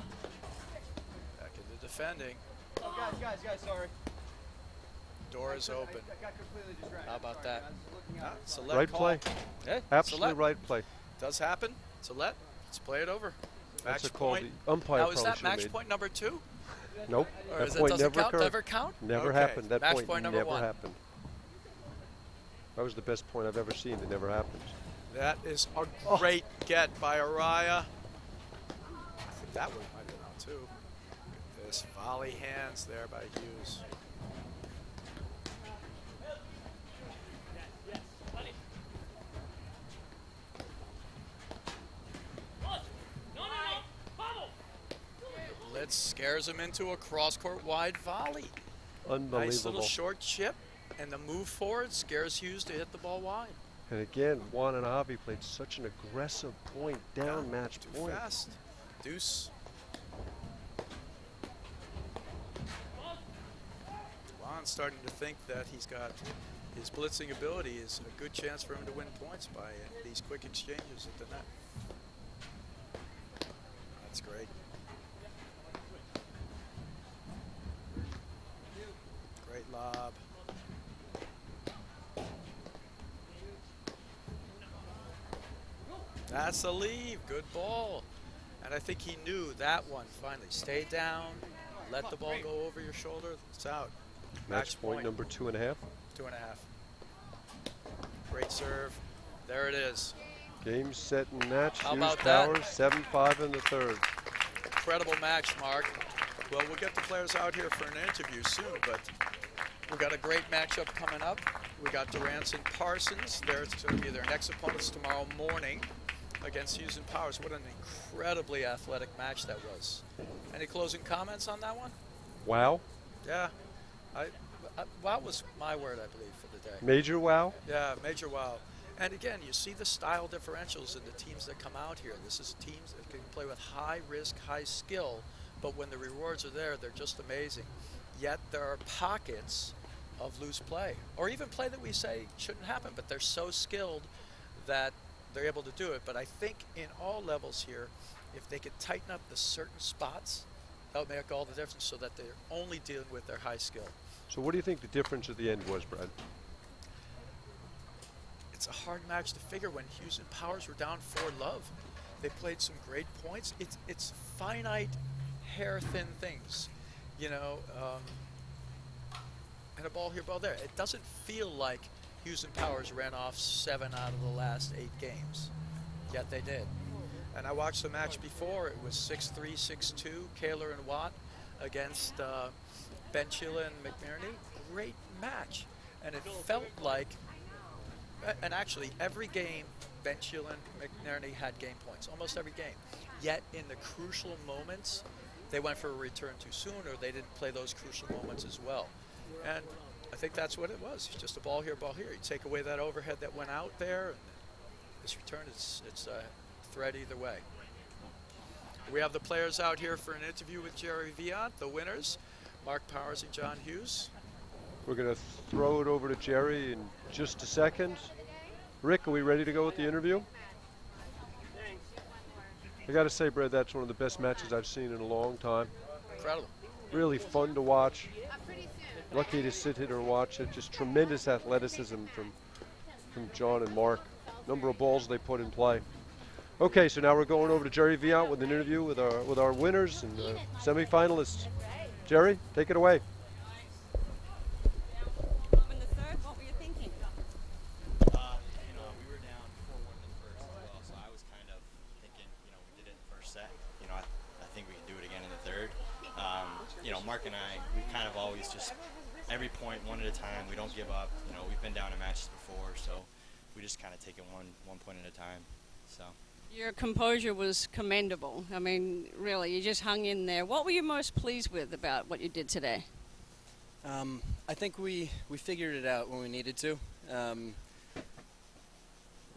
Back into defending. Oh, guys, sorry. Door is open. I got completely distracted. How about Sorry, that? guys. Looking Ah, out. it's a let right call. play. Yeah, it's a Absolutely let. right play. Does happen. It's a let. Let's play it over. That's Match a call point. the umpire Now, is probably that should have match made. point number 2? Nope. Or That is it point doesn't never count? occurred. Never count? Never Okay. happened. That Match point number never 1. happened. That was the best point I've ever seen. It never happened. That is a great get by Arraya. I think that one might have been out too. Look at this volley hands there by Hughes. Blitz scares him into a cross-court wide volley. Unbelievable. Nice little short chip, and the move forward scares Hughes to hit the ball wide. And again, Juan and Javi played such an aggressive point down match Too point. fast. Deuce. Juan's starting to think that he's got his blitzing ability is a good chance for him to win points by these quick exchanges at the net. That's great. Great lob. That's the leave. Good ball. And I think he knew that one finally. Stay down. Let the ball go over your shoulder. It's out. Match point number 2.5. 2.5. Great serve. There it is. Game, set, and match. How Hughes about that? Powers, 7-5 in the third. Incredible match, Mark. Well, we'll get the players out here for an interview soon, but we got a great matchup coming up. We got Durant's and Parsons. They're going to be their next opponents tomorrow morning against Hughes and Powers. What an incredibly athletic match that was. Any closing comments on that one? Wow. Yeah. Wow was my word, I believe, for the day. Major wow. Yeah, major wow. And again, you see the style differentials in the teams that come out here. This is teams that can play with high risk, high skill, but when the rewards are there, they're just amazing. Yet there are pockets of loose play, or even play that we say shouldn't happen, but they're so skilled that they're able to do it. But I think in all levels here, if they could tighten up the certain spots, that would make all the difference so that they're only dealing with their high skill. So what do you think the difference at the end was, Brad? It's a hard match to figure when Hughes and Powers were down 4-love. They played some great points. It's finite, hair-thin things, you know, and a ball here, ball there. It doesn't feel like Hughes and Powers ran off 7 out of the last 8 games, yet they did. And I watched the match before. It was 6-3, 6-2, Kaler and Watt against Benchila and McNerney. Great match. And it felt like, and actually every game, Benchila and McNerney had game points, almost every game. Yet in the crucial moments, they went for a return too soon, or they didn't play those crucial moments as well. And I think that's what it was. It's just a ball here, ball here. You take away that overhead that went out there, and this return, it's a threat either way. We have the players out here for an interview with Jerry Viant, the winners, Mark Powers and John Hughes. We're going to throw it over to Jerry in just a second. Rick, are we ready to go with the interview? I got to say, Brad, that's one of the best matches I've seen in a long time. Incredible. Really fun to watch. Lucky to sit here and watch it. Just tremendous athleticism from John and Mark. Number of balls they put in play. Okay, so now we're going over to Jerry Viant with an interview with our winners and semifinalists. Jerry, take it away. In the third, what were you thinking? We were down 4-1 in the first as well, so I was kind of thinking, we did it in the first set. I think we can do it again in the third. Mark and I, we kind of always just, every point, one at a time. We don't give up. We've been down in matches before, so we just kind of take it one point at a time. So. Your composure was commendable. I mean, really, you just hung in there. What were you most pleased with about what you did today? I think we figured it out when we needed to.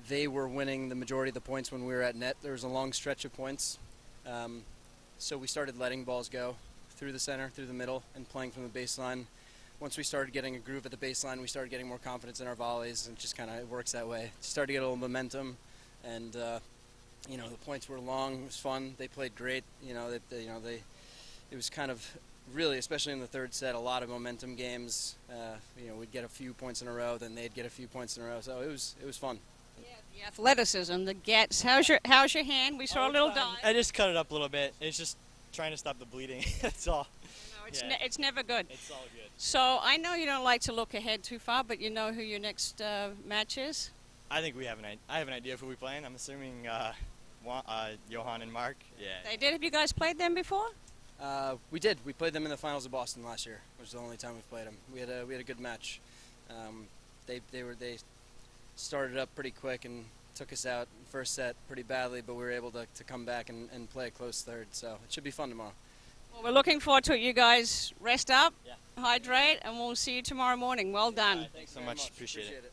They were winning the majority of the points when we were at net. There was a long stretch of points. So we started letting balls go through the center, through the middle, and playing from the baseline. Once we started getting a groove at the baseline, we started getting more confidence in our volleys, and just kind of works that way. Started to get a little momentum, and the points were long. It was fun. They played great. It was kind of really, especially in the third set, a lot of momentum games. We'd get a few points in a row, then they'd get a few points in a row. So it was fun. Yeah, the athleticism, the gets. How's your hand? We saw a little dive. I just cut it up a little bit. It's just trying to stop the bleeding. That's all. It's never good. It's all good. So I know you don't like to look ahead too far, but you know who your next match is? I think I have an idea of who we're playing. I'm assuming Johan and Mark. Yeah. They did. Have you guys played them before? We did. We played them in the finals of Boston last year, which was the only time we played them. We had a good match. They started up pretty quick and took us out in the first set pretty badly, but we were able to come back and play a close third. So it should be fun tomorrow. Well, we're looking forward to it. You guys rest up, Yeah. hydrate, and we'll see you tomorrow morning. Well done. Thanks so much. Appreciate it.